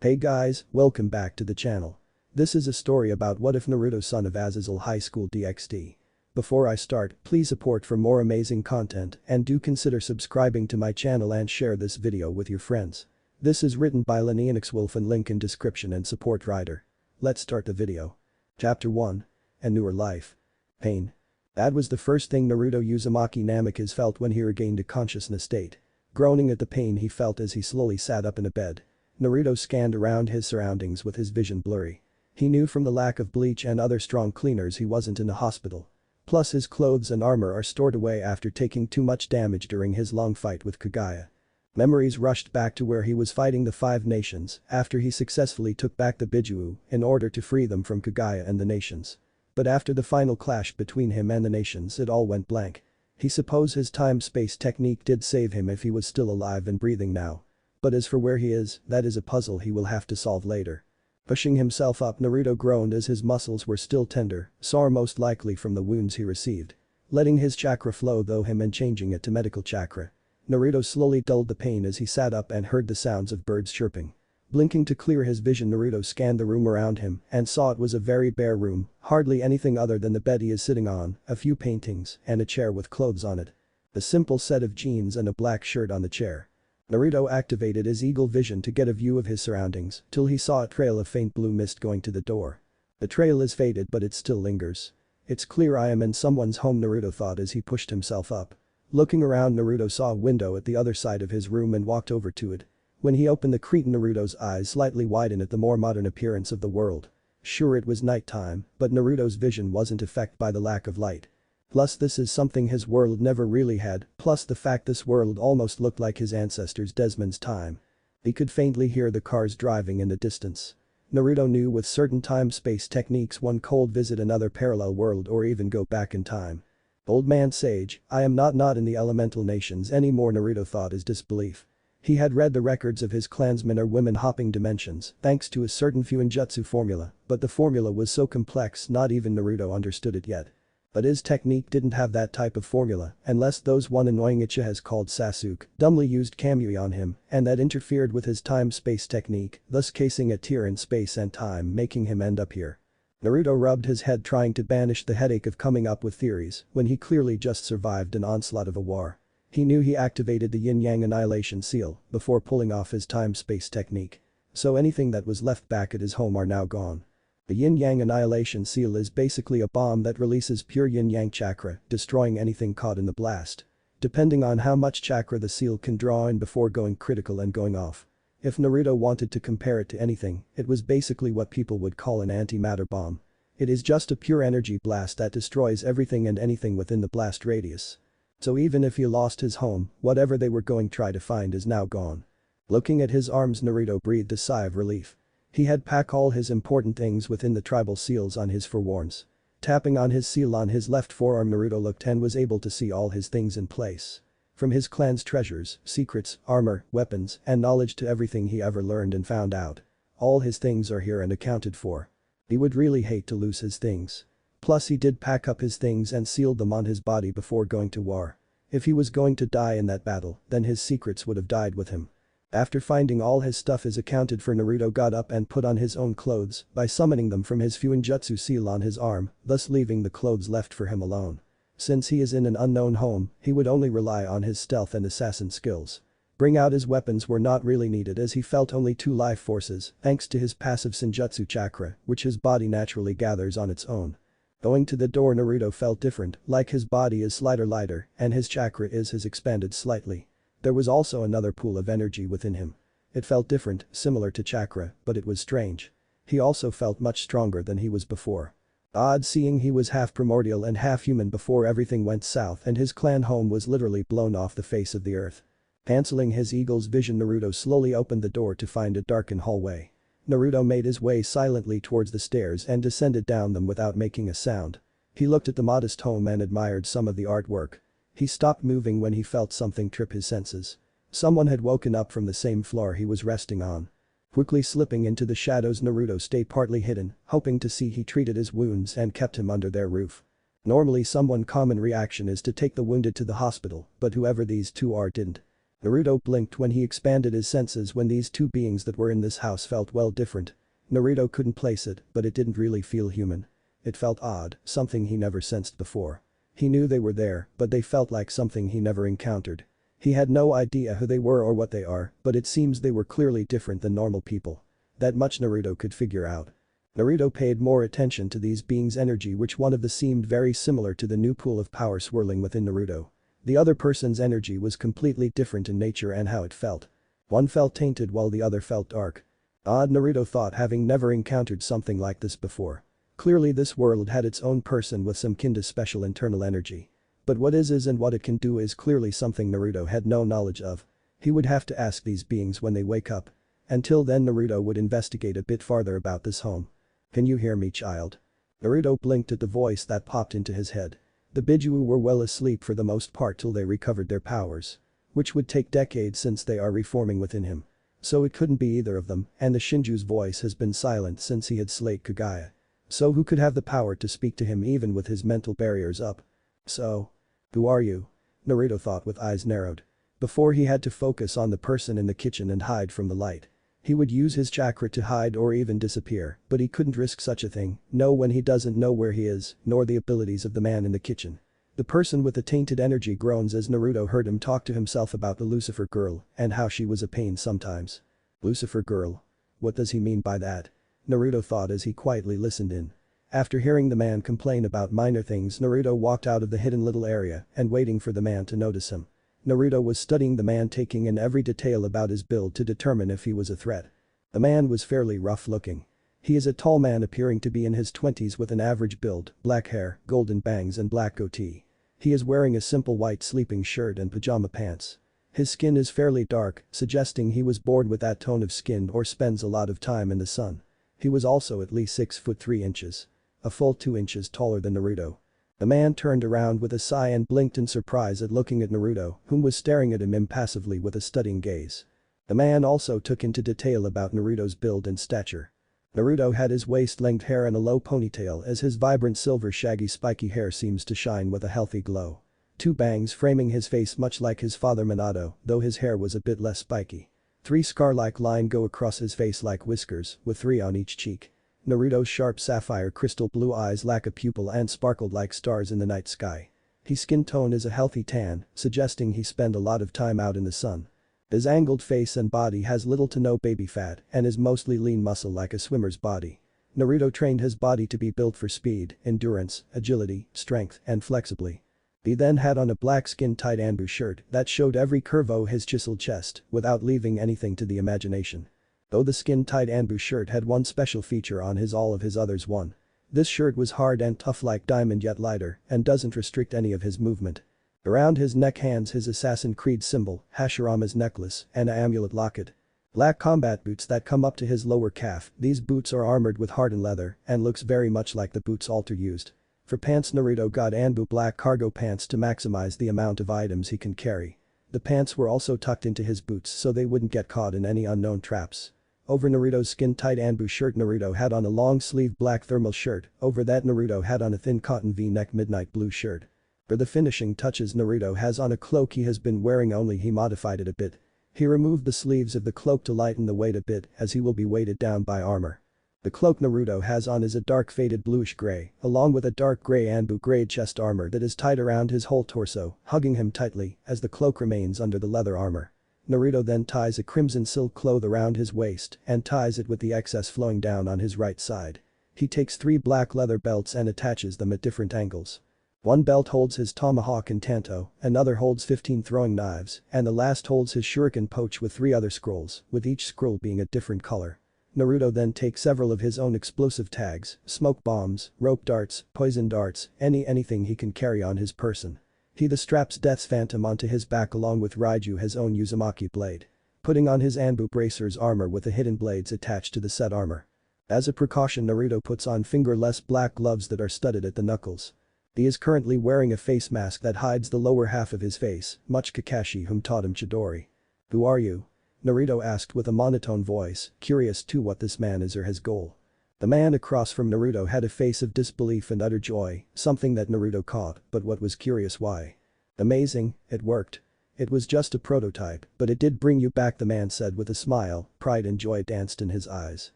Hey guys, welcome back to the channel. This is a story about what if Naruto son of Azazel High School DxD. Before I start, please support for more amazing content and do consider subscribing to my channel and share this video with your friends. This is written by loneonyxwolf and link in description and support writer. Let's start the video. Chapter 1. A Newer Life. Pain. That was the first thing Naruto Uzumaki Namikaze felt when he regained a consciousness state. Groaning at the pain he felt as he slowly sat up in a bed. Naruto scanned around his surroundings with his vision blurry. He knew from the lack of bleach and other strong cleaners he wasn't in a hospital. Plus his clothes and armor are stored away after taking too much damage during his long fight with Kagaya. Memories rushed back to where he was fighting the 5 nations after he successfully took back the Bijuu in order to free them from Kagaya and the nations. But after the final clash between him and the nations it all went blank. He supposed his time-space technique did save him if he was still alive and breathing now. But as for where he is, that is a puzzle he will have to solve later. Pushing himself up, Naruto groaned as his muscles were still tender, sore most likely from the wounds he received. Letting his chakra flow through him and changing it to medical chakra. Naruto slowly dulled the pain as he sat up and heard the sounds of birds chirping. Blinking to clear his vision, Naruto scanned the room around him and saw it was a very bare room, hardly anything other than the bed he is sitting on, a few paintings, and a chair with clothes on it. A simple set of jeans and a black shirt on the chair. Naruto activated his eagle vision to get a view of his surroundings till he saw a trail of faint blue mist going to the door. The trail is faded but it still lingers. It's clear I am in someone's home, Naruto thought as he pushed himself up. Looking around, Naruto saw a window at the other side of his room and walked over to it. When he opened the curtain, Naruto's eyes slightly widened at the more modern appearance of the world. Sure, it was nighttime, but Naruto's vision wasn't affected by the lack of light. Plus this is something his world never really had, plus the fact this world almost looked like his ancestors Desmond's time. He could faintly hear the cars driving in the distance. Naruto knew with certain time-space techniques one could visit another parallel world or even go back in time. Old man sage, I am not in the elemental nations anymore, Naruto thought his disbelief. He had read the records of his clansmen are women hopping dimensions thanks to a certain Fuinjutsu formula, but the formula was so complex not even Naruto understood it yet. But his technique didn't have that type of formula unless those one annoying Ichigo has called Sasuke dumbly used Kamui on him and that interfered with his time-space technique, thus casing a tear in space and time making him end up here. Naruto rubbed his head trying to banish the headache of coming up with theories when he clearly just survived an onslaught of a war. He knew he activated the yin-yang annihilation seal before pulling off his time-space technique. So anything that was left back at his home are now gone. The yin-yang annihilation seal is basically a bomb that releases pure yin-yang chakra, destroying anything caught in the blast. Depending on how much chakra the seal can draw in before going critical and going off. If Naruto wanted to compare it to anything, it was basically what people would call an antimatter bomb. It is just a pure energy blast that destroys everything and anything within the blast radius. So even if he lost his home, whatever they were going to try to find is now gone. Looking at his arms, Naruto breathed a sigh of relief. He had packed all his important things within the tribal seals on his forearms. Tapping on his seal on his left forearm, Naruto looked and was able to see all his things in place. From his clan's treasures, secrets, armor, weapons, and knowledge to everything he ever learned and found out. All his things are here and accounted for. He would really hate to lose his things. Plus he did pack up his things and sealed them on his body before going to war. If he was going to die in that battle, then his secrets would have died with him. After finding all his stuff is accounted for, Naruto got up and put on his own clothes by summoning them from his Fuinjutsu seal on his arm, thus leaving the clothes left for him alone. Since he is in an unknown home, he would only rely on his stealth and assassin skills. Bring out his weapons were not really needed as he felt only 2 life forces thanks to his passive Senjutsu chakra, which his body naturally gathers on its own. Going to the door, Naruto felt different, like his body is slightly lighter and his chakra has expanded slightly. There was also another pool of energy within him. It felt different, similar to chakra, but it was strange. He also felt much stronger than he was before. Odd seeing he was half primordial and half human before everything went south and his clan home was literally blown off the face of the earth. Canceling his eagle's vision, Naruto slowly opened the door to find a darkened hallway. Naruto made his way silently towards the stairs and descended down them without making a sound. He looked at the modest home and admired some of the artwork. He stopped moving when he felt something trip his senses. Someone had woken up from the same floor he was resting on. Quickly slipping into the shadows, Naruto stayed partly hidden, hoping to see he treated his wounds and kept him under their roof. Normally someone common reaction is to take the wounded to the hospital, but whoever these two are didn't. Naruto blinked when he expanded his senses when these two beings that were in this house felt well different. Naruto couldn't place it, but it didn't really feel human. It felt odd, something he never sensed before. He knew they were there, but they felt like something he never encountered. He had no idea who they were or what they are, but it seems they were clearly different than normal people. That much Naruto could figure out. Naruto paid more attention to these beings' energy, which one of them seemed very similar to the new pool of power swirling within Naruto. The other person's energy was completely different in nature and how it felt. One felt tainted while the other felt dark. Odd, Naruto thought, having never encountered something like this before. Clearly this world had its own person with some kind of special internal energy. But what is and what it can do is clearly something Naruto had no knowledge of. He would have to ask these beings when they wake up. Until then Naruto would investigate a bit farther about this home. "Can you hear me, child?" Naruto blinked at the voice that popped into his head. The Biju were well asleep for the most part till they recovered their powers. Which would take decades since they are reforming within him. So it couldn't be either of them, and the Shinju's voice has been silent since he had slayed Kagaya. So who could have the power to speak to him even with his mental barriers up? So. Who are you? Naruto thought with eyes narrowed. Before he had to focus on the person in the kitchen and hide from the light. He would use his chakra to hide or even disappear, but he couldn't risk such a thing, no when he doesn't know where he is, nor the abilities of the man in the kitchen. The person with the tainted energy groans as Naruto heard him talk to himself about the Lucifer girl and how she was a pain sometimes. Lucifer girl? What does he mean by that? Naruto thought as he quietly listened in. After hearing the man complain about minor things, Naruto walked out of the hidden little area and waiting for the man to notice him. Naruto was studying the man, taking in every detail about his build to determine if he was a threat. The man was fairly rough looking. He is a tall man appearing to be in his 20s with an average build, black hair, golden bangs and black goatee. He is wearing a simple white sleeping shirt and pajama pants. His skin is fairly dark, suggesting he was born with that tone of skin or spends a lot of time in the sun. He was also at least 6 foot 3 inches. A full 2 inches taller than Naruto. The man turned around with a sigh and blinked in surprise at looking at Naruto, whom was staring at him impassively with a studying gaze. The man also took into detail about Naruto's build and stature. Naruto had his waist-length hair and a low ponytail as his vibrant silver shaggy spiky hair seems to shine with a healthy glow. 2 bangs framing his face much like his father Minato, though his hair was a bit less spiky. 3 scar-like lines go across his face like whiskers, with 3 on each cheek. Naruto's sharp sapphire crystal blue eyes lack a pupil and sparkled like stars in the night sky. His skin tone is a healthy tan, suggesting he spent a lot of time out in the sun. His angled face and body has little to no baby fat and is mostly lean muscle like a swimmer's body. Naruto trained his body to be built for speed, endurance, agility, strength, and flexibly. He then had on a black skin-tight Anbu shirt that showed every curve of his chiseled chest without leaving anything to the imagination. Though the skin-tight Anbu shirt had one special feature on all of his others. One. This shirt was hard and tough like diamond yet lighter and doesn't restrict any of his movement. Around his neck hangs his Assassin Creed symbol, Hashirama's necklace, and an amulet locket. Black combat boots that come up to his lower calf, these boots are armored with hardened leather and looks very much like the boots Alter used. For pants Naruto got Anbu black cargo pants to maximize the amount of items he can carry. The pants were also tucked into his boots so they wouldn't get caught in any unknown traps. Over Naruto's skin-tight Anbu shirt Naruto had on a long-sleeved black thermal shirt, over that Naruto had on a thin cotton V-neck midnight blue shirt. For the finishing touches Naruto has on a cloak he has been wearing, only he modified it a bit. He removed the sleeves of the cloak to lighten the weight a bit as he will be weighted down by armor. The cloak Naruto has on is a dark faded bluish gray, along with a dark gray Anbu grade chest armor that is tied around his whole torso, hugging him tightly as the cloak remains under the leather armor. Naruto then ties a crimson silk cloth around his waist and ties it with the excess flowing down on his right side. He takes 3 black leather belts and attaches them at different angles. One belt holds his tomahawk and tanto, another holds 15 throwing knives, and the last holds his shuriken pouch with 3 other scrolls, with each scroll being a different color. Naruto then takes several of his own explosive tags, smoke bombs, rope darts, poison darts, anything he can carry on his person. He straps Death's Phantom onto his back along with Raiju his own Uzumaki blade. Putting on his Anbu bracer's armor with the hidden blades attached to the set armor. As a precaution Naruto puts on fingerless black gloves that are studded at the knuckles. He is currently wearing a face mask that hides the lower half of his face, much Kakashi whom taught him Chidori. "Who are you?" Naruto asked with a monotone voice, curious to what this man is or his goal. The man across from Naruto had a face of disbelief and utter joy, something that Naruto caught, but what was curious why. Amazing, it worked. It was just a prototype, but it did bring you back, the man said with a smile, pride and joy danced in his eyes.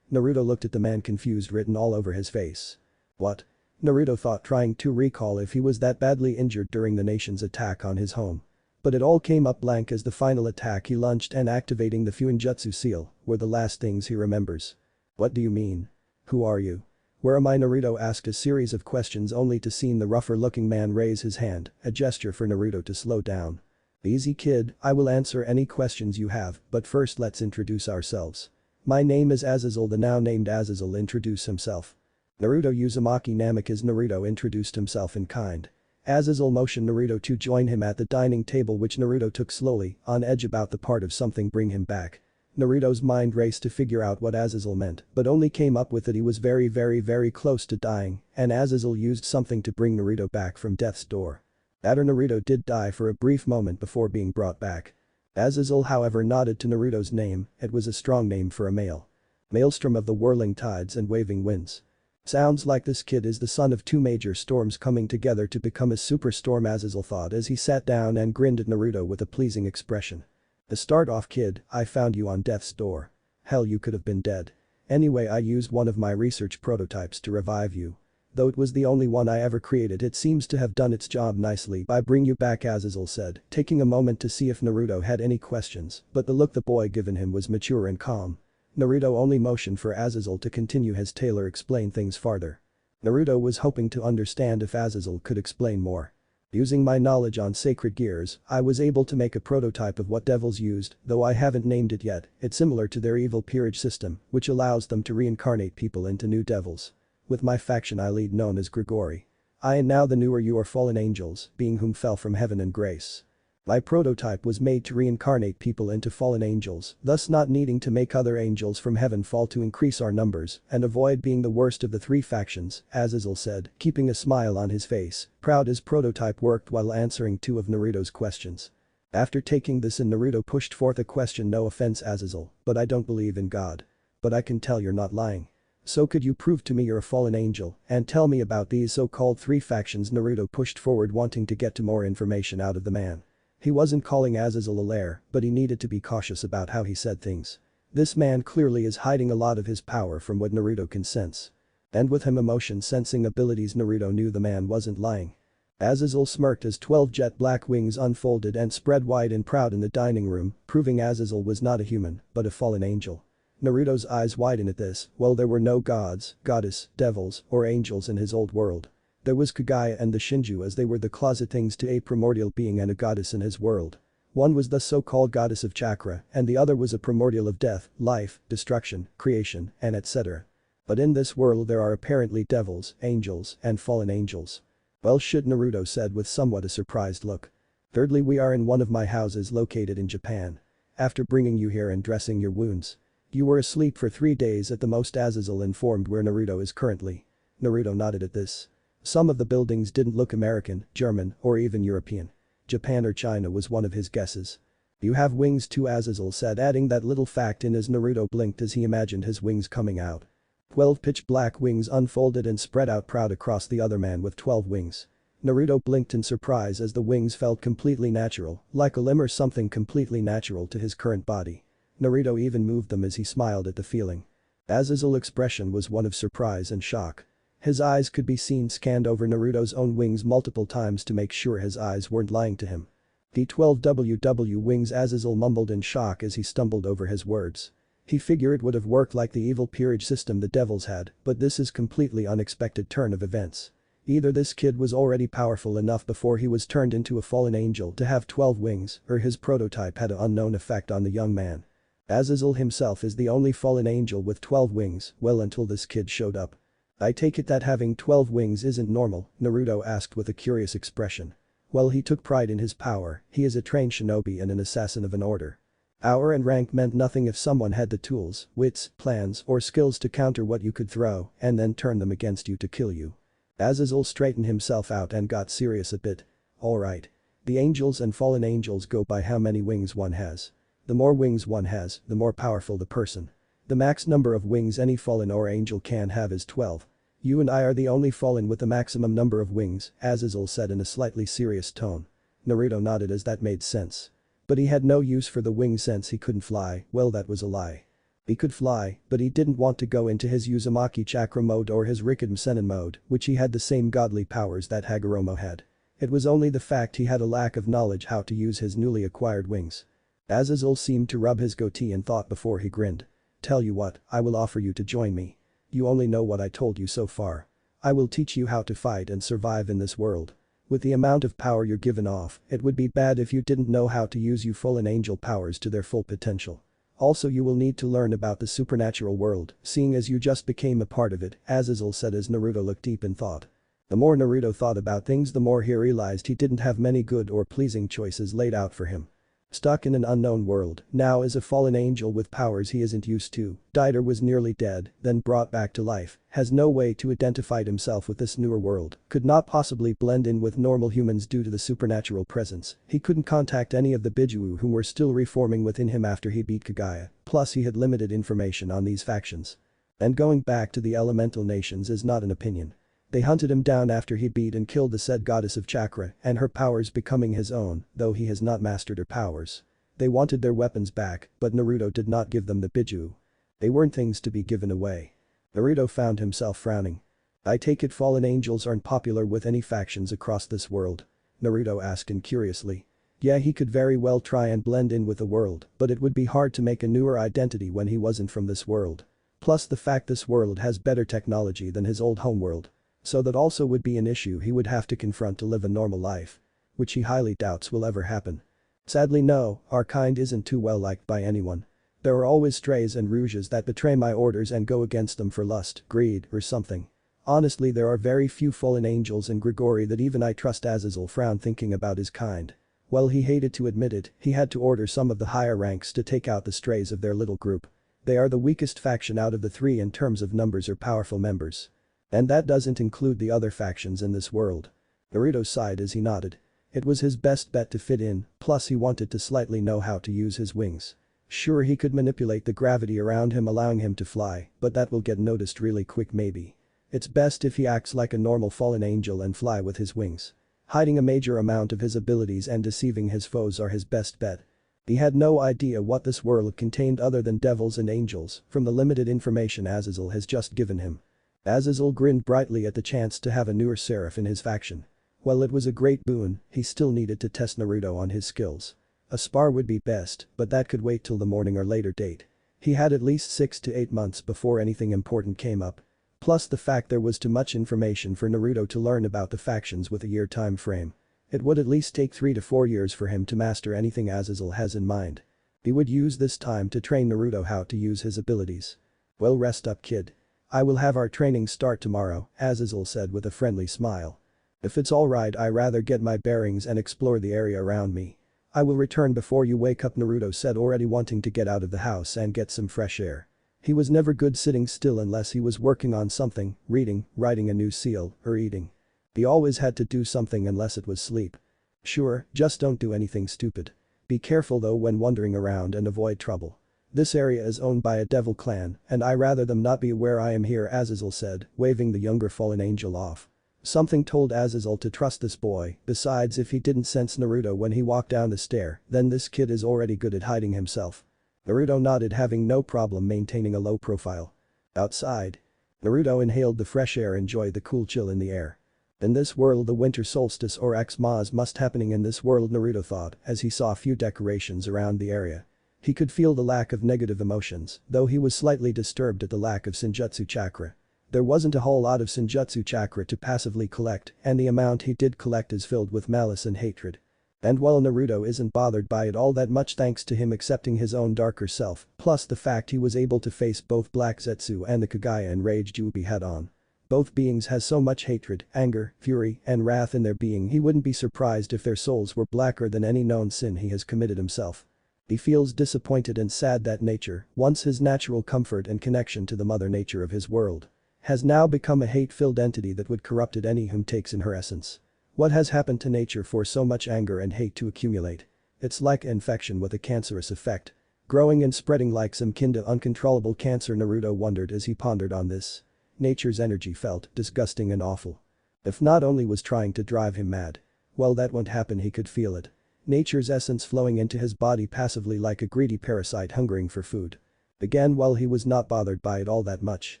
Naruto looked at the man, confused written all over his face. What? Naruto thought, trying to recall if he was that badly injured during the nation's attack on his home. But it all came up blank as the final attack he launched and activating the Fuinjutsu seal were the last things he remembers. What do you mean? Who are you? Where am I? Naruto asked a series of questions only to see the rougher-looking man raise his hand, a gesture for Naruto to slow down. Easy kid, I will answer any questions you have, but first let's introduce ourselves. My name is Azazel. The now named Azazel introduced himself. Naruto Uzumaki Namik. As Naruto introduced himself in kind. Azazel motioned Naruto to join him at the dining table, which Naruto took slowly, on edge about the part of something bring him back. Naruto's mind raced to figure out what Azazel meant, but only came up with that he was very close to dying, and Azazel used something to bring Naruto back from death's door. That or Naruto did die for a brief moment before being brought back. Azazel however nodded to Naruto's name. It was a strong name for a male. Maelstrom of the whirling tides and waving winds. Sounds like this kid is the son of two major storms coming together to become a superstorm, Azazel thought as he sat down and grinned at Naruto with a pleasing expression. To start off, kid, I found you on death's door. Hell, you could have been dead. Anyway, I used one of my research prototypes to revive you. Though it was the only one I ever created, it seems to have done its job nicely by bring you back, Azazel said, taking a moment to see if Naruto had any questions, but the look the boy given him was mature and calm. Naruto only motioned for Azazel to continue as Taylor explained things farther. Naruto was hoping to understand if Azazel could explain more. Using my knowledge on sacred gears, I was able to make a prototype of what devils used, though I haven't named it yet. It's similar to their evil peerage system, which allows them to reincarnate people into new devils. With my faction I lead, known as Grigori. I and now the newer you are fallen angels, being whom fell from heaven and grace. My prototype was made to reincarnate people into fallen angels, thus not needing to make other angels from heaven fall to increase our numbers and avoid being the worst of the three factions, Azazel said, keeping a smile on his face, proud his prototype worked while answering two of Naruto's questions. After taking this in, Naruto pushed forth a question. No offense, Azazel, but I don't believe in God. But I can tell you're not lying. So could you prove to me you're a fallen angel and tell me about these so-called three factions? Naruto pushed forward, wanting to get to more information out of the man. He wasn't calling Azazel a liar, but he needed to be cautious about how he said things. This man clearly is hiding a lot of his power from what Naruto can sense. And with him emotion sensing abilities, Naruto knew the man wasn't lying. Azazel smirked as 12 jet black wings unfolded and spread wide and proud in the dining room, proving Azazel was not a human, but a fallen angel. Naruto's eyes widened at this. Well, there were no gods, goddess, devils, or angels in his old world. There was Kagaya and the Shinju, as they were the closet things to a primordial being and a goddess in his world. One was the so-called goddess of chakra and the other was a primordial of death, life, destruction, creation, and etc. But in this world there are apparently devils, angels, and fallen angels. Well, shit, Naruto said with somewhat a surprised look. Thirdly, we are in one of my houses located in Japan. After bringing you here and dressing your wounds. You were asleep for 3 days at the most, Azazel informed where Naruto is currently. Naruto nodded at this. Some of the buildings didn't look American, German, or even European. Japan or China was one of his guesses. You have wings too, Azazel said, adding that little fact in as Naruto blinked as he imagined his wings coming out. 12 pitch black wings unfolded and spread out proud across the other man with 12 wings. Naruto blinked in surprise as the wings felt completely natural, like a limb or something completely natural to his current body. Naruto even moved them as he smiled at the feeling. Azazil's expression was one of surprise and shock. His eyes could be seen scanned over Naruto's own wings multiple times to make sure his eyes weren't lying to him. The 12WW wings, Azazel mumbled in shock as he stumbled over his words. He figured it would have worked like the evil peerage system the devils had, but this is completely unexpected turn of events. Either this kid was already powerful enough before he was turned into a fallen angel to have 12 wings, or his prototype had an unknown effect on the young man. Azazel himself is the only fallen angel with 12 wings, well, until this kid showed up. I take it that having 12 wings isn't normal, Naruto asked with a curious expression. Well, he took pride in his power, he is a trained shinobi and an assassin of an order. Power and rank meant nothing if someone had the tools, wits, plans, or skills to counter what you could throw and then turn them against you to kill you. Azazel straightened himself out and got serious a bit. Alright. The angels and fallen angels go by how many wings one has. The more wings one has, the more powerful the person. The max number of wings any fallen or angel can have is 12. You and I are the only fallen with the maximum number of wings, Azazel said in a slightly serious tone. Naruto nodded as that made sense. But he had no use for the wings since he couldn't fly, well that was a lie. He could fly, but he didn't want to go into his Uzumaki chakra mode or his Rikiden Sennin mode, which he had the same godly powers that Hagoromo had. It was only the fact he had a lack of knowledge how to use his newly acquired wings. Azazel seemed to rub his goatee in thought before he grinned. Tell you what, I will offer you to join me. You only know what I told you so far. I will teach you how to fight and survive in this world. With the amount of power you're given off, it would be bad if you didn't know how to use your fallen angel powers to their full potential. Also you will need to learn about the supernatural world, seeing as you just became a part of it, Azazel said as Naruto looked deep in thought. The more Naruto thought about things the more he realized he didn't have many good or pleasing choices laid out for him. Stuck in an unknown world, now as a fallen angel with powers he isn't used to, Dieter was nearly dead, then brought back to life, has no way to identify himself with this newer world, could not possibly blend in with normal humans due to the supernatural presence, he couldn't contact any of the Bijuu who were still reforming within him after he beat Kagaya, plus he had limited information on these factions. And going back to the elemental nations is not an opinion. They hunted him down after he beat and killed the said goddess of chakra and her powers becoming his own, though he has not mastered her powers. They wanted their weapons back, but Naruto did not give them the Bijuu. They weren't things to be given away. Naruto found himself frowning. I take it fallen angels aren't popular with any factions across this world? Naruto asked incuriously. Yeah, he could very well try and blend in with the world, but it would be hard to make a newer identity when he wasn't from this world. Plus the fact this world has better technology than his old homeworld. So that also would be an issue he would have to confront to live a normal life. Which he highly doubts will ever happen. Sadly no, our kind isn't too well liked by anyone. There are always strays and rouges that betray my orders and go against them for lust, greed, or something. Honestly there are very few fallen angels in Grigori that even I trust. Azazel frowned thinking about his kind. While he hated to admit it, he had to order some of the higher ranks to take out the strays of their little group. They are the weakest faction out of the three in terms of numbers or powerful members. And that doesn't include the other factions in this world. Naruto sighed as he nodded. It was his best bet to fit in, plus he wanted to slightly know how to use his wings. Sure he could manipulate the gravity around him allowing him to fly, but that will get noticed really quick maybe. It's best if he acts like a normal fallen angel and fly with his wings. Hiding a major amount of his abilities and deceiving his foes are his best bet. He had no idea what this world contained other than devils and angels from the limited information Azazel has just given him. Azazel grinned brightly at the chance to have a newer seraph in his faction. While it was a great boon, he still needed to test Naruto on his skills. A spar would be best, but that could wait till the morning or later date. He had at least 6 to 8 months before anything important came up. Plus the fact there was too much information for Naruto to learn about the factions with a year time frame. It would at least take 3 to 4 years for him to master anything Azazel has in mind. He would use this time to train Naruto how to use his abilities. Well rest up kid. I will have our training start tomorrow, Azazel said with a friendly smile. If it's alright I rather get my bearings and explore the area around me. I will return before you wake up Naruto said already wanting to get out of the house and get some fresh air. He was never good sitting still unless he was working on something, reading, writing a new seal, or eating. He always had to do something unless it was sleep. Sure, just don't do anything stupid. Be careful though when wandering around and avoid trouble. This area is owned by a devil clan, and I rather them not be aware I am here Azazel said, waving the younger fallen angel off. Something told Azazel to trust this boy, besides if he didn't sense Naruto when he walked down the stair, then this kid is already good at hiding himself. Naruto nodded having no problem maintaining a low profile. Outside. Naruto inhaled the fresh air and enjoyed the cool chill in the air. In this world the winter solstice or Xmas must happening in this world Naruto thought as he saw a few decorations around the area. He could feel the lack of negative emotions, though he was slightly disturbed at the lack of Senjutsu chakra. There wasn't a whole lot of Senjutsu chakra to passively collect, and the amount he did collect is filled with malice and hatred. And while Naruto isn't bothered by it all that much thanks to him accepting his own darker self, plus the fact he was able to face both Black Zetsu and the Kagaya and Rage Jubi head on. Both beings has so much hatred, anger, fury, and wrath in their being he wouldn't be surprised if their souls were blacker than any known sin he has committed himself. He feels disappointed and sad that nature, once his natural comfort and connection to the mother nature of his world, has now become a hate-filled entity that would corrupted any whom takes in her essence. What has happened to nature for so much anger and hate to accumulate? It's like an infection with a cancerous effect. Growing and spreading like some kind of uncontrollable cancer Naruto wondered as he pondered on this. Nature's energy felt disgusting and awful. If not only was trying to drive him mad. Well, that won't happen, he could feel it. Nature's essence flowing into his body passively like a greedy parasite hungering for food. Again, while he was not bothered by it all that much.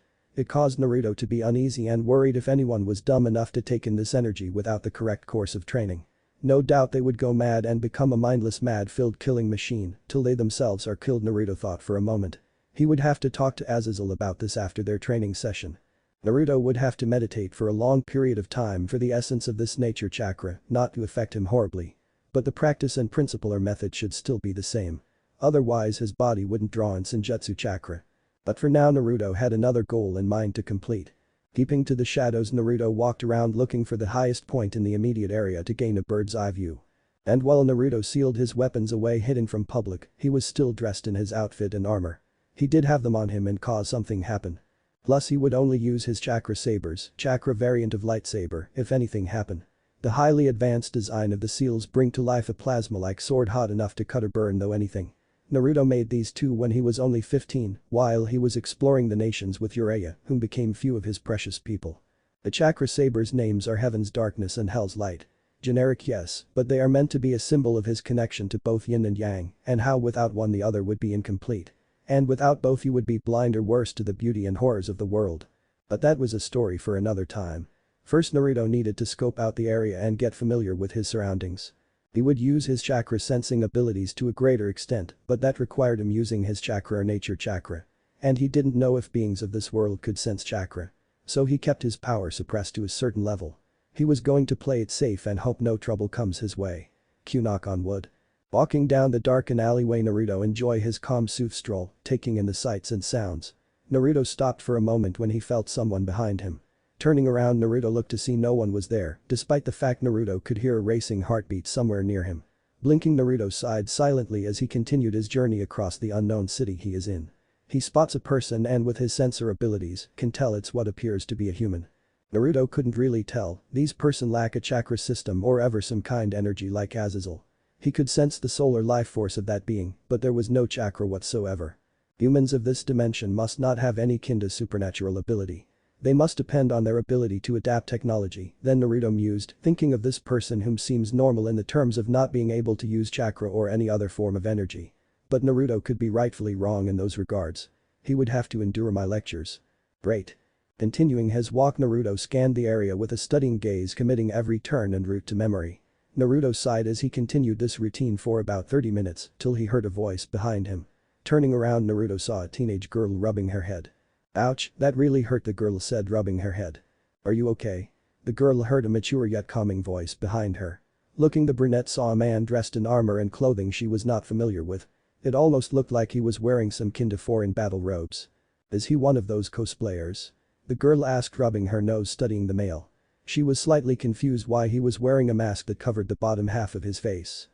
It caused Naruto to be uneasy and worried if anyone was dumb enough to take in this energy without the correct course of training. No doubt they would go mad and become a mindless mad-filled killing machine till they themselves are killed, Naruto thought for a moment. He would have to talk to Azazel about this after their training session. Naruto would have to meditate for a long period of time for the essence of this nature chakra not to affect him horribly. But the practice and principle or method should still be the same. Otherwise his body wouldn't draw in Senjutsu chakra. But for now Naruto had another goal in mind to complete. Keeping to the shadows, Naruto walked around looking for the highest point in the immediate area to gain a bird's eye view. And while Naruto sealed his weapons away hidden from public, he was still dressed in his outfit and armor. He did have them on him and cause something happen. Plus he would only use his chakra sabers, chakra variant of lightsaber, if anything happened. The highly advanced design of the seals bring to life a plasma-like sword hot enough to cut or burn though anything. Naruto made these two when he was only 15, while he was exploring the nations with Jiraiya, whom became few of his precious people. The chakra sabers' names are Heaven's Darkness and Hell's Light. Generic, yes, but they are meant to be a symbol of his connection to both yin and yang, and how without one the other would be incomplete. And without both you would be blind or worse to the beauty and horrors of the world. But that was a story for another time. First Naruto needed to scope out the area and get familiar with his surroundings. He would use his chakra sensing abilities to a greater extent, but that required him using his chakra or nature chakra. And he didn't know if beings of this world could sense chakra. So he kept his power suppressed to a certain level. He was going to play it safe and hope no trouble comes his way. Q knock on wood. Walking down the darkened alleyway, Naruto enjoyed his calm sooth stroll, taking in the sights and sounds. Naruto stopped for a moment when he felt someone behind him. Turning around, Naruto looked to see no one was there, despite the fact Naruto could hear a racing heartbeat somewhere near him. Blinking, Naruto sighed silently as he continued his journey across the unknown city he is in. He spots a person and with his sensor abilities, can tell it's what appears to be a human. Naruto couldn't really tell, these person lack a chakra system or ever some kind energy like Azazel. He could sense the solar life force of that being, but there was no chakra whatsoever. Humans of this dimension must not have any kin to supernatural ability. They must depend on their ability to adapt technology, then Naruto mused, thinking of this person whom seems normal in the terms of not being able to use chakra or any other form of energy. But Naruto could be rightfully wrong in those regards. He would have to endure my lectures. Great. Continuing his walk, Naruto scanned the area with a studying gaze, committing every turn and route to memory. Naruto sighed as he continued this routine for about 30 minutes till he heard a voice behind him. Turning around, Naruto saw a teenage girl rubbing her head. Ouch, that really hurt, the girl said, rubbing her head. Are you okay? The girl heard a mature yet calming voice behind her. Looking, the brunette saw a man dressed in armor and clothing she was not familiar with. It almost looked like he was wearing some kin to foreign battle robes. Is he one of those cosplayers? The girl asked, rubbing her nose, studying the male. She was slightly confused why he was wearing a mask that covered the bottom half of his face.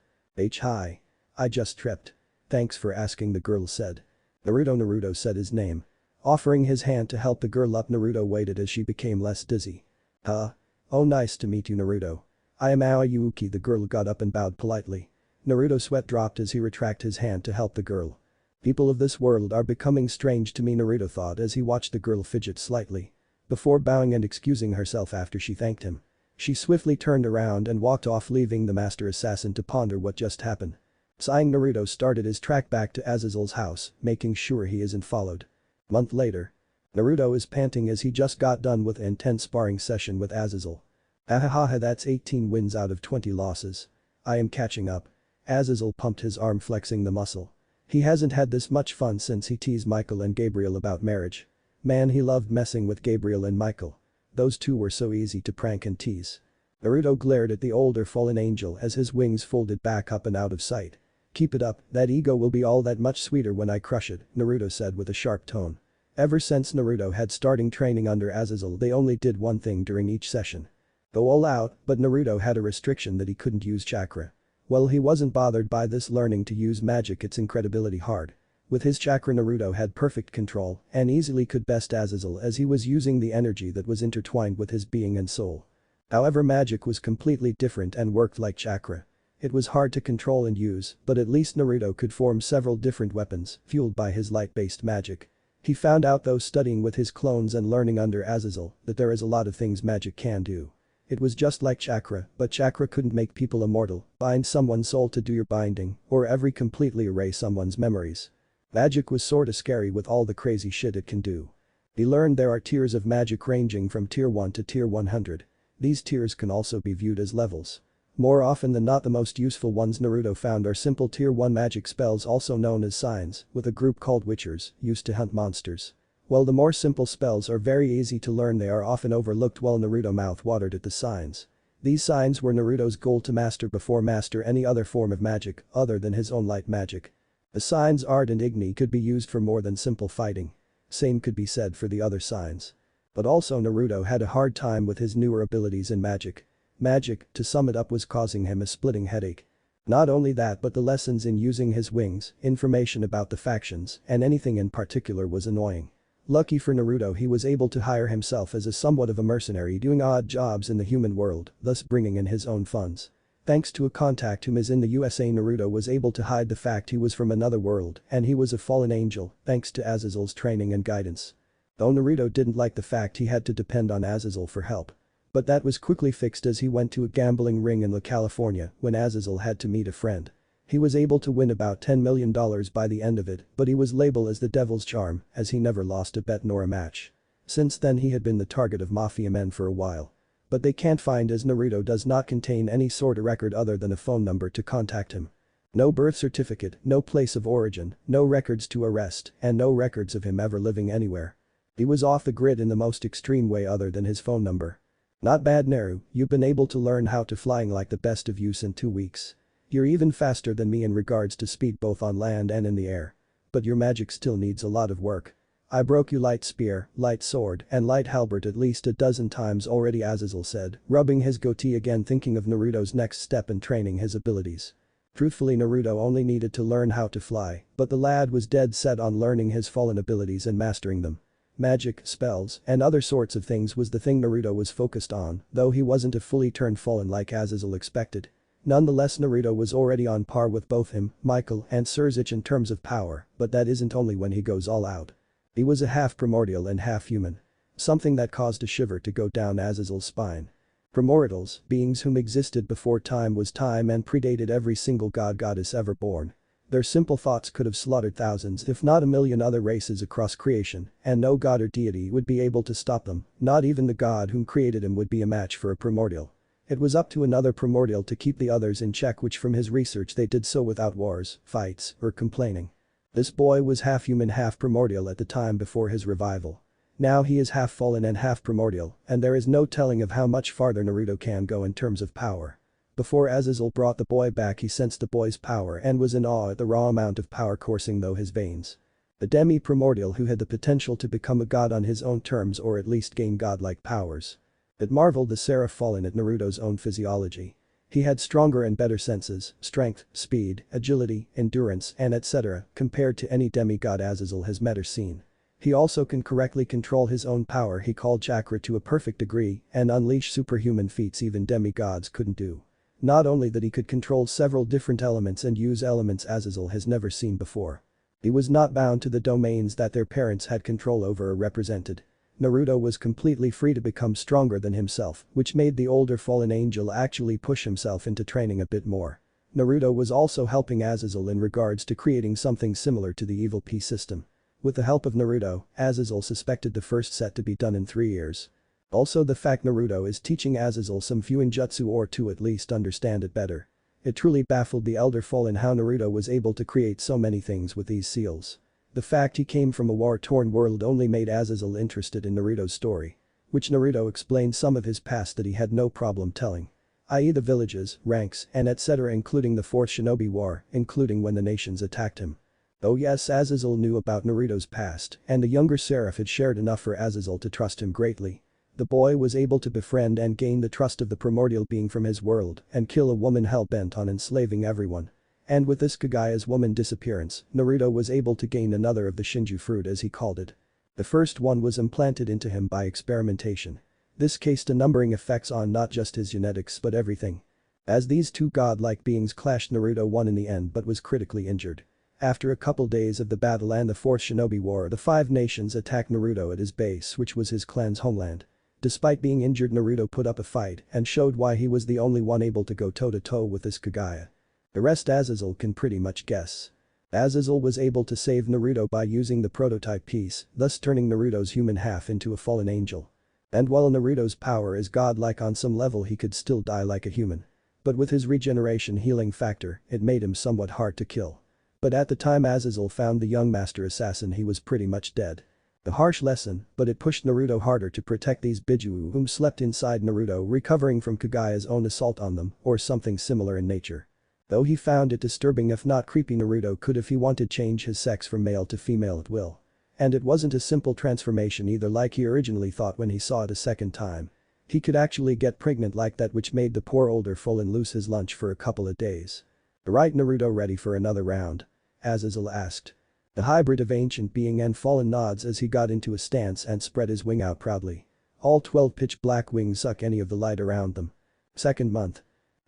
Hi. I just tripped. Thanks for asking, the girl said. Naruto said his name. Offering his hand to help the girl up, Naruto waited as she became less dizzy. Huh? Oh, nice to meet you, Naruto. I am Aoyuki. The girl got up and bowed politely. Naruto's sweat dropped as he retracted his hand to help the girl. People of this world are becoming strange to me, Naruto thought as he watched the girl fidget slightly. Before bowing and excusing herself after she thanked him. She swiftly turned around and walked off, leaving the master assassin to ponder what just happened. Sighing, Naruto started his track back to Azazel's house, making sure he isn't followed. Month later. Naruto is panting as he just got done with an intense sparring session with Azazel. Ahahaha, that's 18 wins out of 20 losses. I am catching up. Azazel pumped his arm, flexing the muscle. He hasn't had this much fun since he teased Michael and Gabriel about marriage. Man, he loved messing with Gabriel and Michael. Those two were so easy to prank and tease. Naruto glared at the older fallen angel as his wings folded back up and out of sight. Keep it up, that ego will be all that much sweeter when I crush it, Naruto said with a sharp tone. Ever since Naruto had started training under Azazel, they only did one thing during each session. Go all out, but Naruto had a restriction that he couldn't use chakra. Well, he wasn't bothered by this learning to use magic, it's incredibly hard. With his chakra, Naruto had perfect control and easily could best Azazel as he was using the energy that was intertwined with his being and soul. However, magic was completely different and worked like chakra. It was hard to control and use, but at least Naruto could form several different weapons fueled by his light-based magic. He found out, though, studying with his clones and learning under Azazel, that there is a lot of things magic can do. It was just like chakra, but chakra couldn't make people immortal, bind someone's soul to do your binding, or ever completely erase someone's memories. Magic was sorta scary with all the crazy shit it can do. He learned there are tiers of magic ranging from tier 1 to tier 100. These tiers can also be viewed as levels. More often than not, the most useful ones Naruto found are simple tier 1 magic spells, also known as signs, with a group called witchers, used to hunt monsters. While the more simple spells are very easy to learn, they are often overlooked while Naruto mouth-watered at the signs. These signs were Naruto's goal to master before master any other form of magic other than his own light magic. The signs Ard and Igni could be used for more than simple fighting. Same could be said for the other signs. But also Naruto had a hard time with his newer abilities in magic. Magic, to sum it up, was causing him a splitting headache. Not only that, but the lessons in using his wings, information about the factions, and anything in particular was annoying. Lucky for Naruto, he was able to hire himself as a somewhat of a mercenary doing odd jobs in the human world, thus bringing in his own funds. Thanks to a contact whom is in the USA, Naruto was able to hide the fact he was from another world and he was a fallen angel thanks to Azazel's training and guidance. Though Naruto didn't like the fact he had to depend on Azazel for help. But that was quickly fixed as he went to a gambling ring in California when Azazel had to meet a friend. He was able to win about $10 million by the end of it, but he was labeled as the devil's charm as he never lost a bet nor a match. Since then he had been the target of mafia men for a while. But they can't find, as Naruto does not contain any sort of record other than a phone number to contact him. No birth certificate, no place of origin, no records to arrest, and no records of him ever living anywhere. He was off the grid in the most extreme way other than his phone number. Not bad, Naru, you've been able to learn how to flying like the best of use in 2 weeks. You're even faster than me in regards to speed both on land and in the air. But your magic still needs a lot of work. I broke you light spear, light sword, and light halberd at least a dozen times already, Azazel said, rubbing his goatee again, thinking of Naruto's next step in training his abilities. Truthfully, Naruto only needed to learn how to fly, but the lad was dead set on learning his fallen abilities and mastering them. Magic, spells, and other sorts of things was the thing Naruto was focused on, though he wasn't a fully turned fallen like Azazel expected. Nonetheless, Naruto was already on par with both him, Michael, and Surzuch in terms of power, but that isn't only when he goes all out. He was a half primordial and half human. Something that caused a shiver to go down Azazel's spine. Primordials, beings whom existed before time was time and predated every single god-goddess ever born. Their simple thoughts could have slaughtered thousands if not a million other races across creation, and no god or deity would be able to stop them, not even the god whom created him would be a match for a primordial. It was up to another primordial to keep the others in check, which from his research they did so without wars, fights, or complaining. This boy was half human half primordial at the time before his revival. Now he is half fallen and half primordial, and there is no telling of how much farther Naruto can go in terms of power. Before Azazel brought the boy back, he sensed the boy's power and was in awe at the raw amount of power coursing through his veins. The demi-primordial who had the potential to become a god on his own terms or at least gain godlike powers. It marveled the seraph fallen at Naruto's own physiology. He had stronger and better senses, strength, speed, agility, endurance, and etc. compared to any demigod Azazel has met or seen. He also can correctly control his own power he called chakra to a perfect degree and unleash superhuman feats even demigods couldn't do. Not only that, he could control several different elements and use elements Azazel has never seen before. He was not bound to the domains that their parents had control over or represented. Naruto was completely free to become stronger than himself, which made the older fallen angel actually push himself into training a bit more. Naruto was also helping Azazel in regards to creating something similar to the evil P system. With the help of Naruto, Azazel suspected the first set to be done in 3 years. Also, the fact Naruto is teaching Azazel some fuinjutsu or to at least understand it better. It truly baffled the elder fallen how Naruto was able to create so many things with these seals. The fact he came from a war-torn world only made Azazel interested in Naruto's story. Which Naruto explained some of his past that he had no problem telling. I.e. the villages, ranks, and etc. including the 4th Shinobi War, including when the nations attacked him. Oh yes, Azazel knew about Naruto's past, and the younger seraph had shared enough for Azazel to trust him greatly. The boy was able to befriend and gain the trust of the primordial being from his world and kill a woman hell-bent on enslaving everyone. And with this Kagaya's woman disappearance, Naruto was able to gain another of the Shinju fruit as he called it. The first one was implanted into him by experimentation. This cased a numbering effects on not just his genetics but everything. As these two godlike beings clashed, Naruto won in the end but was critically injured. After a couple days of the battle and the 4th Shinobi War, the 5 nations attacked Naruto at his base, which was his clan's homeland. Despite being injured, Naruto put up a fight and showed why he was the only one able to go toe-to-toe with this Kaguya. The rest Azazel can pretty much guess. Azazel was able to save Naruto by using the prototype piece, thus turning Naruto's human half into a fallen angel. And while Naruto's power is godlike on some level, he could still die like a human. But with his regeneration healing factor, it made him somewhat hard to kill. But at the time Azazel found the young master assassin, he was pretty much dead. A harsh lesson, but it pushed Naruto harder to protect these Biju whom slept inside Naruto, recovering from Kaguya's own assault on them, or something similar in nature. Though he found it disturbing if not creepy, Naruto could if he wanted change his sex from male to female at will. And it wasn't a simple transformation either like he originally thought when he saw it a second time. He could actually get pregnant like that, which made the poor older Fulin lose his lunch for a couple of days. "Right, Naruto, ready for another round?" Azazel asked. The hybrid of ancient being and fallen nods as he got into a stance and spread his wing out proudly. All 12 pitch black wings suck any of the light around them. Second month.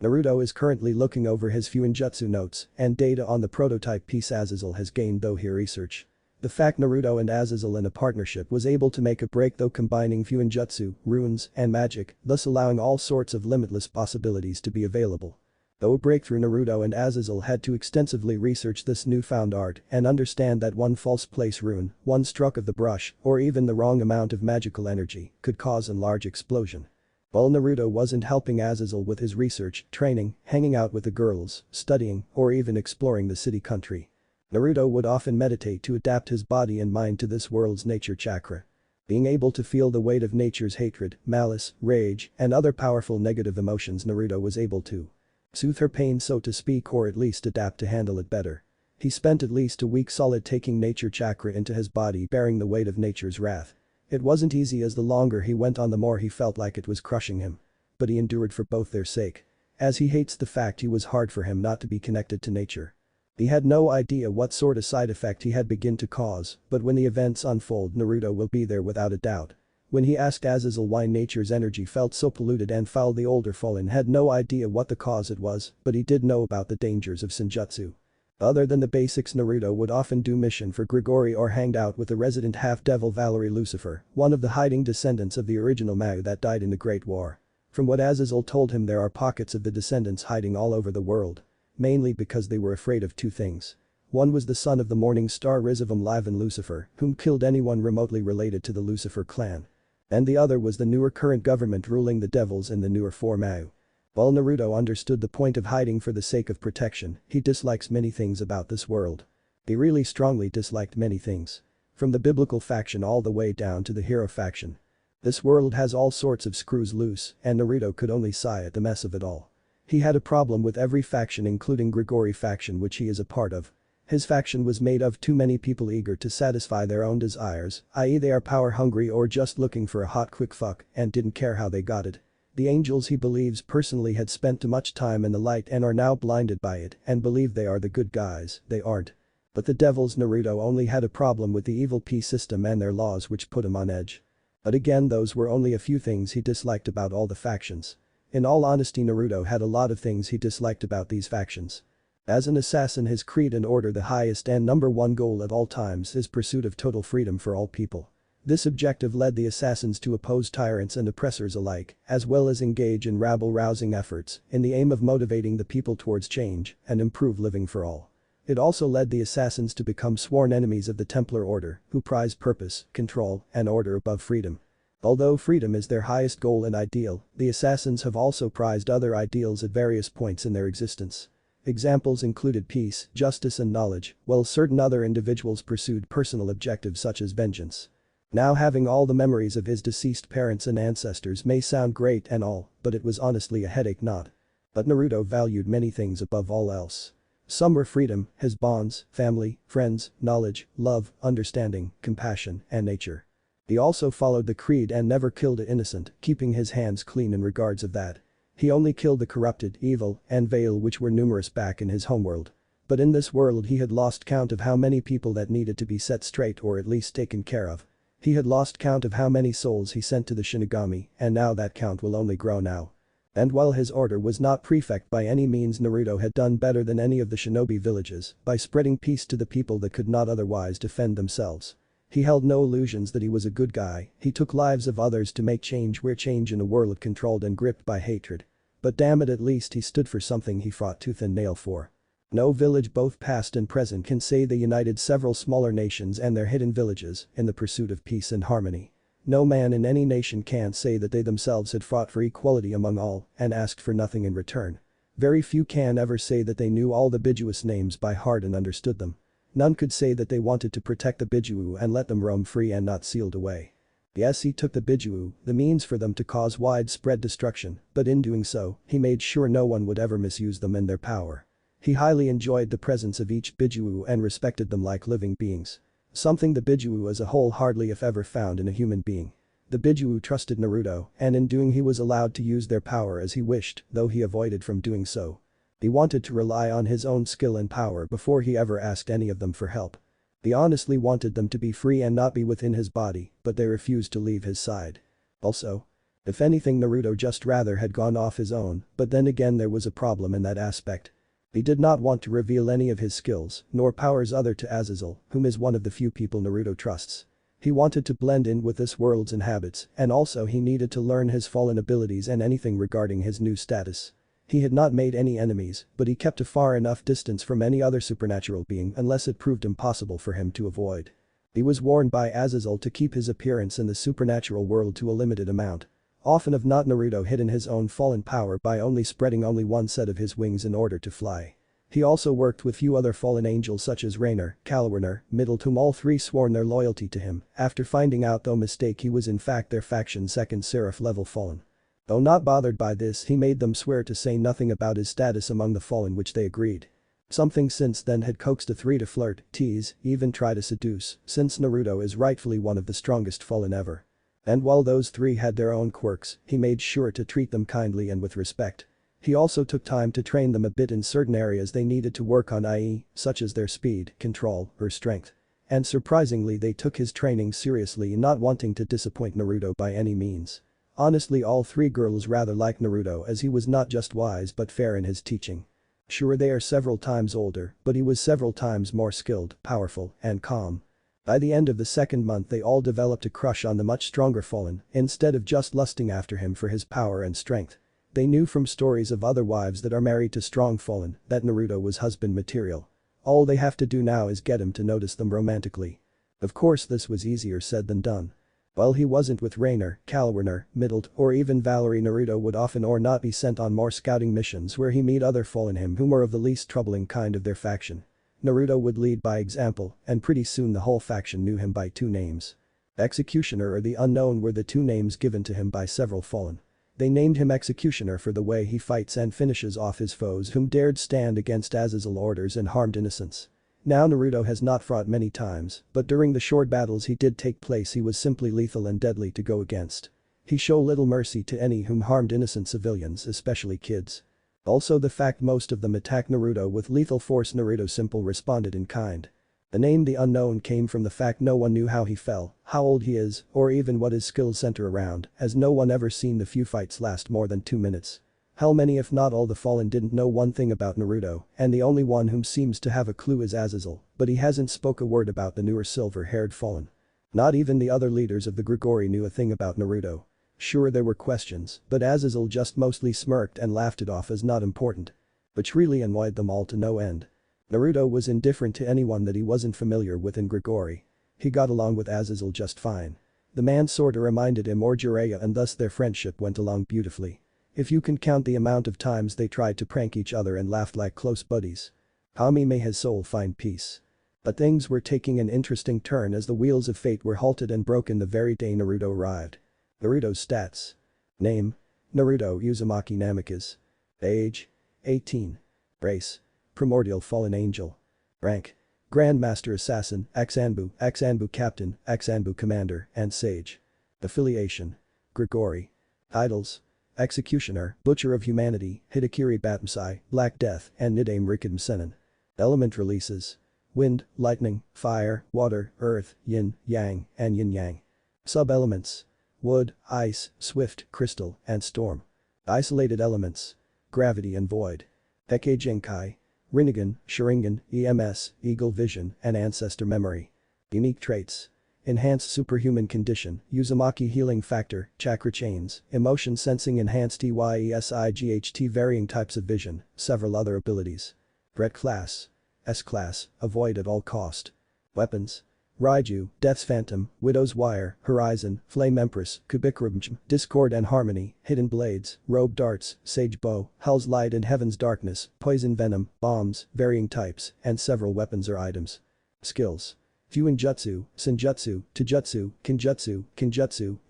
Naruto is currently looking over his Fuinjutsu notes and data on the prototype piece Azazel has gained though he research. The fact Naruto and Azazel in a partnership was able to make a break though, combining Fuinjutsu, runes, and magic, thus allowing all sorts of limitless possibilities to be available. Though a breakthrough, Naruto and Azazel had to extensively research this newfound art and understand that one false place rune, one stroke of the brush, or even the wrong amount of magical energy could cause a large explosion. While Naruto wasn't helping Azazel with his research, training, hanging out with the girls, studying, or even exploring the city country, Naruto would often meditate to adapt his body and mind to this world's nature chakra. Being able to feel the weight of nature's hatred, malice, rage, and other powerful negative emotions, Naruto was able to soothe her pain, so to speak, or at least adapt to handle it better. He spent at least a week solid taking nature chakra into his body, bearing the weight of nature's wrath. It wasn't easy, as the longer he went on the more he felt like it was crushing him. But he endured for both their sake. As he hates the fact it was hard for him not to be connected to nature. He had no idea what sort of side effect he had begun to cause, but when the events unfold, Naruto will be there without a doubt. When he asked Azazel why nature's energy felt so polluted and foul, the older Fulin had no idea what the cause it was, but he did know about the dangers of Senjutsu. Other than the basics, Naruto would often do mission for Grigori or hanged out with the resident half-devil Valerie Lucifer, one of the hiding descendants of the original Mao that died in the Great War. From what Azazel told him, there are pockets of the descendants hiding all over the world. Mainly because they were afraid of two things. One was the son of the morning star Rizavam Livan Lucifer, whom killed anyone remotely related to the Lucifer clan. And the other was the newer current government ruling the devils in the newer form Mao. While Naruto understood the point of hiding for the sake of protection, he dislikes many things about this world. He really strongly disliked many things. From the biblical faction all the way down to the hero faction. This world has all sorts of screws loose, and Naruto could only sigh at the mess of it all. He had a problem with every faction, including Grigori faction, which he is a part of. His faction was made of too many people eager to satisfy their own desires, i.e. they are power hungry or just looking for a hot quick fuck and didn't care how they got it. The angels, he believes personally, had spent too much time in the light and are now blinded by it and believe they are the good guys. They aren't. But the devils, Naruto only had a problem with the evil peace system and their laws, which put him on edge. But again, those were only a few things he disliked about all the factions. In all honesty, Naruto had a lot of things he disliked about these factions. As an assassin, his creed and order, the highest and number one goal at all times, is pursuit of total freedom for all people. This objective led the assassins to oppose tyrants and oppressors alike, as well as engage in rabble-rousing efforts in the aim of motivating the people towards change and improve living for all. It also led the assassins to become sworn enemies of the Templar Order, who prize purpose, control, and order above freedom. Although freedom is their highest goal and ideal, the assassins have also prized other ideals at various points in their existence. Examples included peace, justice, and knowledge, while certain other individuals pursued personal objectives such as vengeance. Now, having all the memories of his deceased parents and ancestors may sound great and all, but it was honestly a headache not. But Naruto valued many things above all else. Some were freedom, his bonds, family, friends, knowledge, love, understanding, compassion, and nature. He also followed the creed and never killed an innocent, keeping his hands clean in regards of that. He only killed the corrupted, evil, and vile, which were numerous back in his homeworld. But in this world he had lost count of how many people that needed to be set straight or at least taken care of. He had lost count of how many souls he sent to the Shinigami, and now that count will only grow now. And while his order was not perfect by any means, Naruto had done better than any of the shinobi villages by spreading peace to the people that could not otherwise defend themselves. He held no illusions that he was a good guy, he took lives of others to make change where change in a world controlled and gripped by hatred. But damn it, at least he stood for something he fought tooth and nail for. No village both past and present can say they united several smaller nations and their hidden villages in the pursuit of peace and harmony. No man in any nation can say that they themselves had fought for equality among all and asked for nothing in return. Very few can ever say that they knew all the Bijuus names by heart and understood them. None could say that they wanted to protect the Bijuu and let them roam free and not sealed away. Yes, he took the Bijuu, the means for them to cause widespread destruction, but in doing so, he made sure no one would ever misuse them and their power. He highly enjoyed the presence of each Bijuu and respected them like living beings. Something the Bijuu as a whole hardly if ever found in a human being. The Bijuu trusted Naruto, and in doing he was allowed to use their power as he wished, though he avoided from doing so. He wanted to rely on his own skill and power before he ever asked any of them for help. He honestly wanted them to be free and not be within his body, but they refused to leave his side. Also, if anything, Naruto just rather had gone off his own, but then again there was a problem in that aspect. He did not want to reveal any of his skills, nor powers other to Azazel, whom is one of the few people Naruto trusts. He wanted to blend in with this world's and habits, and also he needed to learn his fallen abilities and anything regarding his new status. He had not made any enemies, but he kept a far enough distance from any other supernatural being unless it proved impossible for him to avoid. He was warned by Azazel to keep his appearance in the supernatural world to a limited amount. Often if not, Naruto hidden his own fallen power by only spreading only one set of his wings in order to fly. He also worked with few other fallen angels such as Rainer, Kalwerner, Middle, whom all three sworn their loyalty to him after finding out though mistake he was in fact their faction's second seraph level fallen. Though not bothered by this, he made them swear to say nothing about his status among the fallen, which they agreed. Something since then had coaxed the three to flirt, tease, even try to seduce, since Naruto is rightfully one of the strongest fallen ever. And while those three had their own quirks, he made sure to treat them kindly and with respect. He also took time to train them a bit in certain areas they needed to work on, i.e., such as their speed, control, or strength. And surprisingly they took his training seriously, not wanting to disappoint Naruto by any means. Honestly, all three girls rather liked Naruto as he was not just wise but fair in his teaching. Sure, they are several times older, but he was several times more skilled, powerful, and calm. By the end of the second month they all developed a crush on the much stronger fallen, instead of just lusting after him for his power and strength. They knew from stories of other wives that are married to strong fallen that Naruto was husband material. All they have to do now is get him to notice them romantically. Of course this was easier said than done. While he wasn't with Rainer, Kalwerner, Middle, or even Valerie, Naruto would often or not be sent on more scouting missions where he meet other fallen him whom were of the least troubling kind of their faction. Naruto would lead by example, and pretty soon the whole faction knew him by two names. Executioner or the Unknown were the two names given to him by several fallen. They named him Executioner for the way he fights and finishes off his foes whom dared stand against Azazel orders and harmed innocents. Now Naruto has not fought many times, but during the short battles he did take place he was simply lethal and deadly to go against. He showed little mercy to any whom harmed innocent civilians, especially kids. Also the fact most of them attacked Naruto with lethal force, Naruto simple responded in kind. The name the Unknown came from the fact no one knew how he fell, how old he is, or even what his skills center around, as no one ever seen the few fights last more than 2 minutes. How many if not all the fallen didn't know one thing about Naruto, and the only one whom seems to have a clue is Azazel, but he hasn't spoke a word about the newer silver-haired fallen. Not even the other leaders of the Grigori knew a thing about Naruto. Sure, there were questions, but Azazel just mostly smirked and laughed it off as not important. Which really annoyed them all to no end. Naruto was indifferent to anyone that he wasn't familiar with in Grigori. He got along with Azazel just fine. The man sorta reminded him or Jiraiya, and thus their friendship went along beautifully. If you can count the amount of times they tried to prank each other and laughed like close buddies. May his soul find peace. But things were taking an interesting turn as the wheels of fate were halted and broken the very day Naruto arrived. Naruto's stats. Name: Naruto Uzumaki Namikaze. Age: 18. Race: Primordial Fallen Angel. Rank: Grandmaster Assassin, Xanbu, Xanbu Captain, Xanbu Commander, and Sage. Affiliation: Grigori. Titles: Executioner, Butcher of Humanity, Hidakiri Batmsai, Black Death, and Nidaime Rikidem Senin. Element releases: Wind, Lightning, Fire, Water, Earth, Yin, Yang, and Yin Yang. Sub-elements: Wood, Ice, Swift, Crystal, and Storm. Isolated elements: Gravity and Void. Hekkei Jinkai. Rinnegan, Sharingan, EMS, Eagle Vision, and Ancestor Memory. Unique traits: enhanced superhuman condition, Uzumaki healing factor, chakra chains, emotion sensing enhanced EYESIGHT varying types of vision, several other abilities. Threat class. S-class, avoid at all cost. Weapons. Raiju, Death's Phantom, Widow's Wire, Horizon, Flame Empress, Kubikrubmch, Discord and Harmony, Hidden Blades, Robe Darts, Sage Bow, Hell's Light and Heaven's Darkness, Poison Venom, Bombs, varying types, and several weapons or items. Skills. Fuinjutsu, Senjutsu, Taijutsu, Kinjutsu,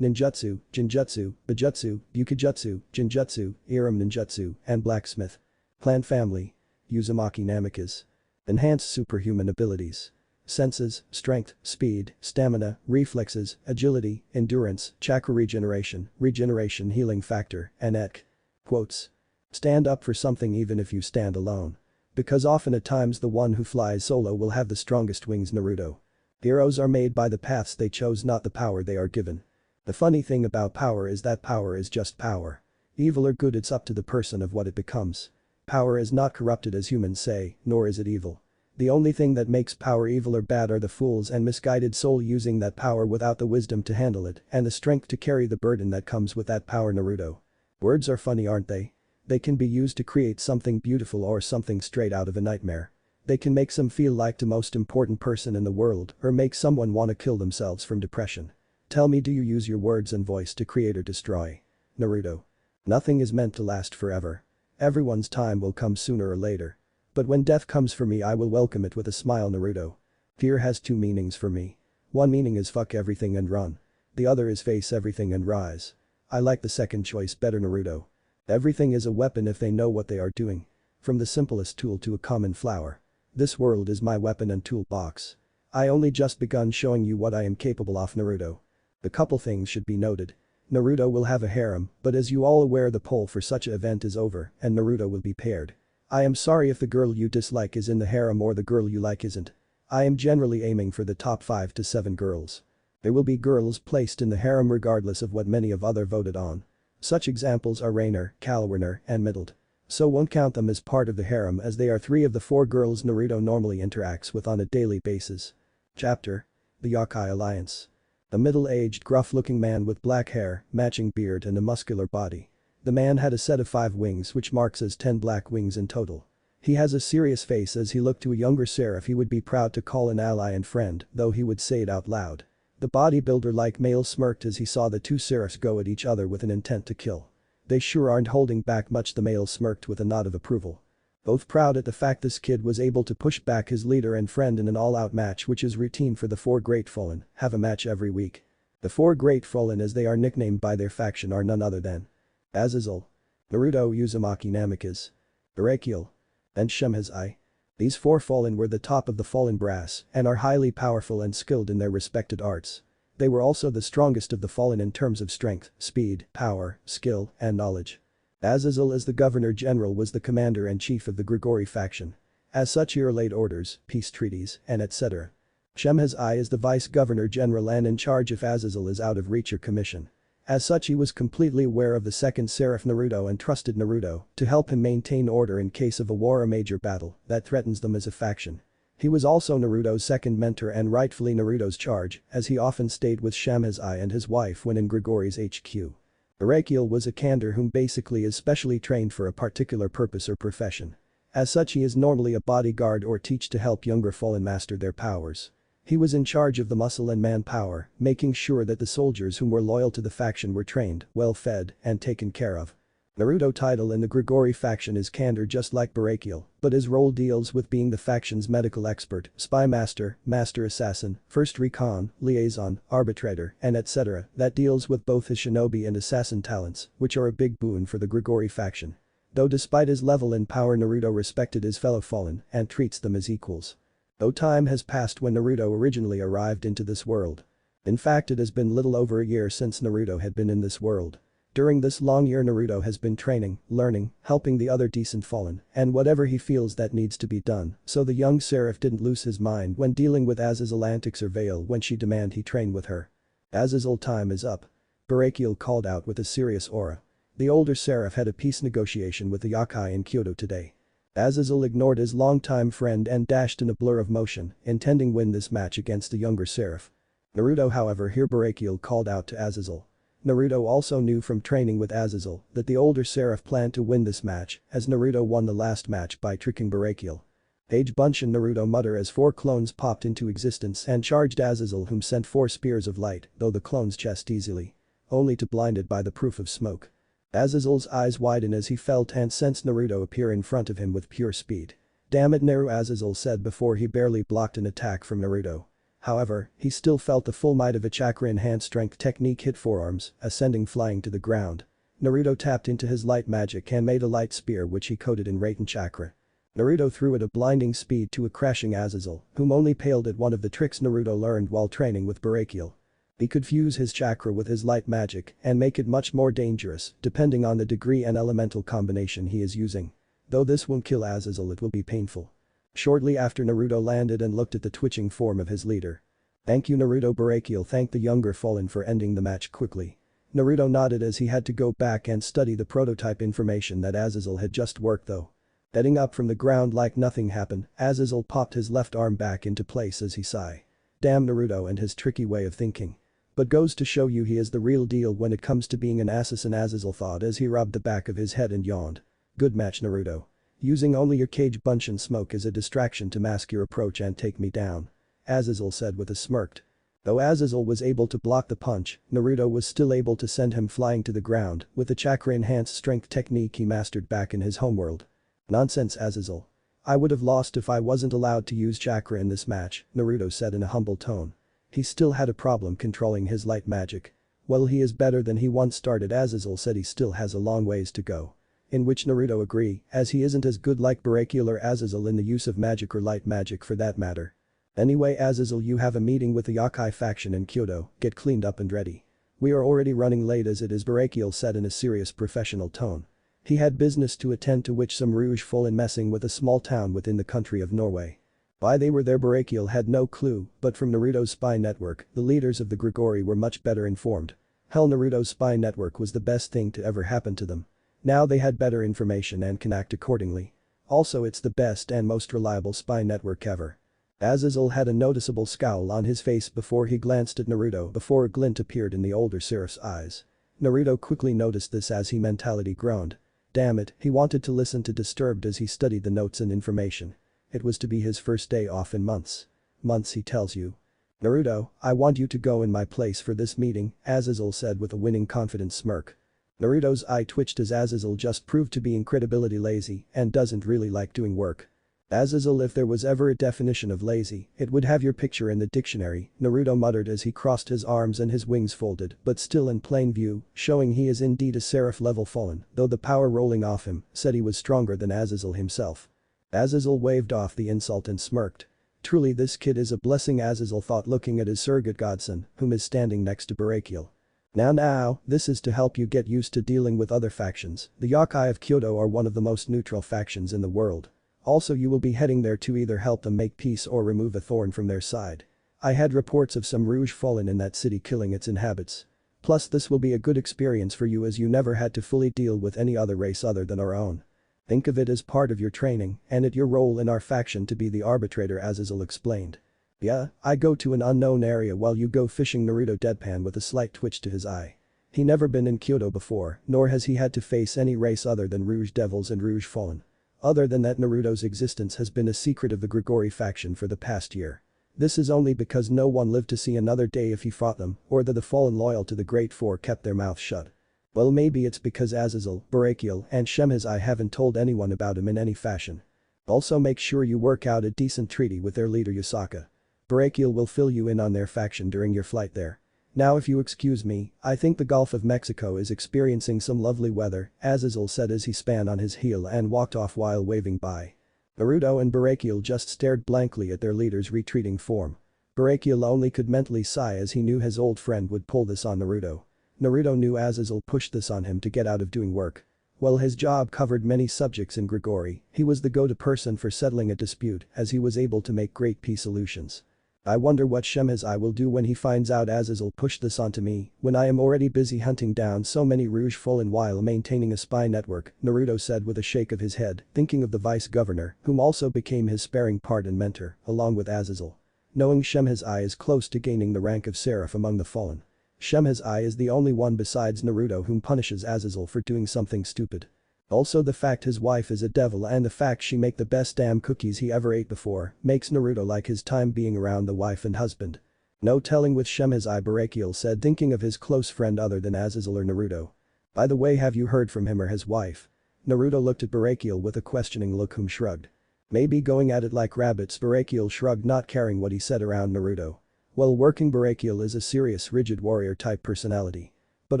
Ninjutsu, Jinjutsu, Bujutsu, Bukijutsu, Jinjutsu, Iram Ninjutsu, and Blacksmith. Clan Family. Uzumaki Namikaze. Enhanced superhuman abilities. Senses, strength, speed, stamina, reflexes, agility, endurance, chakra regeneration healing factor, and etk. Quotes. Stand up for something even if you stand alone. Because often at times the one who flies solo will have the strongest wings. Naruto. Heroes are made by the paths they chose, not the power they are given. The funny thing about power is that power is just power. Evil or good, it's up to the person of what it becomes. Power is not corrupted as humans say, nor is it evil. The only thing that makes power evil or bad are the fools and misguided soul using that power without the wisdom to handle it and the strength to carry the burden that comes with that power. Naruto. Words are funny, aren't they? They can be used to create something beautiful or something straight out of a nightmare. They can make some feel like the most important person in the world or make someone want to kill themselves from depression. Tell me, do you use your words and voice to create or destroy? Naruto. Nothing is meant to last forever. Everyone's time will come sooner or later. But when death comes for me, I will welcome it with a smile. Naruto. Fear has two meanings for me. One meaning is fuck everything and run. The other is face everything and rise. I like the second choice better. Naruto. Everything is a weapon if they know what they are doing. From the simplest tool to a common flower. This world is my weapon and toolbox. I only just begun showing you what I am capable of. Naruto. The couple things should be noted. Naruto will have a harem, but as you all aware, the poll for such an event is over and Naruto will be paired. I am sorry if the girl you dislike is in the harem or the girl you like isn't. I am generally aiming for the top 5 to 7 girls. There will be girls placed in the harem regardless of what many of other voted on. Such examples are Rainer, Kalwerner, and Middled. So won't count them as part of the harem as they are 3 of the 4 girls Naruto normally interacts with on a daily basis. Chapter. The Yakai Alliance. A middle-aged gruff-looking man with black hair, matching beard and a muscular body. The man had a set of 5 wings, which marks as 10 black wings in total. He has a serious face as he looked to a younger seraph he would be proud to call an ally and friend, though he would say it out loud. The bodybuilder-like male smirked as he saw the 2 seraphs go at each other with an intent to kill. They sure aren't holding back much. The male smirked with a nod of approval. Both proud at the fact this kid was able to push back his leader and friend in an all-out match, which is routine for the 4 Great Fallen, have a match every week. The 4 Great Fallen, as they are nicknamed by their faction, are none other than Azazel, Naruto, Uzumaki Namikaze, Barakiel, and Shemhazai. These 4 Fallen were the top of the Fallen brass and are highly powerful and skilled in their respected arts. They were also the strongest of the Fallen in terms of strength, speed, power, skill, and knowledge. Azazel, as the Governor-General, was the commander-in-chief of the Grigori faction. As such, he relayed orders, peace treaties, and etc. Shemhazai is the Vice-Governor-General and in charge if Azazel is out of reach or commission. As such, he was completely aware of the second Seraph Naruto and trusted Naruto to help him maintain order in case of a war or major battle that threatens them as a faction. He was also Naruto's second mentor and rightfully Naruto's charge, as he often stayed with Shemhazai and his wife when in Grigori's HQ. Barakiel was a Kandor whom basically is specially trained for a particular purpose or profession. As such, he is normally a bodyguard or teach to help younger Fallen master their powers. He was in charge of the muscle and manpower, making sure that the soldiers whom were loyal to the faction were trained, well-fed, and taken care of. Naruto title in the Grigori faction is Kandor, just like Barakiel, but his role deals with being the faction's medical expert, spy master, master assassin, first recon, liaison, arbitrator, and etc. that deals with both his shinobi and assassin talents, which are a big boon for the Grigori faction. Though despite his level in power, Naruto respected his fellow Fallen and treats them as equals. Though time has passed when Naruto originally arrived into this world. In fact, it has been little over a year since Naruto had been in this world. During this long year, Naruto has been training, learning, helping the other decent Fallen, and whatever he feels that needs to be done, so the young seraph didn't lose his mind when dealing with Azazel antics or Veil when she demanded he train with her. Azazel, time is up. Barakiel called out with a serious aura. The older seraph had a peace negotiation with the Yakai in Kyoto today. Azazel ignored his longtime friend and dashed in a blur of motion, intending win this match against the younger seraph. Naruto however here Barakiel called out to Azazel. Naruto also knew from training with Azazel that the older Seraph planned to win this match as Naruto won the last match by tricking Barakiel. Page Bunch and Naruto mutter as 4 clones popped into existence and charged Azazel, whom sent 4 spears of light, though the clones chest easily. Only to blinded by the proof of smoke. Azazel's eyes widen as he felt and sensed Naruto appear in front of him with pure speed. "Damn it, Naru," Azazel said before he barely blocked an attack from Naruto. However, he still felt the full might of a chakra-enhanced strength technique hit forearms, ascending flying to the ground. Naruto tapped into his light magic and made a light spear which he coated in Raiden chakra. Naruto threw at a blinding speed to a crashing Azazel, whom only paled at one of the tricks Naruto learned while training with Barakiel. He could fuse his chakra with his light magic and make it much more dangerous depending on the degree and elemental combination he is using. Though this won't kill Azazel, it will be painful. Shortly after Naruto landed and looked at the twitching form of his leader. "Thank you Naruto." Barakiel thanked the younger Fallen for ending the match quickly. Naruto nodded as he had to go back and study the prototype information that Azazel had just worked though. Getting up from the ground like nothing happened, Azazel popped his left arm back into place as he sighed. Damn Naruto and his tricky way of thinking. But goes to show you he is the real deal when it comes to being an assassin, Azazel thought as he rubbed the back of his head and yawned. "Good match Naruto. Using only your cage bunch and smoke as a distraction to mask your approach and take me down," Azazel said with a smirk. Though Azazel was able to block the punch, Naruto was still able to send him flying to the ground with the chakra-enhanced strength technique he mastered back in his homeworld. "Nonsense Azazel. I would have lost if I wasn't allowed to use chakra in this match," Naruto said in a humble tone. He still had a problem controlling his light magic. "Well, he is better than he once started." Azazel said he still has a long ways to go. In which Naruto agree, as he isn't as good like Barakiel or Azazel in the use of magic or light magic for that matter. "Anyway Azazel, you have a meeting with the Yakai faction in Kyoto, get cleaned up and ready. We are already running late as it is," Barakiel said in a serious professional tone. He had business to attend to which some Rouge Fallen messing with a small town within the country of Norway. Why they were there Barakiel had no clue, but from Naruto's spy network, the leaders of the Grigori were much better informed. Hell, Naruto's spy network was the best thing to ever happen to them. Now they had better information and can act accordingly. Also it's the best and most reliable spy network ever. Azazel had a noticeable scowl on his face before he glanced at Naruto before a glint appeared in the older Seraph's eyes. Naruto quickly noticed this as he mentally groaned. Damn it, he wanted to listen to Disturbed as he studied the notes and information. It was to be his first day off in months. Months, he tells you. "Naruto, I want you to go in my place for this meeting," Azazel said with a winning confident smirk. Naruto's eye twitched as Azazel just proved to be incredibly lazy and doesn't really like doing work. Azazel, if there was ever a definition of lazy, it would have your picture in the dictionary, Naruto muttered as he crossed his arms and his wings folded but still in plain view, showing he is indeed a Seraph level Fallen, though the power rolling off him said he was stronger than Azazel himself. Azazel waved off the insult and smirked. Truly this kid is a blessing, Azazel thought looking at his surrogate godson, whom is standing next to Barakiel. Now, this is to help you get used to dealing with other factions. The Yakai of Kyoto are one of the most neutral factions in the world. Also you will be heading there to either help them make peace or remove a thorn from their side. I had reports of some Rouge Fallen in that city killing its inhabitants. Plus this will be a good experience for you as you never had to fully deal with any other race other than our own. Think of it as part of your training and at your role in our faction to be the arbitrator, Azazel explained. Yeah, I go to an unknown area while you go fishing, Naruto deadpan with a slight twitch to his eye. He never been in Kyoto before, nor has he had to face any race other than Rouge Devils and Rouge Fallen. Other than that, Naruto's existence has been a secret of the Grigori faction for the past year. This is only because no one lived to see another day if he fought them, or that the Fallen loyal to the Great Four kept their mouths shut. Well, maybe it's because Azazel, Barakiel and Shemhazai haven't told anyone about him in any fashion. Also make sure you work out a decent treaty with their leader Yusaka. Barakiel will fill you in on their faction during your flight there. Now if you excuse me, I think the Gulf of Mexico is experiencing some lovely weather, Azazel said as he span on his heel and walked off while waving bye. Naruto and Barakiel just stared blankly at their leader's retreating form. Barakiel only could mentally sigh as he knew his old friend would pull this on Naruto. Naruto knew Azazel pushed this on him to get out of doing work. While his job covered many subjects in Grigori, he was the go-to person for settling a dispute as he was able to make great peace solutions. I wonder what Shemhazai will do when he finds out Azazel pushed this onto me when I am already busy hunting down so many Rouge Fallen while maintaining a spy network, Naruto said with a shake of his head, thinking of the vice governor, whom also became his sparring part and mentor, along with Azazel. knowing Shemhazai is close to gaining the rank of Seraph among the fallen. Shemhazai is the only one besides Naruto whom punishes Azazel for doing something stupid. Also the fact his wife is a devil and the fact she make the best damn cookies he ever ate before makes Naruto like his time being around the wife and husband. No telling with Shemhazai, Barakiel said, thinking of his close friend other than Azazel or Naruto. By the way, have you heard from him or his wife? Naruto looked at Barakiel with a questioning look, whom shrugged. Maybe going at it like rabbits, Barakiel shrugged, not caring what he said around Naruto. While working, Barakiel is a serious, rigid warrior type personality. But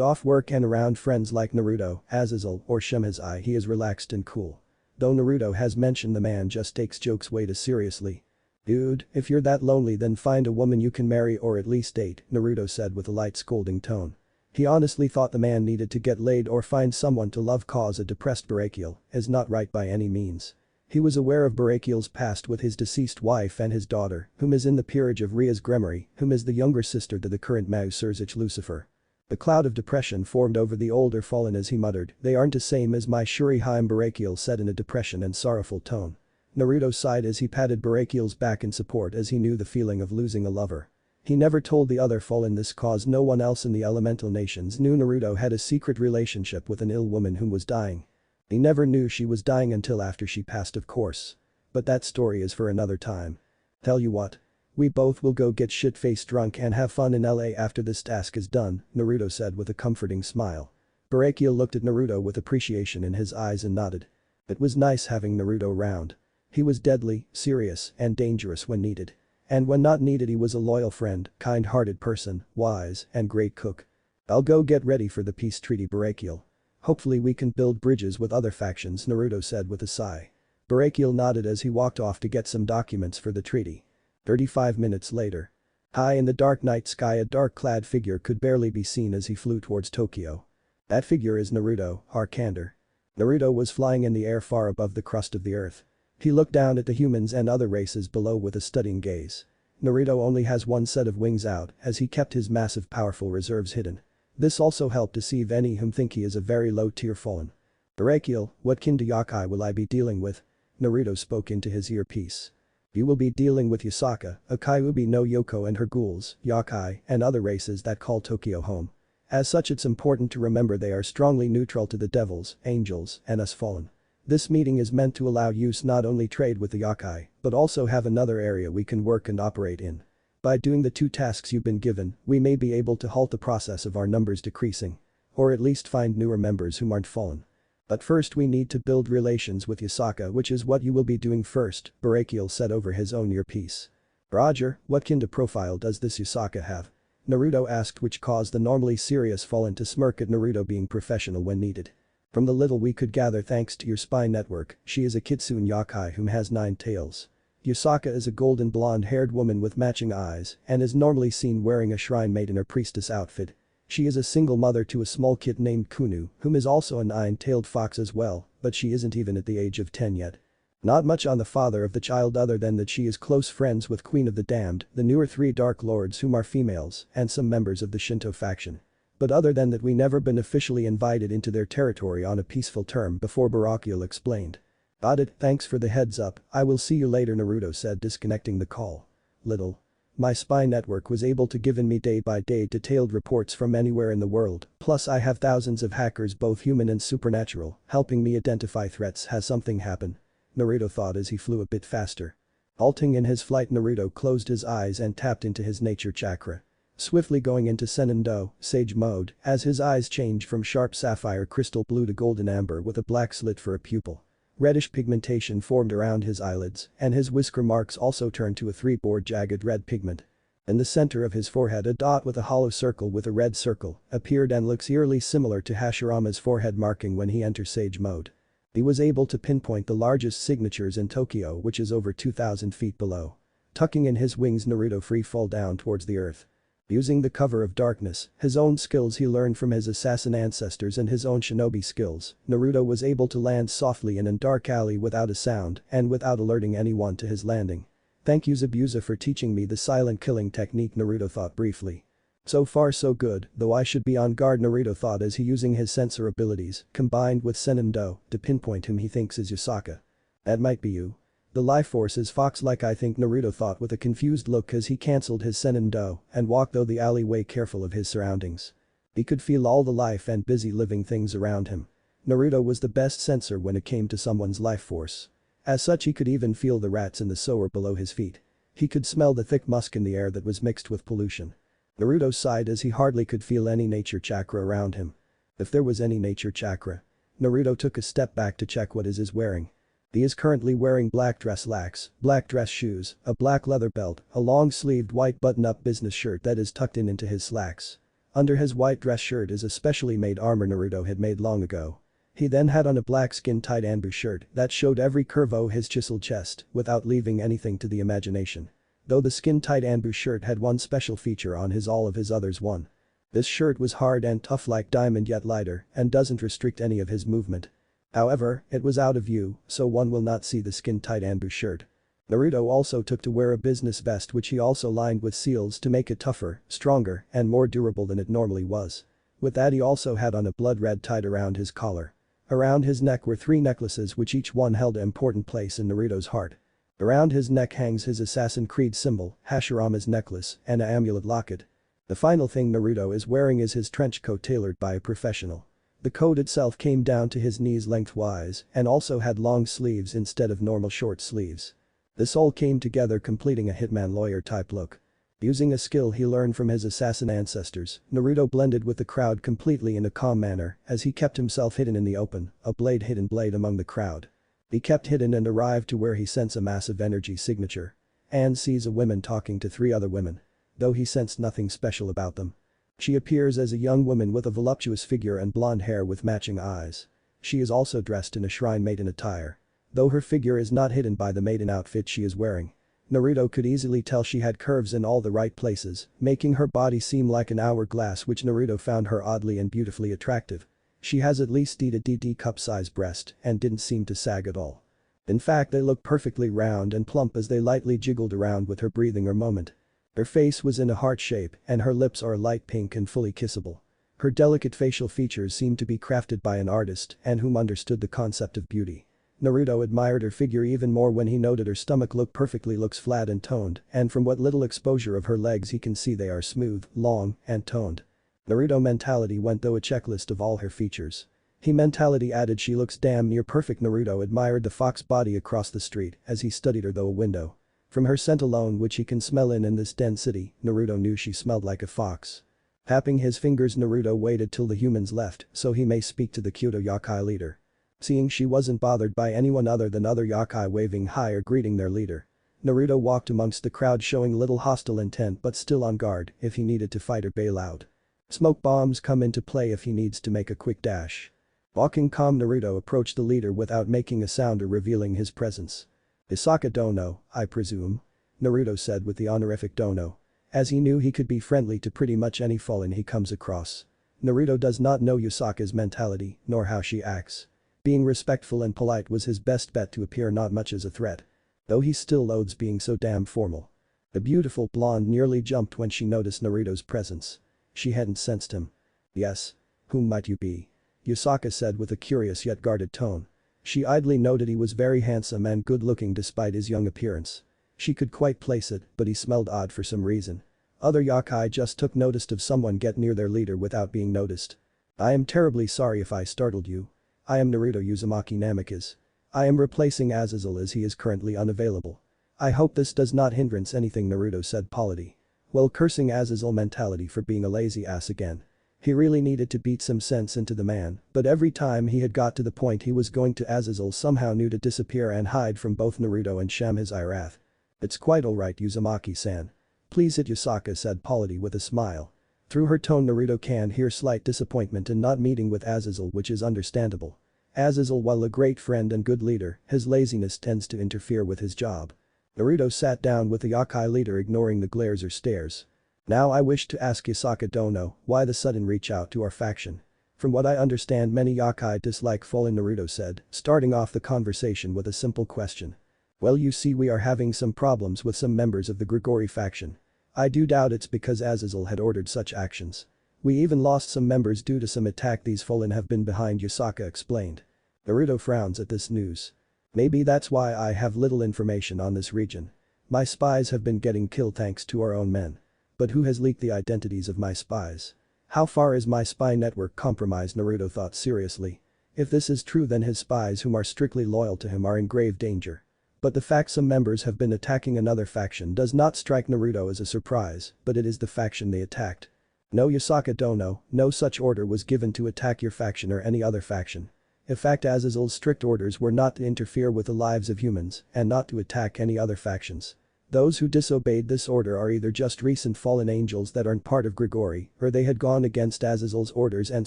off work and around friends like Naruto, Azazel or Shemhazai, he is relaxed and cool. Though Naruto has mentioned the man just takes jokes way too seriously. Dude, if you're that lonely then find a woman you can marry or at least date, Naruto said with a light scolding tone. He honestly thought the man needed to get laid or find someone to love, cause a depressed Barakiel is not right by any means. He was aware of Barakiel's past with his deceased wife and his daughter, whom is in the peerage of Ria's Gremory, whom is the younger sister to the current Mao Surzich Lucifer. The cloud of depression formed over the older fallen as he muttered, "They aren't the same as my Shuriheim," Barakiel said in a depression and sorrowful tone. Naruto sighed as he patted Barakiel's back in support as he knew the feeling of losing a lover. He never told the other fallen this cause no one else in the elemental nations knew Naruto had a secret relationship with an ill woman whom was dying. He never knew she was dying until after she passed, of course. But that story is for another time. Tell you what. We both will go get shit-faced drunk and have fun in LA after this task is done, Naruto said with a comforting smile. Barakiel looked at Naruto with appreciation in his eyes and nodded. It was nice having Naruto around. He was deadly, serious, and dangerous when needed. And when not needed he was a loyal friend, kind-hearted person, wise, and great cook. I'll go get ready for the peace treaty, Barakiel. Hopefully we can build bridges with other factions, Naruto said with a sigh. Barakiel nodded as he walked off to get some documents for the treaty. 35 minutes later. High in the dark night sky, a dark-clad figure could barely be seen as he flew towards Tokyo. That figure is Naruto, Harkander. Naruto was flying in the air far above the crust of the earth. He looked down at the humans and other races below with a studying gaze. Naruto only has one set of wings out as he kept his massive powerful reserves hidden. This also helped deceive any whom think he is a very low-tier fallen. Barakiel, what kind of Yakai will I be dealing with? Naruto spoke into his earpiece. You will be dealing with Yasaka, a Kyuubi no Yoko and her ghouls, Yakai, and other races that call Tokyo home. As such, it's important to remember they are strongly neutral to the devils, angels, and us fallen. This meeting is meant to allow you not only trade with the Yakai, but also have another area we can work and operate in. By doing the two tasks you've been given, we may be able to halt the process of our numbers decreasing. Or at least find newer members whom aren't fallen. But first we need to build relations with Yasaka, which is what you will be doing first, Barakiel said over his own earpiece. Roger, what kind of profile does this Yasaka have? Naruto asked, which caused the normally serious fallen to smirk at Naruto being professional when needed. From the little we could gather thanks to your spy network, she is a Kitsune Yakai whom has 9 tails. Yasaka is a golden blonde-haired woman with matching eyes and is normally seen wearing a shrine made in her priestess outfit. She is a single mother to a small kid named Kunu, whom is also a 9-tailed fox as well, but she isn't even at the age of 10 yet. Not much on the father of the child other than that she is close friends with Queen of the Damned, the newer 3 Dark Lords whom are females, and some members of the Shinto faction. But other than that we never been officially invited into their territory on a peaceful term before, Barakiel explained. Got it, thanks for the heads up, I will see you later, Naruto said, disconnecting the call. Little. My spy network was able to give me day-by-day detailed reports from anywhere in the world, plus I have thousands of hackers both human and supernatural, helping me identify threats. Has something happened? Naruto thought as he flew a bit faster. Halting in his flight, Naruto closed his eyes and tapped into his nature chakra. Swiftly going into Senendo, Sage mode, as his eyes changed from sharp sapphire crystal blue to golden amber with a black slit for a pupil. Reddish pigmentation formed around his eyelids, and his whisker marks also turned to a 3-board jagged red pigment. In the center of his forehead, a dot with a hollow circle with a red circle appeared and looks eerily similar to Hashirama's forehead marking when he enters Sage mode. He was able to pinpoint the largest signatures in Tokyo, which is over 2,000 feet below. Tucking in his wings, Naruto free fall down towards the earth. Using the cover of darkness, his own skills he learned from his assassin ancestors and his own shinobi skills, Naruto was able to land softly in a dark alley without a sound and without alerting anyone to his landing. Thank you Zabuza for teaching me the silent killing technique, Naruto thought briefly. So far so good, though I should be on guard, Naruto thought as he using his sensor abilities, combined with Senendo, to pinpoint whom he thinks is Yasaka. That might be you. The life force is fox-like, I think, Naruto thought with a confused look as he cancelled his senendo and walked through the alleyway careful of his surroundings. He could feel all the life and busy living things around him. Naruto was the best sensor when it came to someone's life force. As such, he could even feel the rats in the sewer below his feet. He could smell the thick musk in the air that was mixed with pollution. Naruto sighed as he hardly could feel any nature chakra around him. If there was any nature chakra. Naruto took a step back to check what he is wearing. He is currently wearing black dress slacks, black dress shoes, a black leather belt, a long-sleeved white button-up business shirt that is tucked in into his slacks. Under his white dress shirt is a specially made armor Naruto had made long ago. He then had on a black skin-tight ambush shirt that showed every curve of his chiseled chest without leaving anything to the imagination. Though the skin-tight ambush shirt had one special feature on his all of his others one. This shirt was hard and tough like diamond yet lighter and doesn't restrict any of his movement. However, it was out of view, so one will not see the skin-tight ambush shirt. Naruto also took to wear a business vest which he also lined with seals to make it tougher, stronger, and more durable than it normally was. With that, he also had on a blood red tied around his collar. Around his neck were 3 necklaces which each one held an important place in Naruto's heart. Around his neck hangs his Assassin Creed symbol, Hashirama's necklace, and an amulet locket. The final thing Naruto is wearing is his trench coat tailored by a professional. The coat itself came down to his knees lengthwise and also had long sleeves instead of normal short sleeves. This all came together completing a hitman lawyer type look. Using a skill he learned from his assassin ancestors, Naruto blended with the crowd completely in a calm manner as he kept himself hidden in the open, a hidden blade among the crowd. He kept hidden and arrived to where he sensed a massive energy signature. And sees a woman talking to 3 other women. Though he sensed nothing special about them. She appears as a young woman with a voluptuous figure and blonde hair with matching eyes. She is also dressed in a shrine maiden attire. Though her figure is not hidden by the maiden outfit she is wearing. Naruto could easily tell she had curves in all the right places, making her body seem like an hourglass, which Naruto found her oddly and beautifully attractive. She has at least a DD cup-size breast and didn't seem to sag at all. In fact, they looked perfectly round and plump as they lightly jiggled around with her breathing or moment. Her face was in a heart shape and her lips are light pink and fully kissable. Her delicate facial features seemed to be crafted by an artist and whom understood the concept of beauty. Naruto admired her figure even more when he noted her stomach looks flat and toned, and from what little exposure of her legs he can see they are smooth, long, and toned. Naruto mentality went through a checklist of all her features. He mentality added she looks damn near perfect. Naruto admired the fox body across the street as he studied her through a window. From her scent alone, which he can smell in this dense city, Naruto knew she smelled like a fox. Tapping his fingers, Naruto waited till the humans left so he may speak to the Kyoto Yakai leader. Seeing she wasn't bothered by anyone other than other Yakai waving hi or greeting their leader. Naruto walked amongst the crowd showing little hostile intent but still on guard if he needed to fight or bail out. Smoke bombs come into play if he needs to make a quick dash. Walking calm, Naruto approached the leader without making a sound or revealing his presence. Isaka Dono, I presume? Naruto said with the honorific Dono. As he knew he could be friendly to pretty much any fallen he comes across. Naruto does not know Yusaka's mentality nor how she acts. Being respectful and polite was his best bet to appear not much as a threat. Though he still loathes being so damn formal. The beautiful blonde nearly jumped when she noticed Naruto's presence. She hadn't sensed him. Yes. Whom might you be? Yusaka said with a curious yet guarded tone. She idly noted he was very handsome and good-looking despite his young appearance. She could quite place it, but he smelled odd for some reason. Other Yakai just took notice of someone get near their leader without being noticed. I am terribly sorry if I startled you. I am Naruto Uzumaki Namikaze. I am replacing Azazel as he is currently unavailable. I hope this does not hindrance anything, Naruto said politely. Well, cursing Azazel mentality for being a lazy ass again. He really needed to beat some sense into the man, but every time he had got to the point he was going to, Azazel somehow knew to disappear and hide from both Naruto and sham his wrath. It's quite alright, Uzumaki-san. Please hit, Yusaka said politely with a smile. Through her tone, Naruto can hear slight disappointment in not meeting with Azazel, which is understandable. Azazel, while a great friend and good leader, his laziness tends to interfere with his job. Naruto sat down with the Yakai leader, ignoring the glares or stares. Now I wish to ask Isaka Dono why the sudden reach out to our faction. From what I understand, many Yakai dislike fallen, Naruto said, starting off the conversation with a simple question. Well, you see, we are having some problems with some members of the Grigori faction. I do doubt it's because Azazel had ordered such actions. We even lost some members due to some attack these fallen have been behind, Yusaka explained. Naruto frowns at this news. Maybe that's why I have little information on this region. My spies have been getting killed thanks to our own men. But who has leaked the identities of my spies? How far is my spy network compromised? Naruto thought seriously. If this is true, then his spies whom are strictly loyal to him are in grave danger. But the fact some members have been attacking another faction does not strike Naruto as a surprise, but it is the faction they attacked. No, Yasaka Dono, no such order was given to attack your faction or any other faction. In fact, Azazel's strict orders were not to interfere with the lives of humans and not to attack any other factions. Those who disobeyed this order are either just recent fallen angels that aren't part of Grigori, or they had gone against Azazel's orders and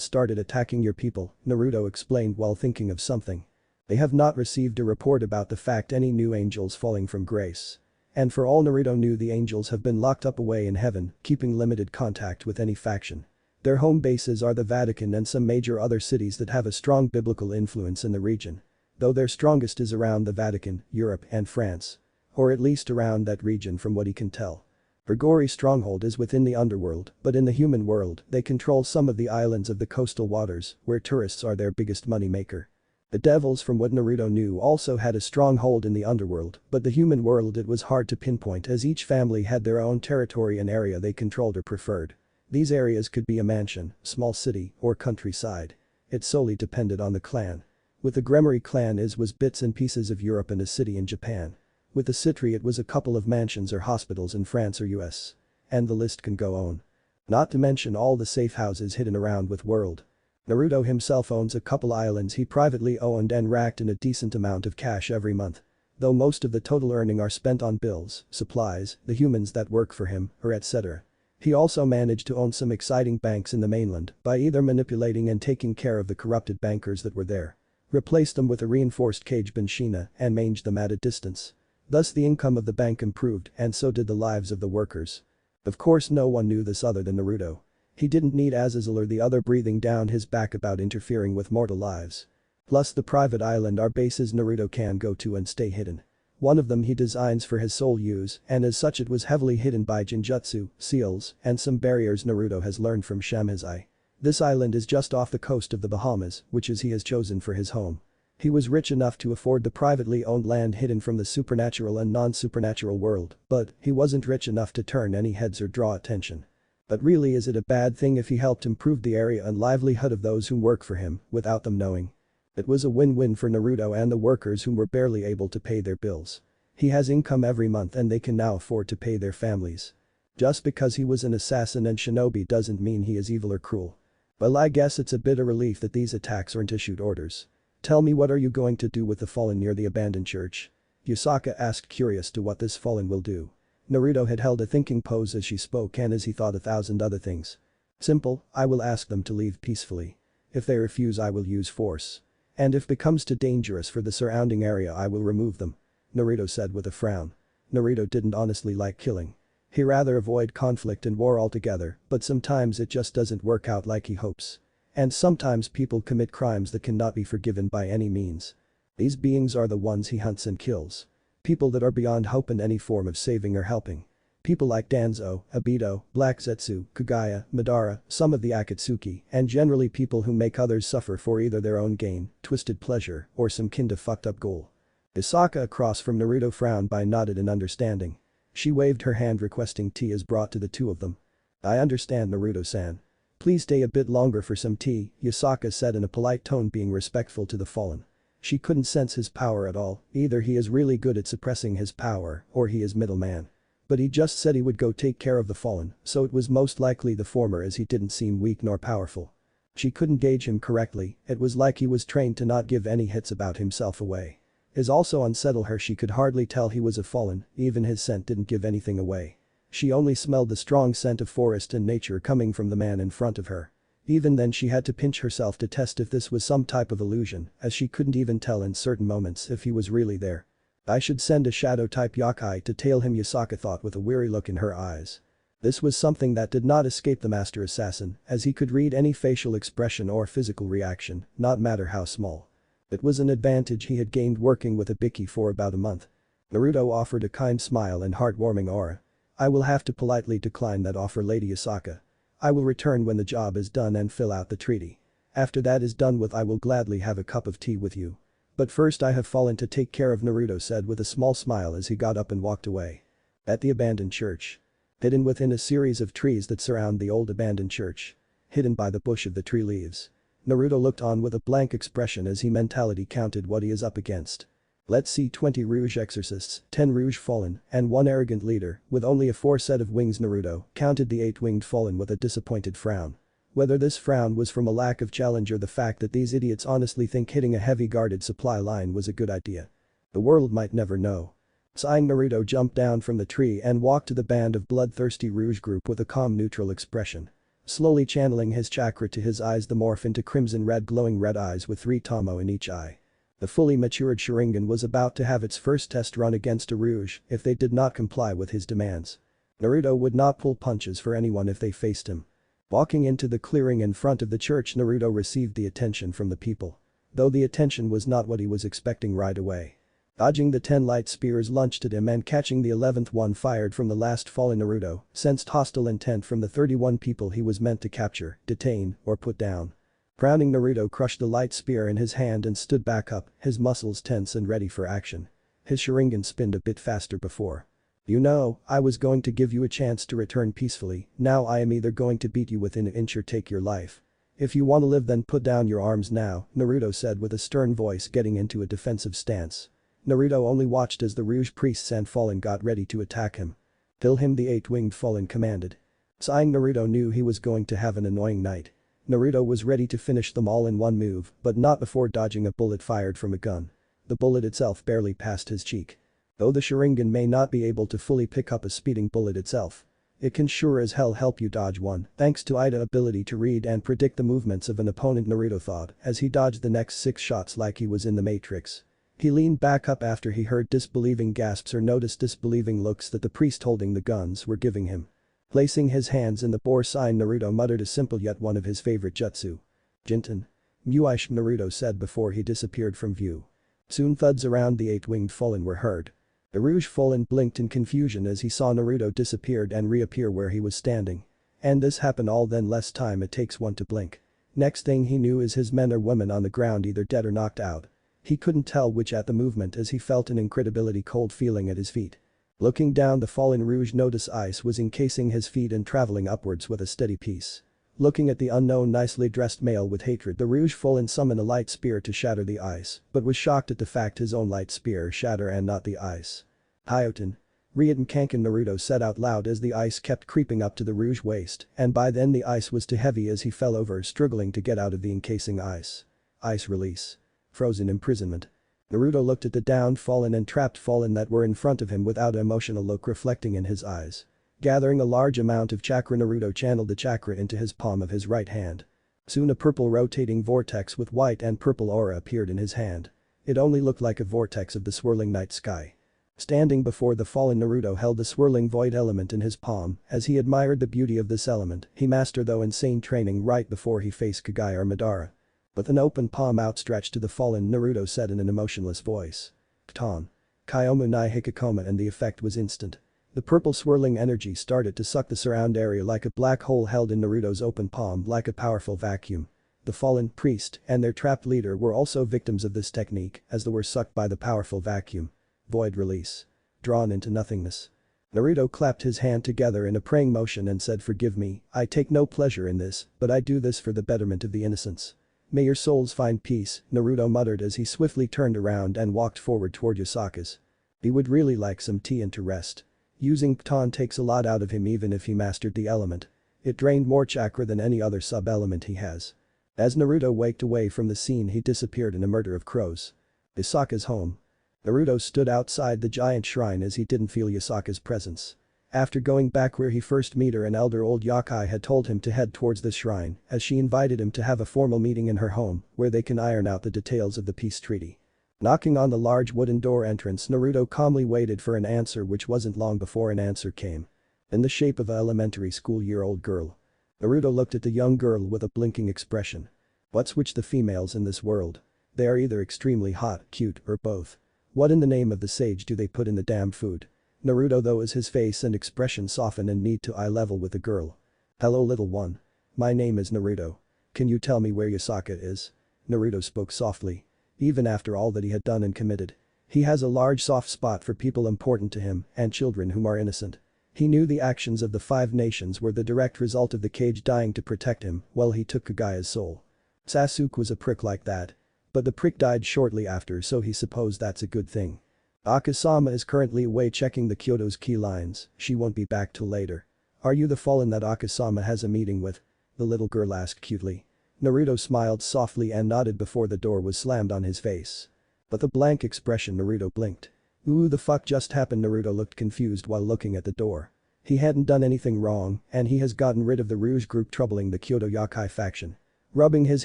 started attacking your people, Naruto explained while thinking of something. They have not received a report about the fact any new angels falling from grace. And for all Naruto knew, the angels have been locked up away in heaven, keeping limited contact with any faction. Their home bases are the Vatican and some major other cities that have a strong biblical influence in the region. Though their strongest is around the Vatican, Europe and France. Or at least around that region from what he can tell. Grigori's stronghold is within the underworld, but in the human world, they control some of the islands of the coastal waters, where tourists are their biggest money maker. The devils, from what Naruto knew, also had a strong hold in the underworld, but the human world it was hard to pinpoint as each family had their own territory and area they controlled or preferred. These areas could be a mansion, small city, or countryside. It solely depended on the clan. With the Gremory clan it was bits and pieces of Europe and a city in Japan. With the Citri it was a couple of mansions or hospitals in France or US. And the list can go on. Not to mention all the safe houses hidden around with world. Naruto himself owns a couple islands he privately owned and racked in a decent amount of cash every month. Though most of the total earning are spent on bills, supplies, the humans that work for him, or etc. He also managed to own some exciting banks in the mainland by either manipulating and taking care of the corrupted bankers that were there. Replaced them with a reinforced cage Banshina and managed them at a distance. Thus the income of the bank improved and so did the lives of the workers. Of course no one knew this other than Naruto. He didn't need Azazel or the other breathing down his back about interfering with mortal lives. Plus the private island are bases Naruto can go to and stay hidden. One of them he designs for his sole use and as such it was heavily hidden by Jinjutsu, seals, and some barriers Naruto has learned from Shamhazai. This island is just off the coast of the Bahamas, which he has chosen for his home. He was rich enough to afford the privately owned land hidden from the supernatural and non-supernatural world, but he wasn't rich enough to turn any heads or draw attention. But really, is it a bad thing if he helped improve the area and livelihood of those who work for him without them knowing? It was a win-win for Naruto and the workers whom were barely able to pay their bills. He has income every month and they can now afford to pay their families. Just because he was an assassin and shinobi doesn't mean he is evil or cruel. Well, I guess it's a bit of relief that these attacks aren't issued orders. Tell me, what are you going to do with the fallen near the abandoned church? Yusaka asked, curious to what this fallen will do. Naruto had held a thinking pose as she spoke and as he thought 1,000 other things. Simple, I will ask them to leave peacefully. If they refuse I will use force. And if becomes too dangerous for the surrounding area I will remove them. Naruto said with a frown. Naruto didn't honestly like killing. He rather avoid conflict and war altogether, but sometimes it just doesn't work out like he hopes. And sometimes people commit crimes that cannot be forgiven by any means. These beings are the ones he hunts and kills. People that are beyond hope in any form of saving or helping. People like Danzo, Obito, Black Zetsu, Kagaya, Madara, some of the Akatsuki, and generally people who make others suffer for either their own gain, twisted pleasure, or some kind of fucked up goal. Isaka across from Naruto frowned but nodded in understanding. She waved her hand requesting tea is brought to the two of them. I understand, Naruto-san. Please stay a bit longer for some tea, Yusaka said in a polite tone, being respectful to the fallen. She couldn't sense his power at all, either he is really good at suppressing his power or he is middleman. But he just said he would go take care of the fallen, so it was most likely the former as he didn't seem weak nor powerful. She couldn't gauge him correctly, it was like he was trained to not give any hits about himself away. It also unsettled her, she could hardly tell he was a fallen, even his scent didn't give anything away. She only smelled the strong scent of forest and nature coming from the man in front of her. Even then she had to pinch herself to test if this was some type of illusion, as she couldn't even tell in certain moments if he was really there. I should send a shadow-type Yakai to tail him, Yusaka thought with a weary look in her eyes. This was something that did not escape the master assassin, as he could read any facial expression or physical reaction, not matter how small. It was an advantage he had gained working with Ibiki for about a month. Naruto offered a kind smile and heartwarming aura. I will have to politely decline that offer, Lady Yusaka. I will return when the job is done and fill out the treaty. After that is done with I will gladly have a cup of tea with you. But first I have fallen to take care of, Naruto said with a small smile as he got up and walked away. At the abandoned church. Hidden within a series of trees that surround the old abandoned church. Hidden by the bush of the tree leaves. Naruto looked on with a blank expression as he mentally counted what he is up against. Let's see, 20 Rouge exorcists, 10 Rouge fallen, and 1 arrogant leader, with only a 4 set of wings. Naruto counted the 8-winged fallen with a disappointed frown. Whether this frown was from a lack of challenge or the fact that these idiots honestly think hitting a heavy guarded supply line was a good idea. The world might never know. Sighing, Naruto jumped down from the tree and walked to the band of bloodthirsty Rouge group with a calm neutral expression. Slowly channeling his chakra to his eyes, the morph into crimson red glowing red eyes with 3 Tomo in each eye. The fully matured Sharingan was about to have its first test run against a Rouge if they did not comply with his demands. Naruto would not pull punches for anyone if they faced him. Walking into the clearing in front of the church, Naruto received the attention from the people. Though the attention was not what he was expecting right away. Dodging the 10 light spears launched at him and catching the 11th one fired from the last fallen, Naruto sensed hostile intent from the 31 people he was meant to capture, detain, or put down. Frowning, Naruto crushed the light spear in his hand and stood back up, his muscles tense and ready for action. His Sharingan spinned a bit faster before. You know, I was going to give you a chance to return peacefully, now I am either going to beat you within an inch or take your life. If you want to live, then put down your arms now, Naruto said with a stern voice, getting into a defensive stance. Naruto only watched as the Rouge priests and fallen got ready to attack him. Kill him, the 8-winged fallen commanded. Sighing, Naruto knew he was going to have an annoying night. Naruto was ready to finish them all in one move, but not before dodging a bullet fired from a gun. The bullet itself barely passed his cheek. Though the Sharingan may not be able to fully pick up a speeding bullet itself, it can sure as hell help you dodge one, thanks to Ida's ability to read and predict the movements of an opponent, Naruto thought as he dodged the next 6 shots like he was in the Matrix. He leaned back up after he heard disbelieving gasps or noticed disbelieving looks that the priest holding the guns were giving him. Placing his hands in the boar sign, Naruto muttered a simple yet one of his favorite jutsu. Jinten. Muish, Naruto said before he disappeared from view. Soon thuds around the 8-winged fallen were heard. The Rouge fallen blinked in confusion as he saw Naruto disappeared and reappear where he was standing. And this happened all then less time it takes one to blink. Next thing he knew is his men or women on the ground either dead or knocked out. He couldn't tell which at the movement as he felt an incredibility cold feeling at his feet. Looking down, the fallen Rouge noticed ice was encasing his feet and traveling upwards with a steady pace. Looking at the unknown nicely dressed male with hatred, the Rouge fallen summoned a light spear to shatter the ice, but was shocked at the fact his own light spear shatter and not the ice. Hyoten. Ryuten Kanken, Naruto said out loud as the ice kept creeping up to the Rouge waist, and by then the ice was too heavy as he fell over, struggling to get out of the encasing ice. Ice release. Frozen imprisonment. Naruto looked at the downed fallen and trapped fallen that were in front of him without an emotional look reflecting in his eyes. Gathering a large amount of chakra, Naruto channeled the chakra into his palm of his right hand. Soon a purple rotating vortex with white and purple aura appeared in his hand. It only looked like a vortex of the swirling night sky. Standing before the fallen, Naruto held the swirling void element in his palm as he admired the beauty of this element he mastered through insane training right before he faced Kage or Madara. With an open palm outstretched to the fallen, Naruto said in an emotionless voice. Kton. Kyomu ni Hikakoma, and the effect was instant. The purple swirling energy started to suck the surround area like a black hole held in Naruto's open palm like a powerful vacuum. The fallen priest and their trapped leader were also victims of this technique as they were sucked by the powerful vacuum. Void release. Drawn into nothingness. Naruto clapped his hand together in a praying motion and said, "Forgive me, I take no pleasure in this, but I do this for the betterment of the innocents. May your souls find peace," Naruto muttered as he swiftly turned around and walked forward toward Yasaka's. He would really like some tea and to rest. Using Kton takes a lot out of him even if he mastered the element. It drained more chakra than any other sub-element he has. As Naruto waked away from the scene, he disappeared in a murder of crows. Yasaka's home. Naruto stood outside the giant shrine as he didn't feel Yasaka's presence. After going back where he first met her, an elder old Yakai had told him to head towards the shrine as she invited him to have a formal meeting in her home where they can iron out the details of the peace treaty. Knocking on the large wooden door entrance, Naruto calmly waited for an answer, which wasn't long before an answer came. In the shape of an elementary school-year-old girl. Naruto looked at the young girl with a blinking expression. What's with the females in this world? They are either extremely hot, cute, or both. What in the name of the sage do they put in the damn food? Naruto, though, as his face and expression softened and need to eye level with the girl. "Hello, little one. My name is Naruto. Can you tell me where Yasaka is?" Naruto spoke softly. even after all that he had done and committed. He has a large soft spot for people important to him and children whom are innocent. He knew the actions of the 5 nations were the direct result of the cage dying to protect him while he took Kagaya's soul. Sasuke was a prick like that. But the prick died shortly after, so he supposed that's a good thing. Akasama is currently away checking the Kyoto's key lines, she won't be back till later. Are you the fallen that Akasama has a meeting with? The little girl asked cutely. Naruto smiled softly and nodded before the door was slammed on his face. But the blank expression Naruto blinked. Ooh, the fuck just happened? Naruto looked confused while looking at the door. He hadn't done anything wrong and he has gotten rid of the Rouge group troubling the Kyoto Yakai faction. Rubbing his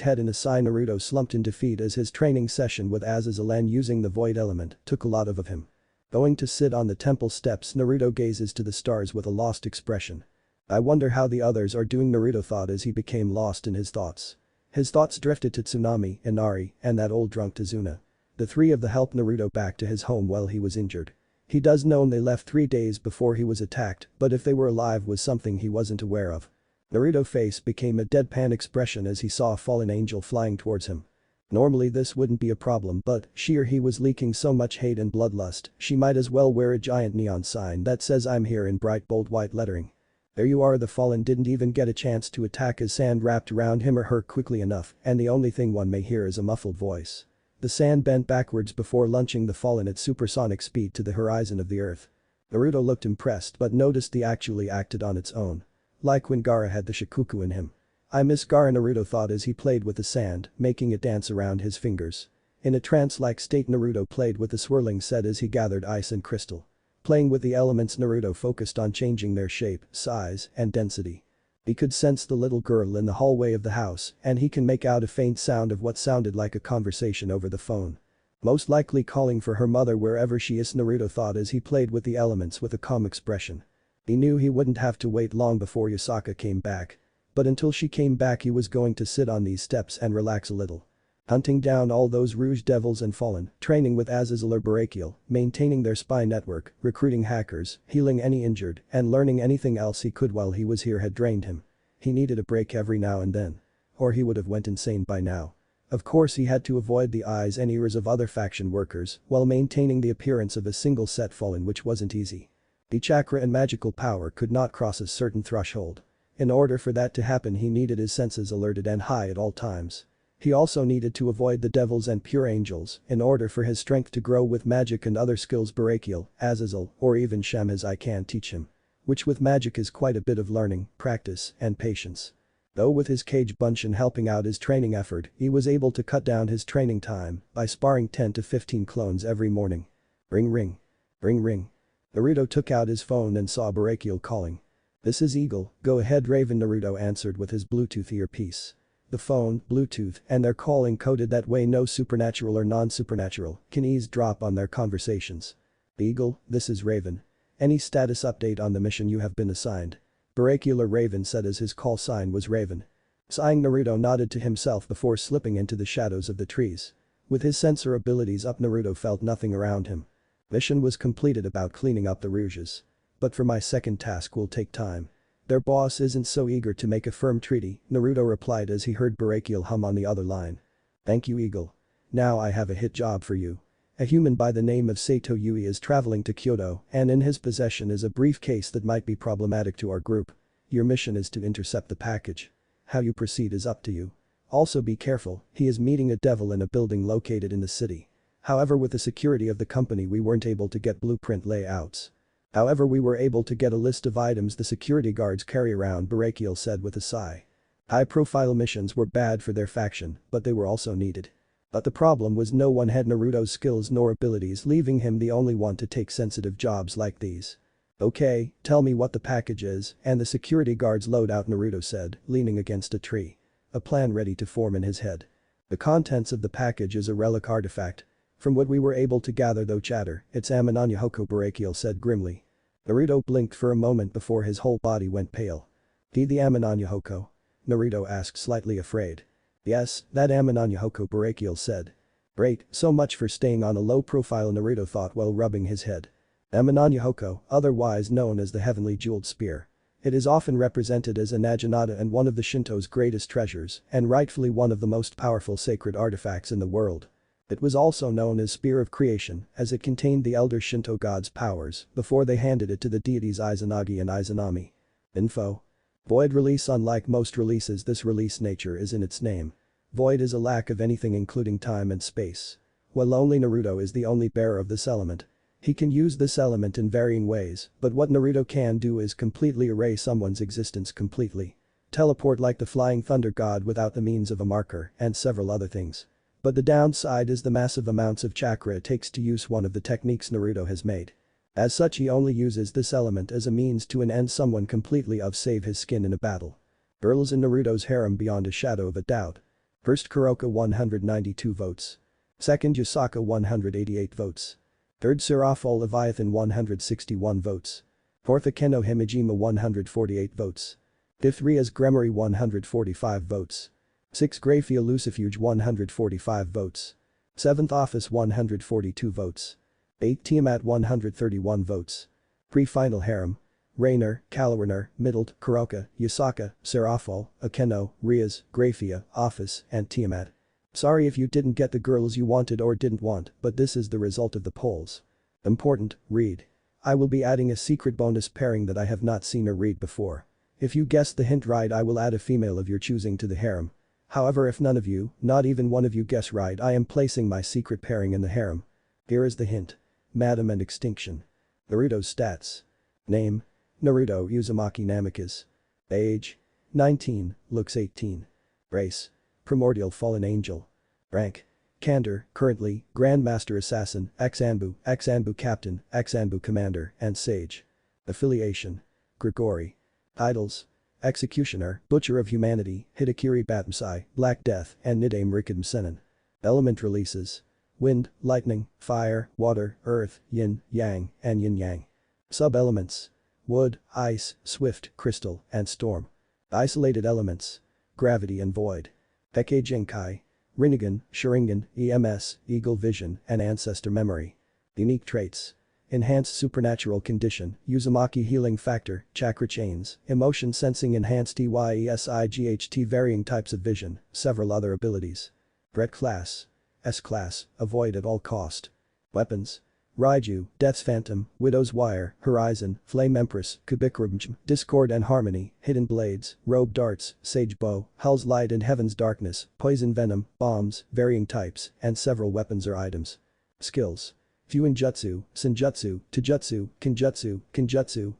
head in a sigh, Naruto slumped in defeat as his training session with Azazel and using the void element took a lot of him. Going to sit on the temple steps, Naruto gazes to the stars with a lost expression. I wonder how the others are doing, Naruto thought as he became lost in his thoughts. His thoughts drifted to Tsunami, Inari, and that old drunk Tazuna. The 3 of them helped Naruto back to his home while he was injured. He does know they left 3 days before he was attacked, but if they were alive was something he wasn't aware of. Naruto's face became a deadpan expression as he saw a fallen angel flying towards him. Normally this wouldn't be a problem, but he was leaking so much hate and bloodlust, she might as well wear a giant neon sign that says I'm here in bright bold white lettering. There you are. The fallen didn't even get a chance to attack as sand wrapped around him or her quickly enough, and the only thing one may hear is a muffled voice. The sand bent backwards before launching the fallen at supersonic speed to the horizon of the earth. Naruto looked impressed but noticed the actually acted on its own. Like when Gaara had the Shikuku in him. I miss Gaara, Naruto thought as he played with the sand, making it dance around his fingers. In a trance-like state, Naruto played with the swirling set as he gathered ice and crystal. Playing with the elements, Naruto focused on changing their shape, size, and density. He could sense the little girl in the hallway of the house and he can make out a faint sound of what sounded like a conversation over the phone. Most likely calling for her mother wherever she is, Naruto thought as he played with the elements with a calm expression. He knew he wouldn't have to wait long before Yasaka came back. But until she came back he was going to sit on these steps and relax a little. Hunting down all those Rouge devils and fallen, training with Azazel or Brachial, maintaining their spy network, recruiting hackers, healing any injured, and learning anything else he could while he was here had drained him. He needed a break every now and then. Or he would have went insane by now. Of course he had to avoid the eyes and ears of other faction workers while maintaining the appearance of a single set fallen, which wasn't easy. The chakra and magical power could not cross a certain threshold. In order for that to happen he needed his senses alerted and high at all times. He also needed to avoid the devils and pure angels in order for his strength to grow with magic and other skills Brachial, Azazel, or even Shem as I can teach him. Which with magic is quite a bit of learning, practice, and patience. Though with his cage bunch and helping out his training effort, he was able to cut down his training time by sparring 10 to 15 clones every morning. Ring ring. Ring ring. Naruto took out his phone and saw Brachial calling. This is Eagle, go ahead Raven, Naruto answered with his Bluetooth earpiece. The phone, Bluetooth, and their calling coded that way no supernatural or non-supernatural can eavesdrop on their conversations. Eagle, this is Raven. Any status update on the mission you have been assigned? Brachial or Raven said as his call sign was Raven. Sighing, Naruto nodded to himself before slipping into the shadows of the trees. With his sensor abilities up, Naruto felt nothing around him. Mission was completed about cleaning up the Rouges. But for my second task will take time. Their boss isn't so eager to make a firm treaty, Naruto replied as he heard Brachial hum on the other line. Thank you, Eagle. Now I have a hit job for you. A human by the name of Sato Yui is traveling to Kyoto and in his possession is a briefcase that might be problematic to our group. Your mission is to intercept the package. How you proceed is up to you. Also be careful, he is meeting a devil in a building located in the city. However, with the security of the company we weren't able to get blueprint layouts. However, we were able to get a list of items the security guards carry around, Brachial said with a sigh. High-profile missions were bad for their faction, but they were also needed. But the problem was no one had Naruto's skills nor abilities, leaving him the only one to take sensitive jobs like these. Okay, tell me what the package is, and the security guard's loadout, Naruto said, leaning against a tree. A plan ready to form in his head. The contents of the package is a relic artifact. From what we were able to gather though chatter, it's Amananyahoko, Brachial said grimly. Naruto blinked for a moment before his whole body went pale. The Amananyahoko? Naruto asked, slightly afraid. Yes, that Amananyahoko, Brachial said. Great, so much for staying on a low profile, Naruto thought while rubbing his head. Amananyahoko, otherwise known as the Heavenly Jeweled Spear. It is often represented as a Naginata and one of the Shinto's greatest treasures and rightfully one of the most powerful sacred artifacts in the world. It was also known as Spear of Creation as it contained the elder Shinto gods' powers before they handed it to the deities Izanagi and Izanami. Info. Void release. Unlike most releases, this release nature is in its name. Void is a lack of anything including time and space. While only Naruto is the only bearer of this element. He can use this element in varying ways, but what Naruto can do is completely erase someone's existence completely. Teleport like the flying thunder god without the means of a marker, and several other things. But the downside is the massive amounts of chakra it takes to use one of the techniques Naruto has made. As such, he only uses this element as a means to end someone completely or save his skin in a battle. Girls in Naruto's harem beyond a shadow of a doubt. First Kuroka 192 votes. Second Yusaka 188 votes. Third Seraphol Leviathan 161 votes. Fourth Akeno Himejima 148 votes. Fifth Ria's Gremory 145 votes. Sixth Graphia Lucifuge 145 votes. Seventh Office 142 votes. Eighth Tiamat 131 votes. Pre-final harem. Rainer, Kalawiner, Middled, Kuroka, Yusaka, Seraphol, Akeno, Rias, Graphia, Office, and Tiamat. Sorry if you didn't get the girls you wanted or didn't want, but this is the result of the polls. Important, read. I will be adding a secret bonus pairing that I have not seen or read before. If you guessed the hint right, I will add a female of your choosing to the harem. However, if none of you, not even one of you, guess right, I am placing my secret pairing in the harem. Here is the hint. Madam and Extinction. Naruto's stats. Name. Naruto Uzumaki Namikaze. Age. 19, looks 18. Race. Primordial Fallen Angel. Rank. Candor, currently, Grandmaster Assassin, ex-Anbu Captain, ex-Anbu Commander, and Sage. Affiliation. Grigori. Titles. Executioner, Butcher of Humanity, Hidakiri Batmsai, Black Death, and Nidame Rikidm Senin. Element releases. Wind, lightning, fire, water, earth, yin, yang, and yin-yang. Sub-elements. Wood, ice, swift, crystal, and storm. Isolated elements. Gravity and void. Heike Jinkai. Rinnegan, Sharingan, EMS, Eagle Vision, and Ancestor Memory. Unique traits. Enhanced Supernatural Condition, Uzumaki Healing Factor, Chakra Chains, Emotion Sensing Enhanced EYESIGHT Varying Types of Vision, several other abilities. Threat Class. S-Class, Avoid at all cost. Weapons. Raiju, Death's Phantom, Widow's Wire, Horizon, Flame Empress, Kubikurubmch, Discord and Harmony, Hidden Blades, Robe Darts, Sage Bow, Hell's Light and Heaven's Darkness, Poison Venom, Bombs, Varying Types, and several weapons or items. Skills. Fuinjutsu, Senjutsu, Taijutsu, Kinjutsu,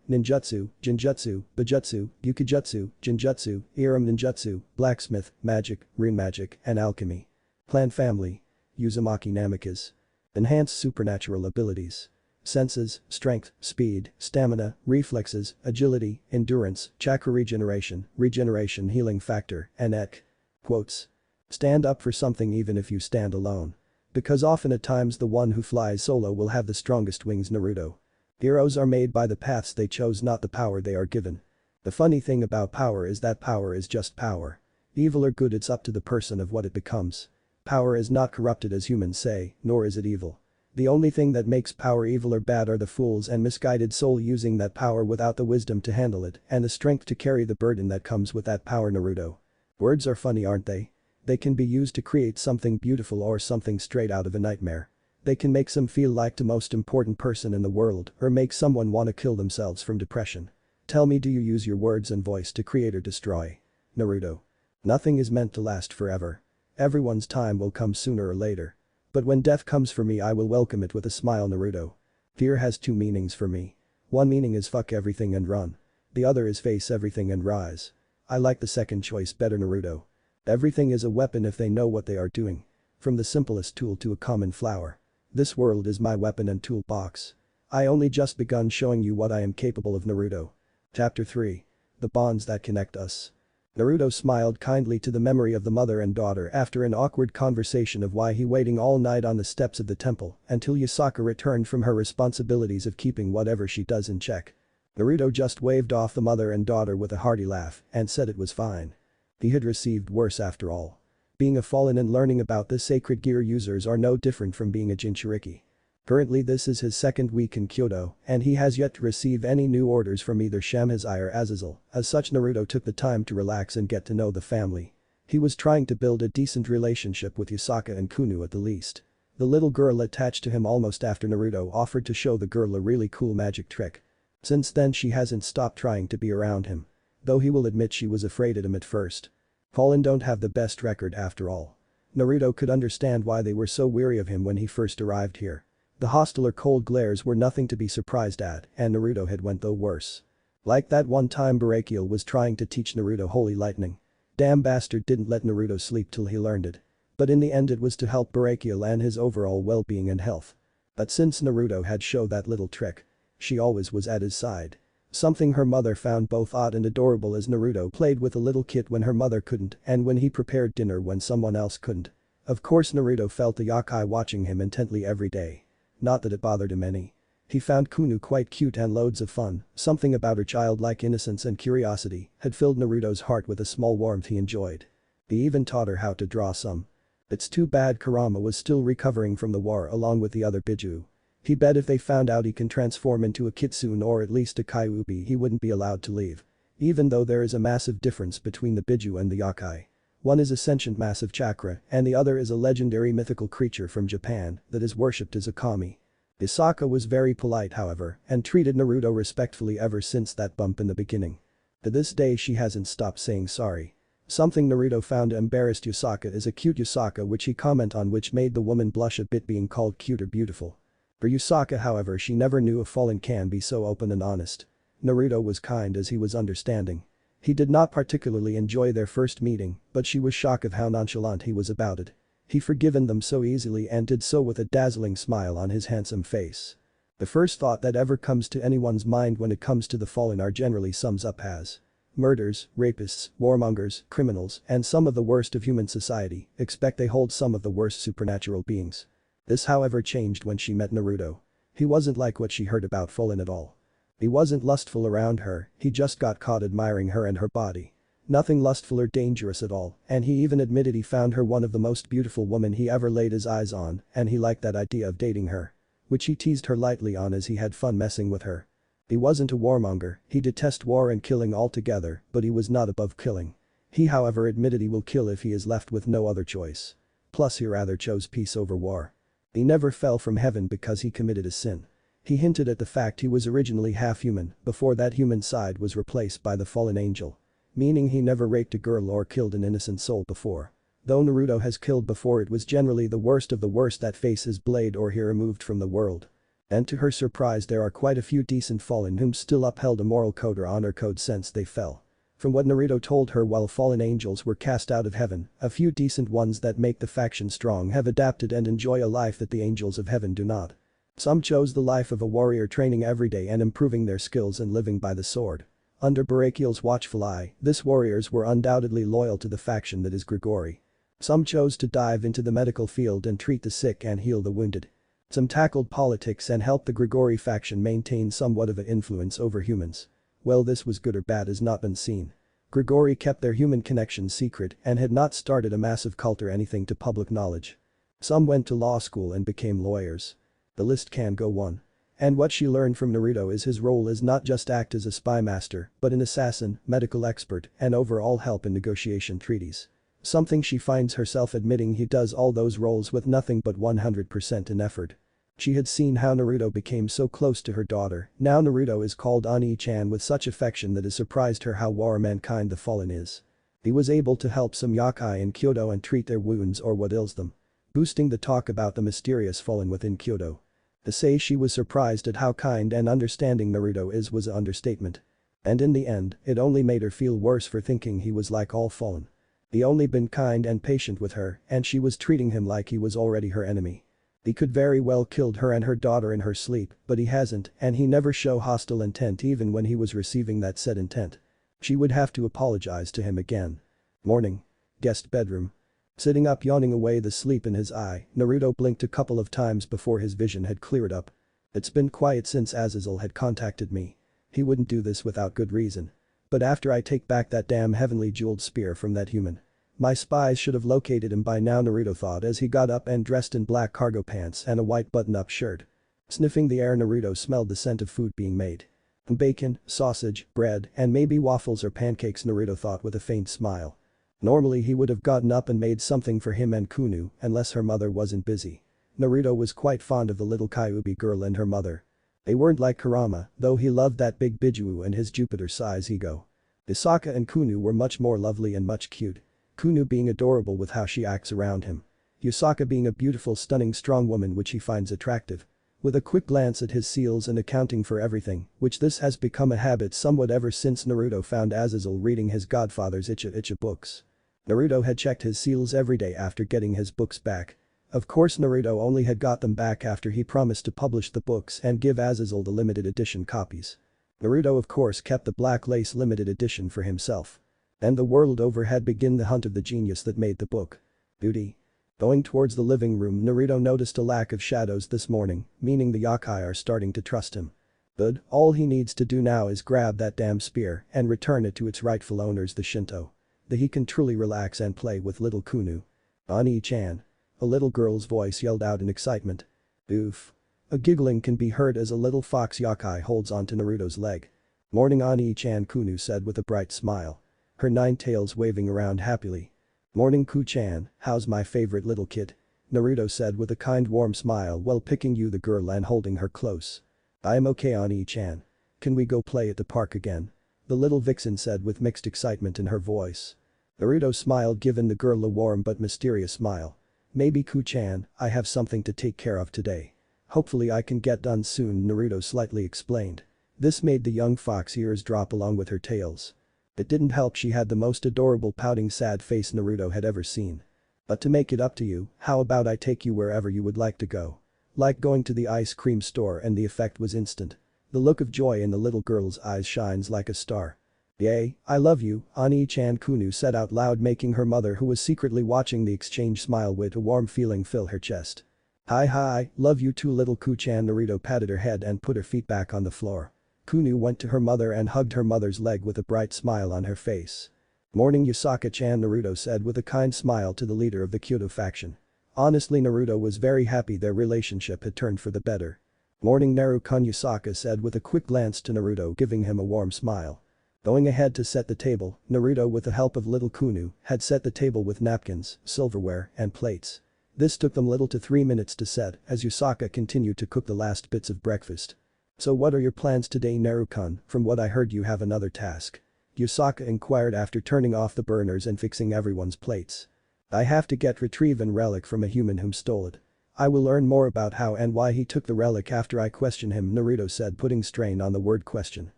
Ninjutsu, Jinjutsu, Bujutsu, Yukijutsu, Jinjutsu, Iram Ninjutsu, Blacksmith, Magic, Rune Magic, and Alchemy. Clan Family. Uzumaki Namikaze. Enhanced supernatural abilities. Senses, strength, speed, stamina, reflexes, agility, endurance, chakra regeneration, healing factor, and ek. Quotes. Stand up for something even if you stand alone. Because often at times the one who flies solo will have the strongest wings. Naruto. Heroes are made by the paths they chose, not the power they are given. The funny thing about power is that power is just power. Evil or good, it's up to the person of what it becomes. Power is not corrupted as humans say, nor is it evil. The only thing that makes power evil or bad are the fools and misguided soul using that power without the wisdom to handle it and the strength to carry the burden that comes with that power. Naruto. Words are funny, aren't they? They can be used to create something beautiful or something straight out of a nightmare. They can make some feel like the most important person in the world or make someone want to kill themselves from depression. Tell me, do you use your words and voice to create or destroy? Naruto. Nothing is meant to last forever. Everyone's time will come sooner or later. But when death comes for me, I will welcome it with a smile. Naruto. Fear has two meanings for me. One meaning is fuck everything and run. The other is face everything and rise. I like the second choice better. Naruto. Everything is a weapon if they know what they are doing. From the simplest tool to a common flower. This world is my weapon and toolbox. I only just begun showing you what I am capable of. Naruto. Chapter 3. The bonds that connect us. Naruto smiled kindly to the memory of the mother and daughter after an awkward conversation of why he waiting all night on the steps of the temple until Yusaka returned from her responsibilities of keeping whatever she does in check. Naruto just waved off the mother and daughter with a hearty laugh and said it was fine. He had received worse after all. Being a fallen and learning about the sacred gear users are no different from being a Jinchuriki. Currently this is his second week in Kyoto and he has yet to receive any new orders from either Shamhazai or Azazel. As such, Naruto took the time to relax and get to know the family. He was trying to build a decent relationship with Yusaka and Kunu at the least. The little girl attached to him almost after Naruto offered to show the girl a really cool magic trick. Since then she hasn't stopped trying to be around him. Though he will admit she was afraid of him at first. Fallen don't have the best record after all. Naruto could understand why they were so weary of him when he first arrived here. The hostile or cold glares were nothing to be surprised at, and Naruto had went though worse. Like that one time Barakiel was trying to teach Naruto Holy Lightning. Damn bastard didn't let Naruto sleep till he learned it. But in the end it was to help Barakiel and his overall well-being and health. But since Naruto had showed that little trick, she always was at his side. Something her mother found both odd and adorable as Naruto played with a little kit when her mother couldn't and when he prepared dinner when someone else couldn't. Of course Naruto felt the Yakai watching him intently every day. Not that it bothered him any. He found Kunu quite cute and loads of fun, something about her childlike innocence and curiosity had filled Naruto's heart with a small warmth he enjoyed. He even taught her how to draw some. It's too bad Kurama was still recovering from the war along with the other Biju. He bet if they found out he can transform into a kitsune or at least a Kyuubi he wouldn't be allowed to leave. Even though there is a massive difference between the Biju and the Yakai. One is a sentient massive chakra and the other is a legendary mythical creature from Japan that is worshipped as a kami. Isaka was very polite however and treated Naruto respectfully ever since that bump in the beginning. To this day she hasn't stopped saying sorry. Something Naruto found embarrassed Yusaka is a cute Yusaka which he comment on which made the woman blush a bit being called cute or beautiful. For Yusaka however she never knew a fallen can be so open and honest. Naruto was kind as he was understanding. He did not particularly enjoy their first meeting but she was shocked of how nonchalant he was about it. He forgiven them so easily and did so with a dazzling smile on his handsome face. The first thought that ever comes to anyone's mind when it comes to the fallen are generally sums up as murders, rapists, warmongers, criminals, and some of the worst of human society, expect they hold some of the worst supernatural beings. This however changed when she met Naruto. He wasn't like what she heard about Fallen at all. He wasn't lustful around her, he just got caught admiring her and her body. Nothing lustful or dangerous at all, and he even admitted he found her one of the most beautiful women he ever laid his eyes on and he liked that idea of dating her. Which he teased her lightly on as he had fun messing with her. He wasn't a warmonger, he detested war and killing altogether, but he was not above killing. He however admitted he will kill if he is left with no other choice. Plus he rather chose peace over war. He never fell from heaven because he committed a sin. He hinted at the fact he was originally half human before that human side was replaced by the fallen angel. Meaning he never raped a girl or killed an innocent soul before. Though Naruto has killed before it was generally the worst of the worst that face his blade or hair removed from the world. And to her surprise there are quite a few decent fallen whom still upheld a moral code or honor code since they fell. From what Naruto told her while fallen angels were cast out of heaven, a few decent ones that make the faction strong have adapted and enjoy a life that the angels of heaven do not. Some chose the life of a warrior training every day and improving their skills and living by the sword. Under Barakiel's watchful eye, these warriors were undoubtedly loyal to the faction that is Grigori. Some chose to dive into the medical field and treat the sick and heal the wounded. Some tackled politics and helped the Grigori faction maintain somewhat of an influence over humans. Well, this was good or bad has not been seen. Grigori kept their human connection secret and had not started a massive cult or anything to public knowledge. Some went to law school and became lawyers. The list can go on. And what she learned from Naruto is his role is not just act as a spy master, but an assassin, medical expert, and overall help in negotiation treaties. Something she finds herself admitting he does all those roles with nothing but 100% in effort. She had seen how Naruto became so close to her daughter, now Naruto is called Ani-chan with such affection that it surprised her how war mankind the fallen is. He was able to help some Yakai in Kyoto and treat their wounds or what ails them. Boosting the talk about the mysterious fallen within Kyoto. To say she was surprised at how kind and understanding Naruto is was an understatement. And in the end, it only made her feel worse for thinking he was like all fallen. He only been kind and patient with her and she was treating him like he was already her enemy. He could very well killed her and her daughter in her sleep, but he hasn't and he never show hostile intent even when he was receiving that said intent. She would have to apologize to him again. Morning. Guest bedroom. Sitting up yawning away the sleep in his eye, Naruto blinked a couple of times before his vision had cleared up. It's been quiet since Azazel had contacted me. He wouldn't do this without good reason. But after I take back that damn heavenly jeweled spear from that human. My spies should have located him by now, Naruto thought as he got up and dressed in black cargo pants and a white button-up shirt. Sniffing the air, Naruto smelled the scent of food being made. Bacon, sausage, bread, and maybe waffles or pancakes, Naruto thought with a faint smile. Normally he would have gotten up and made something for him and Kunu unless her mother wasn't busy. Naruto was quite fond of the little Kyuubi girl and her mother. They weren't like Kurama, though he loved that big Biju and his Jupiter-size ego. Isaka and Kunu were much more lovely and much cute. Kunu being adorable with how she acts around him. Yusaka being a beautiful stunning strong woman which he finds attractive. With a quick glance at his seals and accounting for everything, which this has become a habit somewhat ever since Naruto found Azazel reading his godfather's Icha books. Naruto had checked his seals every day after getting his books back. Of course Naruto only had got them back after he promised to publish the books and give Azazel the limited edition copies. Naruto of course kept the black lace limited edition for himself. And the world over had begun the hunt of the genius that made the book. Duty. Going towards the living room, Naruto noticed a lack of shadows this morning, meaning the Yakai are starting to trust him. Good, all he needs to do now is grab that damn spear and return it to its rightful owners, the Shinto. Then he can truly relax and play with little Kunu. Ani-chan. A little girl's voice yelled out in excitement. Oof. A giggling can be heard as a little fox Yakai holds onto Naruto's leg. Morning Ani-chan, Kunu said with a bright smile. Her 9 tails waving around happily. Morning Ku-chan, how's my favorite little kid? Naruto said with a kind warm smile while picking you the girl and holding her close. I'm okay Ani-chan. Can we go play at the park again? The little vixen said with mixed excitement in her voice. Naruto smiled giving the girl a warm but mysterious smile. Maybe Ku-chan, I have something to take care of today. Hopefully I can get done soon, Naruto slightly explained. This made the young fox ears drop along with her tails. It didn't help she had the most adorable pouting sad face Naruto had ever seen. But to make it up to you, how about I take you wherever you would like to go? Like going to the ice cream store, and the effect was instant. The look of joy in the little girl's eyes shines like a star. Yay, I love you, Ani-chan, Kunu said out loud, making her mother who was secretly watching the exchange smile with a warm feeling fill her chest. Hi, love you too little Ku-chan. Naruto patted her head and put her feet back on the floor. Kunu went to her mother and hugged her mother's leg with a bright smile on her face. Morning Yusaka-chan, Naruto said with a kind smile to the leader of the Kyoto faction. Honestly Naruto was very happy their relationship had turned for the better. Morning Naru-kun, Yusaka said with a quick glance to Naruto, giving him a warm smile. Going ahead to set the table, Naruto with the help of little Kunu had set the table with napkins, silverware and plates. This took them little to 3 minutes to set as Yusaka continued to cook the last bits of breakfast. So what are your plans today Naru-kun? From what I heard you have another task. Yusaka inquired after turning off the burners and fixing everyone's plates. I have to retrieve a relic from a human whom stole it. I will learn more about how and why he took the relic after I question him, Naruto said, putting strain on the word question.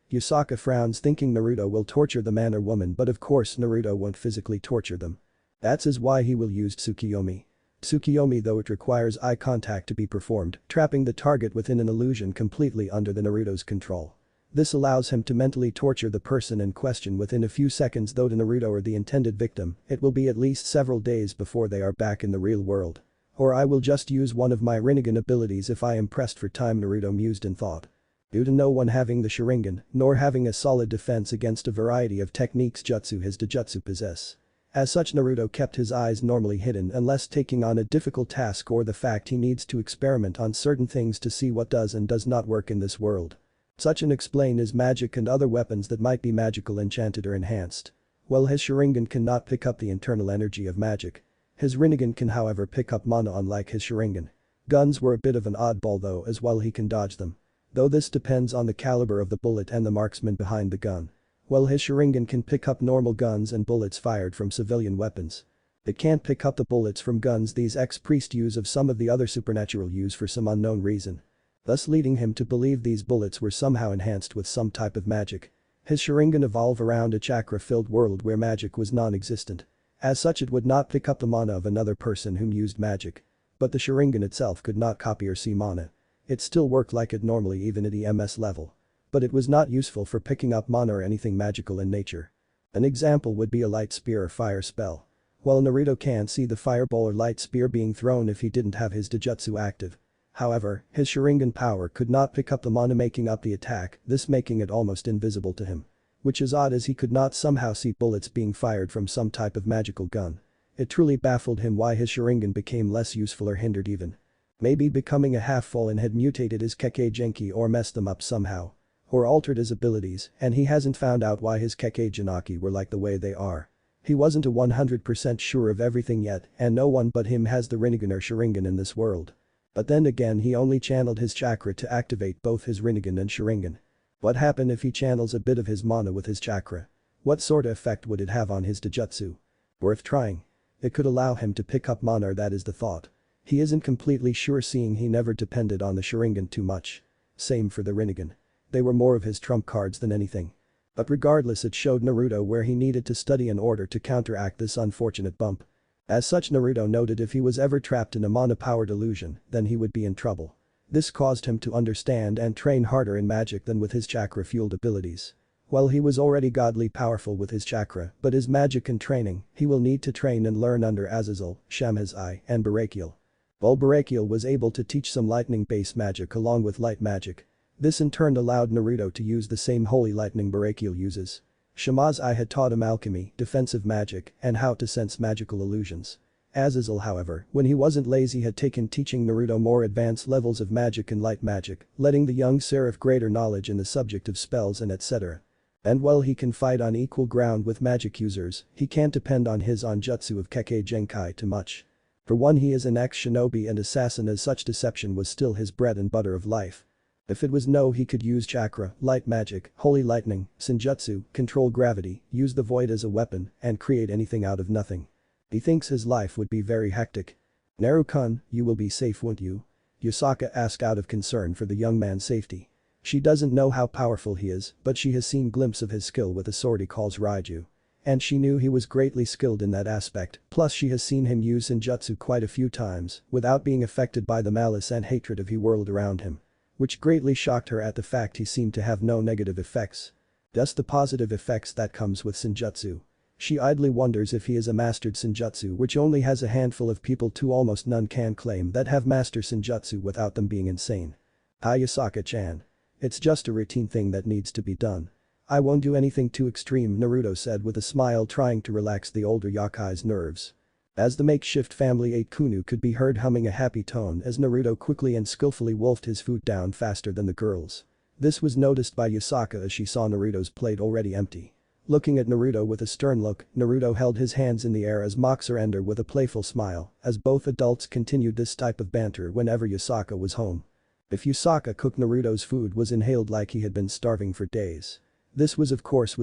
Yusaka frowns thinking Naruto will torture the man or woman, but of course Naruto won't physically torture them. That's why he will use Tsukiyomi. Tsukiyomi, though it requires eye contact to be performed, trapping the target within an illusion completely under the Naruto's control. This allows him to mentally torture the person in question within a few seconds, though to Naruto or the intended victim, it will be at least several days before they are back in the real world. Or I will just use one of my Rinnegan abilities if I am pressed for time, Naruto mused in thought. Due to no one having the Sharingan, nor having a solid defense against a variety of techniques jutsu his Dojutsu possess. As such Naruto kept his eyes normally hidden unless taking on a difficult task or the fact he needs to experiment on certain things to see what does and does not work in this world. Such an explain is magic and other weapons that might be magical, enchanted or enhanced. While his Sharingan cannot pick up the internal energy of magic. His Rinnegan can however pick up mana unlike his Sharingan. Guns were a bit of an oddball though, as well he can dodge them. Though this depends on the caliber of the bullet and the marksman behind the gun. While his Sharingan can pick up normal guns and bullets fired from civilian weapons. It can't pick up the bullets from guns these ex-priest use of some of the other supernatural use for some unknown reason. Thus leading him to believe these bullets were somehow enhanced with some type of magic. His Sharingan evolved around a chakra-filled world where magic was non-existent. As such it would not pick up the mana of another person whom used magic. But the Sharingan itself could not copy or see mana. It still worked like it normally even at the MS level. But it was not useful for picking up mana or anything magical in nature. An example would be a light spear or fire spell. While Naruto can't see the fireball or light spear being thrown if he didn't have his Dojutsu active. However, his Sharingan power could not pick up the mana making up the attack, this making it almost invisible to him. Which is odd as he could not somehow see bullets being fired from some type of magical gun. It truly baffled him why his Sharingan became less useful or hindered even. Maybe becoming a half-fallen had mutated his Kekkei Genki or messed them up somehow. Or altered his abilities, and he hasn't found out why his Kekkei Jinaki were like the way they are. He wasn't 100% sure of everything yet, and no one but him has the Rinnegan or Sharingan in this world. But then again he only channeled his chakra to activate both his Rinnegan and Sharingan. What happened if he channels a bit of his mana with his chakra? What sort of effect would it have on his Taijutsu? Worth trying. It could allow him to pick up mana, that is the thought. He isn't completely sure, seeing he never depended on the Sharingan too much. Same for the Rinnegan. They were more of his trump cards than anything. But regardless, it showed Naruto where he needed to study in order to counteract this unfortunate bump. As such, Naruto noted if he was ever trapped in a mana-powered illusion, then he would be in trouble. This caused him to understand and train harder in magic than with his chakra-fueled abilities. While he was already godly powerful with his chakra, but his magic and training, he will need to train and learn under Azazel, Shamhazai, and Barakiel. While Barakiel was able to teach some lightning-based magic along with light magic. This in turn allowed Naruto to use the same holy lightning Barakiel uses. Shamhazai had taught him alchemy, defensive magic, and how to sense magical illusions. Azazel, however, when he wasn't lazy, had taken teaching Naruto more advanced levels of magic and light magic, letting the young seraph greater knowledge in the subject of spells and etc. And while he can fight on equal ground with magic users, he can't depend on his jutsu of Kekkei Genkai too much. For one, he is an ex-shinobi and assassin, as such deception was still his bread and butter of life. If it was no, he could use chakra, light magic, holy lightning, senjutsu, control gravity, use the void as a weapon, and create anything out of nothing. He thinks his life would be very hectic. "Naru-kun, you will be safe, won't you?" Yusaka asked out of concern for the young man's safety. She doesn't know how powerful he is, but she has seen glimpses of his skill with a sword he calls Raiju. And she knew he was greatly skilled in that aspect, plus she has seen him use senjutsu quite a few times without being affected by the malice and hatred of the world around him. Which greatly shocked her at the fact he seemed to have no negative effects. Thus the positive effects that comes with senjutsu. She idly wonders if he is a mastered senjutsu, which only has a handful of people to almost none can claim that have mastered senjutsu without them being insane. "Hi Yusaka-chan. It's just a routine thing that needs to be done. I won't do anything too extreme," Naruto said with a smile, trying to relax the older Yakai's nerves. As the makeshift family ate, Kunu could be heard humming a happy tone as Naruto quickly and skillfully wolfed his food down faster than the girls. This was noticed by Yusaka as she saw Naruto's plate already empty. Looking at Naruto with a stern look, Naruto held his hands in the air as mock surrender with a playful smile, as both adults continued this type of banter whenever Yusaka was home. If Yusaka cooked Naruto's food was inhaled like he had been starving for days. This was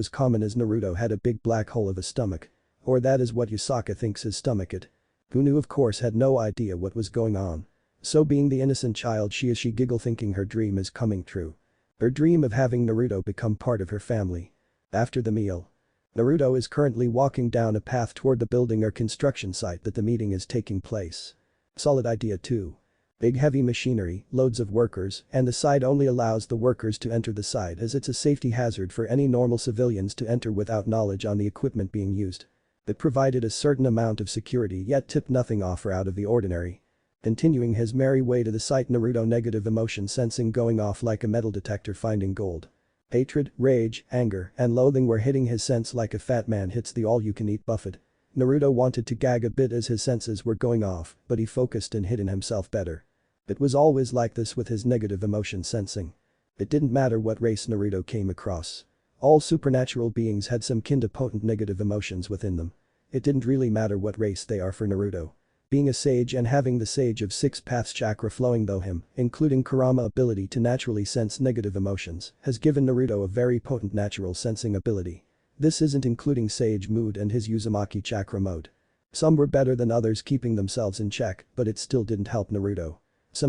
common as Naruto had a big black hole of a stomach. Or that is what Yusaka thinks his stomach it. Kunu of course had no idea what was going on. So being the innocent child she is, she giggle thinking her dream is coming true. Her dream of having Naruto become part of her family. After the meal. Naruto is currently walking down a path toward the building or construction site that the meeting is taking place. Solid idea too. Big heavy machinery, loads of workers, and the site only allows the workers to enter the site as it's a safety hazard for any normal civilians to enter without knowledge on the equipment being used. It provided a certain amount of security yet tipped nothing off or out of the ordinary. Continuing his merry way to the site, Naruto negative emotion sensing going off like a metal detector finding gold. Hatred, rage, anger, and loathing were hitting his sense like a fat man hits the all-you-can-eat buffet. Naruto wanted to gag a bit as his senses were going off, but he focused and hidden himself better. It was always like this with his negative emotion sensing. It didn't matter what race Naruto came across. All supernatural beings had some kind of potent negative emotions within them. It didn't really matter what race they are for Naruto. Being a sage and having the Sage of Six Paths chakra flowing through him, including Kurama ability to naturally sense negative emotions, has given Naruto a very potent natural sensing ability. This isn't including Sage Mood and his Uzumaki chakra mode. Some were better than others keeping themselves in check, but it still didn't help Naruto.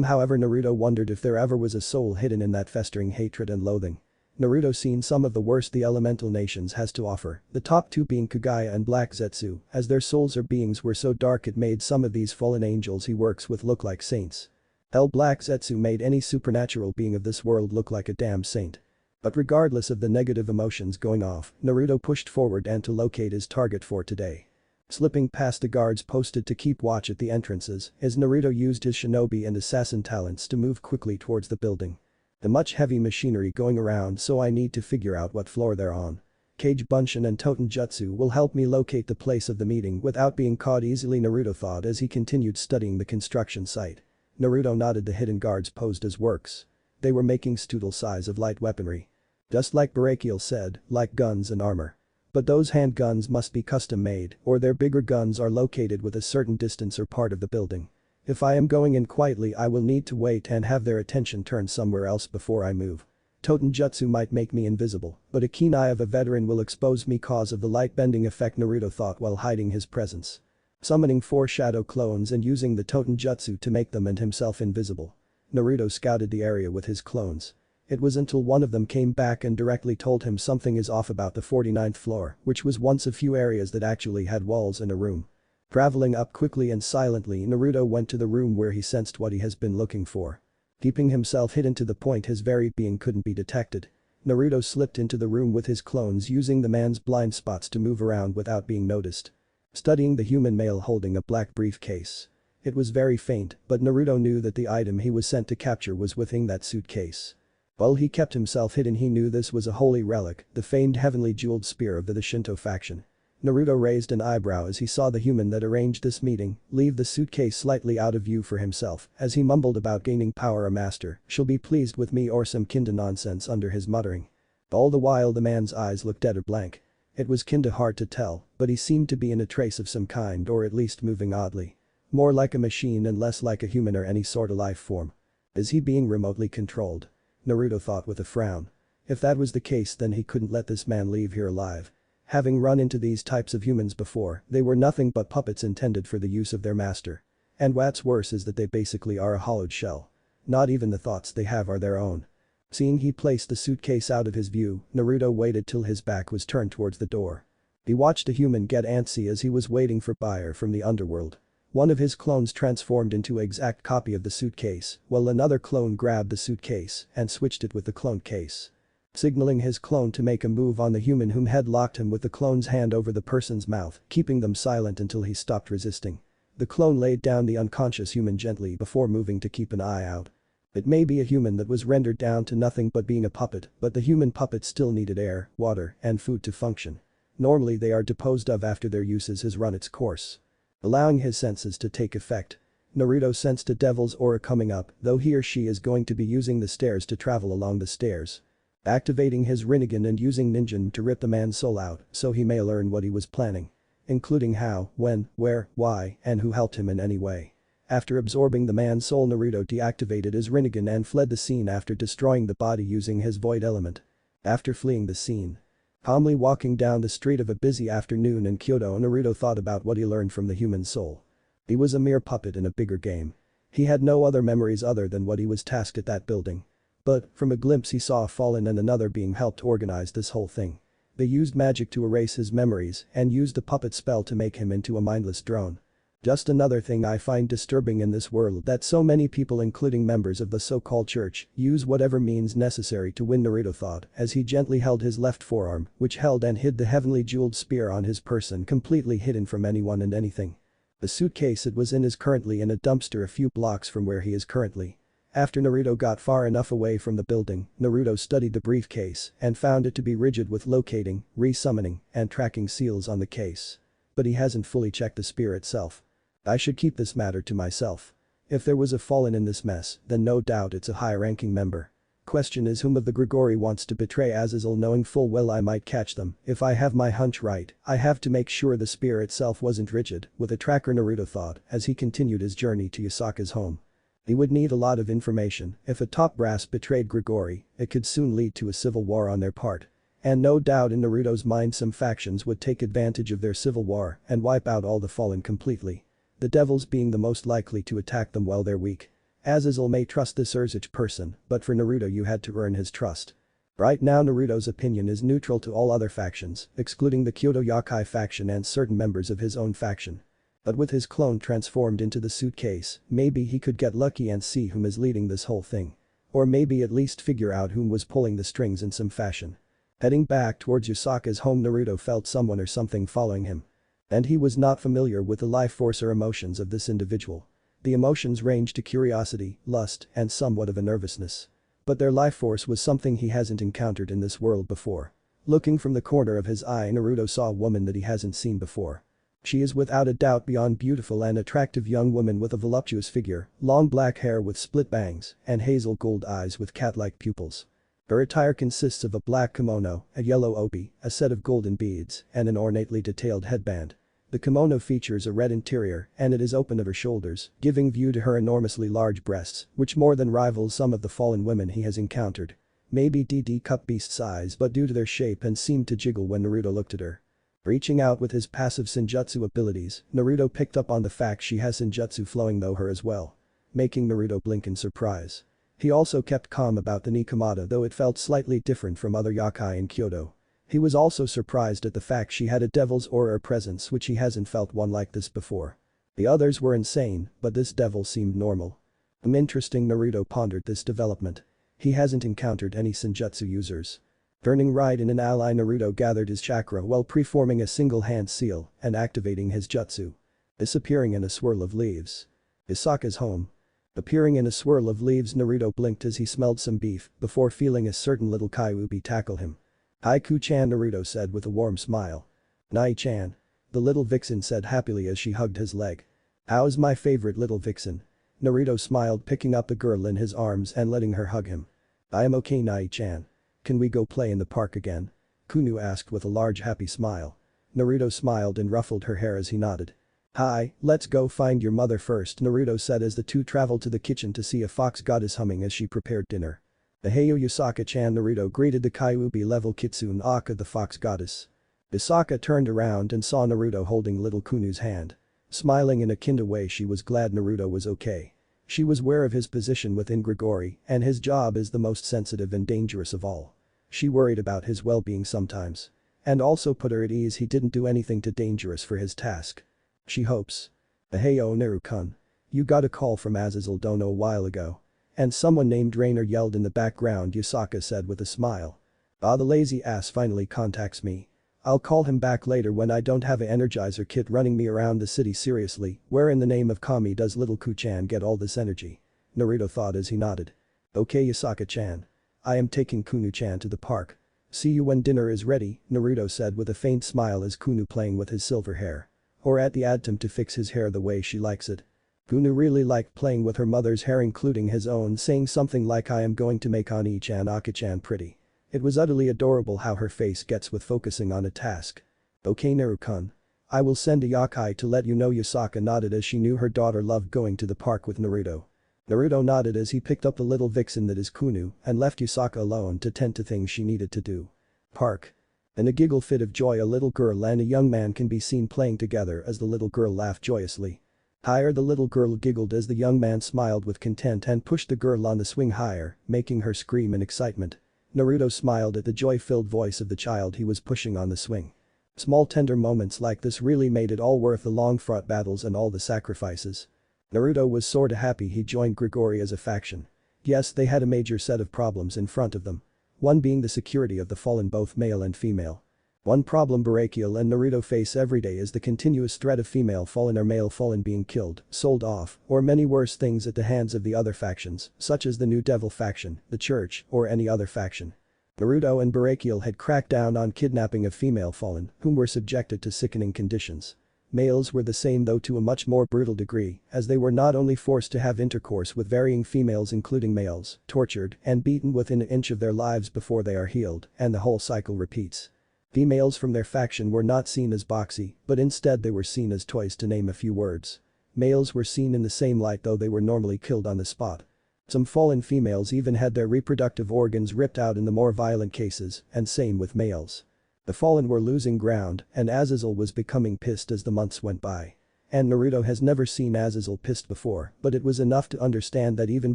However, Naruto wondered if there ever was a soul hidden in that festering hatred and loathing. Naruto seen some of the worst the elemental nations has to offer, the top two being Kagaya and Black Zetsu, as their souls or beings were so dark it made some of these fallen angels he works with look like saints. Hell, Black Zetsu made any supernatural being of this world look like a damn saint. But regardless of the negative emotions going off, Naruto pushed forward and to locate his target for today. Slipping past the guards posted to keep watch at the entrances, as Naruto used his shinobi and assassin talents to move quickly towards the building. The much heavy machinery going around, so I need to figure out what floor they're on. Kage Bunshin and Toten Jutsu will help me locate the place of the meeting without being caught easily, Naruto thought as he continued studying the construction site. Naruto noted the hidden guards posed as works. They were making stoodle size of light weaponry. Just like Barakiel said, like guns and armor. But those handguns must be custom made or their bigger guns are located with a certain distance or part of the building. If I am going in quietly I will need to wait and have their attention turned somewhere else before I move. Totenjutsu might make me invisible, but a keen eye of a veteran will expose me cause of the light bending effect, Naruto thought while hiding his presence. Summoning 4 shadow clones and using the Totenjutsu to make them and himself invisible. Naruto scouted the area with his clones. It was until one of them came back and directly told him something is off about the 49th floor, which was once a few areas that actually had walls and a room. Traveling up quickly and silently, Naruto went to the room where he sensed what he has been looking for. Keeping himself hidden to the point his very being couldn't be detected. Naruto slipped into the room with his clones using the man's blind spots to move around without being noticed. Studying the human male holding a black briefcase. It was very faint, but Naruto knew that the item he was sent to capture was within that suitcase. While he kept himself hidden, he knew this was a holy relic, the famed heavenly jeweled spear of the Shinto faction. Naruto raised an eyebrow as he saw the human that arranged this meeting leave the suitcase slightly out of view for himself as he mumbled about gaining power. A master she'll be pleased with me or some kinda nonsense under his muttering. All the while the man's eyes looked dead or blank. It was kinda hard to tell, but he seemed to be in a trace of some kind or at least moving oddly. More like a machine and less like a human or any sort of life form. Is he being remotely controlled? Naruto thought with a frown. If that was the case then he couldn't let this man leave here alive. Having run into these types of humans before, they were nothing but puppets intended for the use of their master. And what's worse is that they basically are a hollowed shell. Not even the thoughts they have are their own. Seeing he placed the suitcase out of his view, Naruto waited till his back was turned towards the door. He watched a human get antsy as he was waiting for buyer from the underworld. One of his clones transformed into an exact copy of the suitcase, while another clone grabbed the suitcase and switched it with the cloned case. Signaling his clone to make a move on the human whom had locked him with the clone's hand over the person's mouth, keeping them silent until he stopped resisting. The clone laid down the unconscious human gently before moving to keep an eye out. It may be a human that was rendered down to nothing but being a puppet, but the human puppet still needed air, water, and food to function. Normally they are disposed of after their uses has run its course. Allowing his senses to take effect. Naruto sensed a devil's aura coming up, though he or she is going to be using the stairs to travel along the stairs. Activating his Rinnegan and using Ninja to rip the man's soul out so he may learn what he was planning. Including how, when, where, why, and who helped him in any way. After absorbing the man's soul, Naruto deactivated his Rinnegan and fled the scene after destroying the body using his void element. After fleeing the scene. Calmly walking down the street of a busy afternoon in Kyoto, Naruto thought about what he learned from the human soul. He was a mere puppet in a bigger game. He had no other memories other than what he was tasked at that building. But, from a glimpse he saw a fallen and another being helped organize this whole thing. They used magic to erase his memories and used a puppet spell to make him into a mindless drone. Just another thing I find disturbing in this world that so many people including members of the so-called church use whatever means necessary to win, Naruto thought as he gently held his left forearm which held and hid the heavenly jeweled spear on his person, completely hidden from anyone and anything. The suitcase it was in is currently in a dumpster a few blocks from where he is currently. After Naruto got far enough away from the building, Naruto studied the briefcase and found it to be rigid with locating, resummoning, and tracking seals on the case. But he hasn't fully checked the spear itself. I should keep this matter to myself. If there was a fallen in this mess, then no doubt it's a high-ranking member. Question is whom of the Grigori wants to betray Azazel, knowing full well I might catch them. If I have my hunch right, I have to make sure the spear itself wasn't rigid, with a tracker, Naruto thought as he continued his journey to Yasaka's home. He would need a lot of information. If a top brass betrayed Grigori, it could soon lead to a civil war on their part. And no doubt in Naruto's mind some factions would take advantage of their civil war and wipe out all the fallen completely. The devils being the most likely to attack them while they're weak. Azazel may trust this Urzuch person, but for Naruto you had to earn his trust. Right now Naruto's opinion is neutral to all other factions, excluding the Kyoto Yakai faction and certain members of his own faction. But with his clone transformed into the suitcase, maybe he could get lucky and see whom is leading this whole thing. Or maybe at least figure out whom was pulling the strings in some fashion. Heading back towards Yasaka's home, Naruto felt someone or something following him. And he was not familiar with the life force or emotions of this individual. The emotions ranged to curiosity, lust, and somewhat of a nervousness. But their life force was something he hasn't encountered in this world before. Looking from the corner of his eye, Naruto saw a woman that he hasn't seen before. She is without a doubt beyond beautiful and attractive young woman with a voluptuous figure, long black hair with split bangs, and hazel gold eyes with cat-like pupils. Her attire consists of a black kimono, a yellow obi, a set of golden beads, and an ornately detailed headband. The kimono features a red interior and it is open at her shoulders, giving view to her enormously large breasts, which more than rivals some of the fallen women he has encountered. Maybe DD cup beast size but due to their shape and seemed to jiggle when Naruto looked at her. Reaching out with his passive senjutsu abilities, Naruto picked up on the fact she has senjutsu flowing through her as well. Making Naruto blink in surprise. He also kept calm about the Nikomata though it felt slightly different from other Yakai in Kyoto. He was also surprised at the fact she had a devil's aura presence which he hasn't felt one like this before. The others were insane, but this devil seemed normal. Interesting. Naruto pondered this development. He hasn't encountered any senjutsu users. Turning right in an ally, Naruto gathered his chakra while preforming a single hand seal and activating his jutsu. Disappearing in a swirl of leaves. Hisaka's home. Appearing in a swirl of leaves, Naruto blinked as he smelled some beef before feeling a certain little Kyuubi tackle him. Haiku-chan, Naruto said with a warm smile. Nai-chan. The little vixen said happily as she hugged his leg. How's my favorite little vixen? Naruto smiled, picking up the girl in his arms and letting her hug him. I am okay, Nai-chan. Can we go play in the park again? Kunu asked with a large happy smile. Naruto smiled and ruffled her hair as he nodded. Hi, let's go find your mother first, Naruto said as the two traveled to the kitchen to see a fox goddess humming as she prepared dinner. Aheyo Yusaka-chan, Naruto greeted the Kyuubi level Kitsune Aka the fox goddess. Yusaka turned around and saw Naruto holding little Kunu's hand. Smiling in a kinda way, she was glad Naruto was okay. She was aware of his position within Grigori and his job is the most sensitive and dangerous of all. She worried about his well-being sometimes. And also put her at ease he didn't do anything too dangerous for his task. She hopes. Aheyo Neru-kun. You got a call from Azazel Dono a while ago. And someone named Rainer yelled in the background, Yusaka said with a smile. Ah, the lazy ass finally contacts me. I'll call him back later when I don't have a Energizer kit running me around the city. Seriously, where in the name of Kami does little Ku-chan get all this energy? Naruto thought as he nodded. Okay, Yusaka-chan. I am taking Kunu-chan to the park. See you when dinner is ready, Naruto said with a faint smile as Kunu playing with his silver hair. Or at the attempt to fix his hair the way she likes it. Kunu really liked playing with her mother's hair including his own, saying something like I am going to make Ani-chan Aka-chan pretty. It was utterly adorable how her face gets with focusing on a task. Okay, Naru-kun. I will send a Yakai to let you know. Yusaka nodded as she knew her daughter loved going to the park with Naruto. Naruto nodded as he picked up the little vixen that is Kunu and left Yusaka alone to tend to things she needed to do. Park. In a giggle fit of joy, a little girl and a young man can be seen playing together as the little girl laughed joyously. Higher, the little girl giggled as the young man smiled with content and pushed the girl on the swing higher, making her scream in excitement. Naruto smiled at the joy-filled voice of the child he was pushing on the swing. Small tender moments like this really made it all worth the long-fought battles and all the sacrifices. Naruto was sorta happy he joined Grigori as a faction. Yes, they had a major set of problems in front of them. One being the security of the fallen, both male and female. One problem Barakiel and Naruto face every day is the continuous threat of female fallen or male fallen being killed, sold off, or many worse things at the hands of the other factions, such as the New Devil faction, the church, or any other faction. Naruto and Barakiel had cracked down on kidnapping of female fallen, whom were subjected to sickening conditions. Males were the same though to a much more brutal degree, as they were not only forced to have intercourse with varying females including males, tortured and beaten within an inch of their lives before they are healed, and the whole cycle repeats. Females from their faction were not seen as boxy, but instead they were seen as toys, to name a few words. Males were seen in the same light though they were normally killed on the spot. Some fallen females even had their reproductive organs ripped out in the more violent cases, and same with males. The fallen were losing ground, and Azazel was becoming pissed as the months went by. And Naruto has never seen Azazel pissed before, but it was enough to understand that even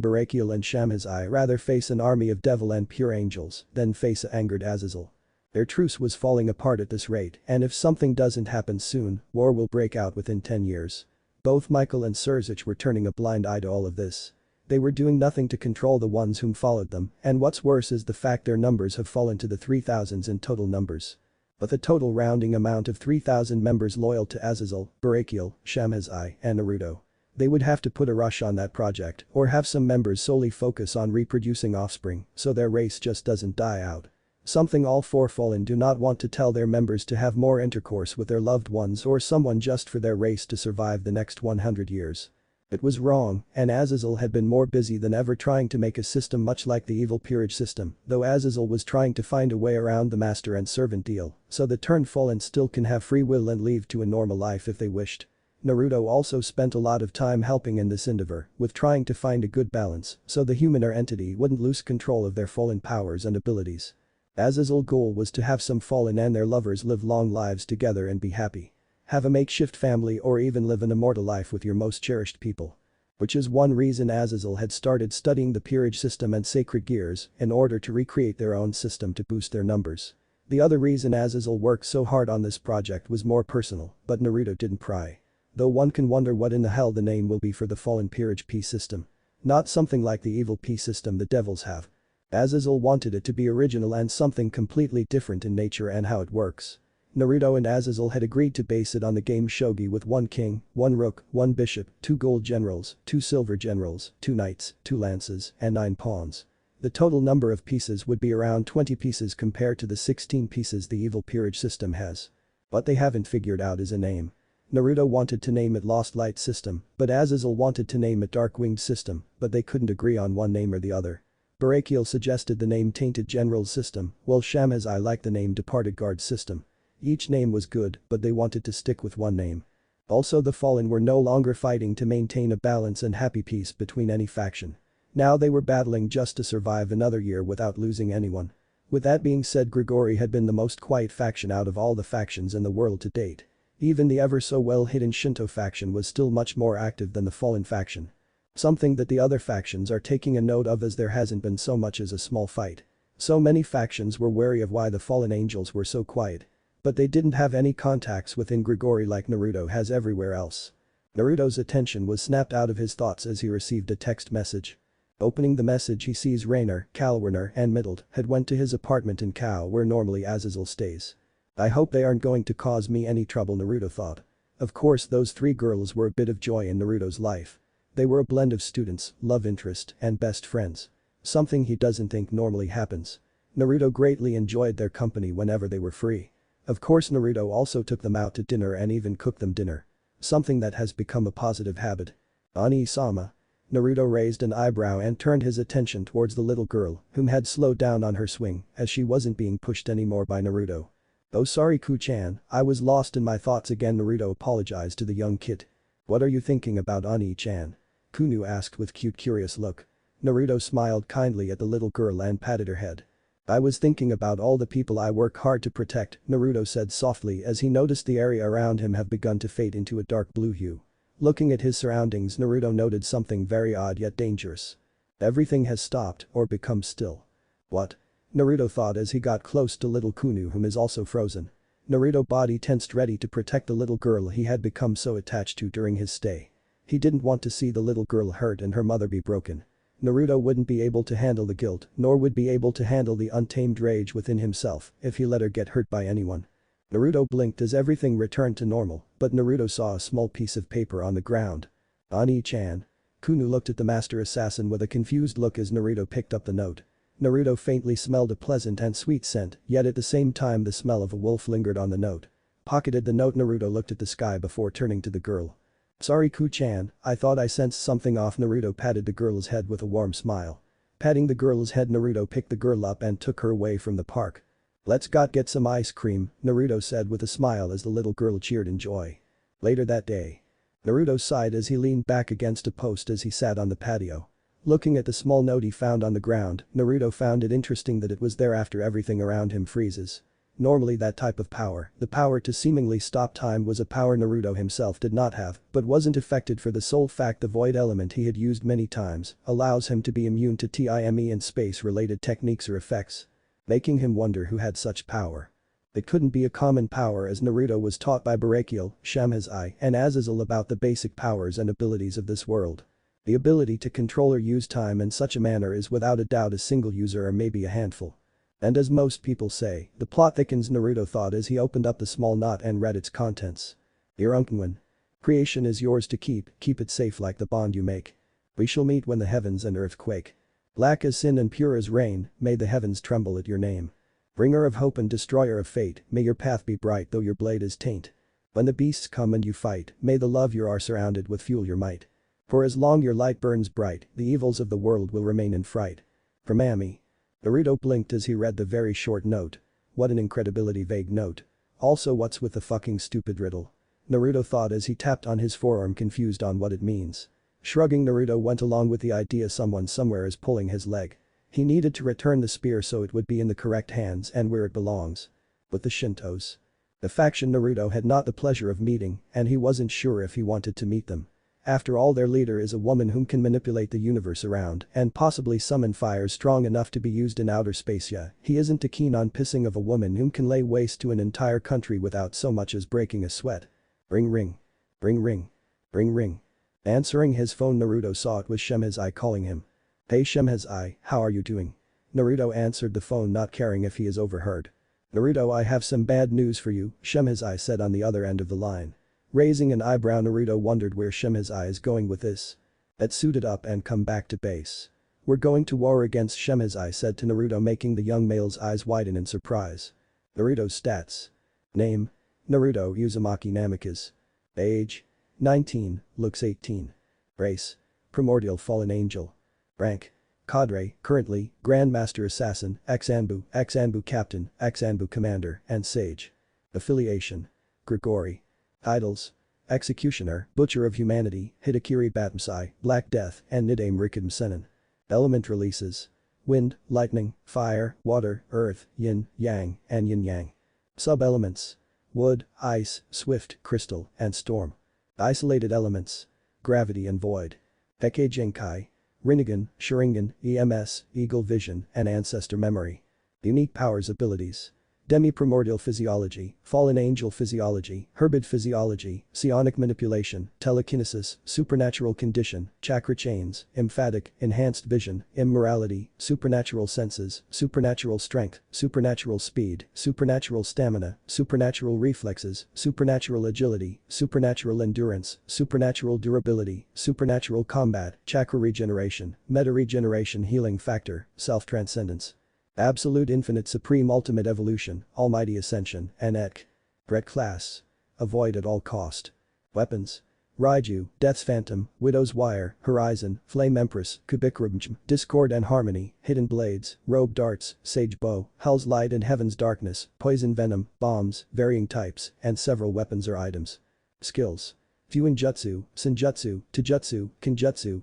Barakiel and Shamhazai rather face an army of devil and pure angels than face a angered Azazel. Their truce was falling apart at this rate, and if something doesn't happen soon, war will break out within 10 years. Both Michael and Surzich were turning a blind eye to all of this. They were doing nothing to control the ones whom followed them, and what's worse is the fact their numbers have fallen to the 3,000s in total numbers. But the total rounding amount of 3,000 members loyal to Azazel, Barakiel, Shamhazai, and Naruto. They would have to put a rush on that project, or have some members solely focus on reproducing offspring, so their race just doesn't die out. Something all four fallen do not want to tell their members to have more intercourse with their loved ones or someone just for their race to survive the next 100 years. It was wrong, and Azazel had been more busy than ever trying to make a system much like the evil peerage system, though Azazel was trying to find a way around the master and servant deal, so the turned fallen still can have free will and leave to a normal life if they wished. Naruto also spent a lot of time helping in this endeavor, with trying to find a good balance, so the human or entity wouldn't lose control of their fallen powers and abilities. Azazel's goal was to have some fallen and their lovers live long lives together and be happy. Have a makeshift family or even live an immortal life with your most cherished people. Which is one reason Azazel had started studying the peerage system and sacred gears in order to recreate their own system to boost their numbers. The other reason Azazel worked so hard on this project was more personal, but Naruto didn't pry. Though one can wonder what in the hell the name will be for the fallen peerage P system. Not something like the evil P system the devils have. Azazel wanted it to be original and something completely different in nature and how it works. Naruto and Azazel had agreed to base it on the game shogi with 1 king, 1 rook, 1 bishop, 2 gold generals, 2 silver generals, 2 knights, 2 lances, and 9 pawns. The total number of pieces would be around 20 pieces compared to the 16 pieces the evil peerage system has. What they haven't figured out is a name. Naruto wanted to name it Lost Light System, but Azazel wanted to name it Dark Winged System, but they couldn't agree on one name or the other. Barakiel suggested the name Tainted Generals System, while Shamhazai liked the name Departed Guard System. Each name was good, but they wanted to stick with one name. Also the Fallen were no longer fighting to maintain a balance and happy peace between any faction. Now they were battling just to survive another year without losing anyone. With that being said, Grigori had been the most quiet faction out of all the factions in the world to date. Even the ever so well hidden Shinto faction was still much more active than the Fallen faction. Something that the other factions are taking a note of, as there hasn't been so much as a small fight. So many factions were wary of why the Fallen Angels were so quiet. But they didn't have any contacts within Grigori like Naruto has everywhere else. Naruto's attention was snapped out of his thoughts as he received a text message. Opening the message, he sees Rainer, Kalwerner, and Middled had went to his apartment in Kao where normally Azazel stays. I hope they aren't going to cause me any trouble, Naruto thought. Of course those 3 girls were a bit of joy in Naruto's life. They were a blend of students, love interest, and best friends. Something he doesn't think normally happens. Naruto greatly enjoyed their company whenever they were free. Of course Naruto also took them out to dinner and even cooked them dinner. Something that has become a positive habit. Ani-sama. Naruto raised an eyebrow and turned his attention towards the little girl, whom had slowed down on her swing as she wasn't being pushed anymore by Naruto. Oh sorry Ku-chan, I was lost in my thoughts again. Naruto apologized to the young kid. What are you thinking about, Ani-chan? Kunu asked with cute curious look. Naruto smiled kindly at the little girl and patted her head. I was thinking about all the people I work hard to protect, Naruto said softly as he noticed the area around him have begun to fade into a dark blue hue. Looking at his surroundings, Naruto noted something very odd yet dangerous. Everything has stopped or become still. What? Naruto thought as he got close to little Kunu, whom is also frozen. Naruto's body tensed, ready to protect the little girl he had become so attached to during his stay. He didn't want to see the little girl hurt and her mother be broken. Naruto wouldn't be able to handle the guilt, nor would be able to handle the untamed rage within himself if he let her get hurt by anyone. Naruto blinked as everything returned to normal, but Naruto saw a small piece of paper on the ground. Ani-chan. Kunu looked at the master assassin with a confused look as Naruto picked up the note. Naruto faintly smelled a pleasant and sweet scent, yet at the same time the smell of a wolf lingered on the note. Pocketed the note, Naruto looked at the sky before turning to the girl. Sorry Ku-chan, I thought I sensed something off. Naruto patted the girl's head with a warm smile. Patting the girl's head, Naruto picked the girl up and took her away from the park. Let's get some ice cream, Naruto said with a smile as the little girl cheered in joy. Later that day. Naruto sighed as he leaned back against a post as he sat on the patio. Looking at the small note he found on the ground, Naruto found it interesting that it was there after everything around him freezes. Normally that type of power, the power to seemingly stop time, was a power Naruto himself did not have, but wasn't affected for the sole fact the void element he had used many times allows him to be immune to time and space-related techniques or effects. Making him wonder who had such power. It couldn't be a common power, as Naruto was taught by Barakiel, Shamhazai, and Azazel about the basic powers and abilities of this world. The ability to control or use time in such a manner is without a doubt a single user or maybe a handful. And as most people say, the plot thickens, Naruto thought as he opened up the small knot and read its contents. Dear Uncle, creation is yours to keep it safe like the bond you make. We shall meet when the heavens and earth quake. Black as sin and pure as rain, may the heavens tremble at your name. Bringer of hope and destroyer of fate, may your path be bright though your blade is taint. When the beasts come and you fight, may the love you are surrounded with fuel your might. For as long your light burns bright, the evils of the world will remain in fright. From Amy. Naruto blinked as he read the very short note. What an incredibly vague note. Also, what's with the fucking stupid riddle? Naruto thought as he tapped on his forearm, confused on what it means. Shrugging, Naruto went along with the idea someone somewhere is pulling his leg. He needed to return the spear so it would be in the correct hands and where it belongs. With the Shintos. The faction Naruto had not the pleasure of meeting, and he wasn't sure if he wanted to meet them. After all, their leader is a woman whom can manipulate the universe around and possibly summon fires strong enough to be used in outer space. Yeah, he isn't too keen on pissing of a woman whom can lay waste to an entire country without so much as breaking a sweat. Ring ring. Ring ring. Ring ring. Answering his phone, Naruto saw it was Shemhazai calling him. Hey Shemhazai, how are you doing? Naruto answered the phone, not caring if he is overheard. Naruto, I have some bad news for you, Shemhazai said on the other end of the line. Raising an eyebrow, Naruto wondered where Shemhazai is going with this. Let's suit it up and come back to base. We're going to war against Shemhazai said to Naruto, making the young male's eyes widen in surprise. Naruto's stats. Name. Naruto Uzumaki Namikaze. Age. 19, looks 18. Race. Primordial Fallen Angel. Rank. Cadre, currently, Grandmaster Assassin, ex-Anbu Captain, ex-Anbu Commander, and Sage. Affiliation. Grigori. Idols. Executioner, Butcher of Humanity, Hidakiri Batmsai, Black Death, and Nidaime Rikidem Sennin. Element releases. Wind, lightning, fire, water, earth, yin, yang, and yin-yang. Sub-elements. Wood, ice, swift, crystal, and storm. Isolated elements. Gravity and void. Hekkei Genkai. Rinnegan, Sharingan, EMS, Eagle Vision, and Ancestor Memory. Unique powers abilities. Demi-primordial physiology, fallen angel physiology, herbid physiology, psionic manipulation, telekinesis, supernatural condition, chakra chains, emphatic, enhanced vision, immorality, supernatural senses, supernatural strength, supernatural speed, supernatural stamina, supernatural reflexes, supernatural agility, supernatural endurance, supernatural durability, supernatural combat, chakra regeneration, meta regeneration, healing factor, self-transcendence. Absolute Infinite Supreme Ultimate Evolution, Almighty Ascension, and Ek. Threat class. Avoid at all cost. Weapons. Raiju, Death's Phantom, Widow's Wire, Horizon, Flame Empress, Kubikrubmjm, Discord and Harmony, Hidden Blades, Robe Darts, Sage Bow, Hell's Light and Heaven's Darkness, Poison Venom, Bombs, varying types, and several weapons or items. Skills. Fuinjutsu, Senjutsu, Taijutsu, Kinjutsu,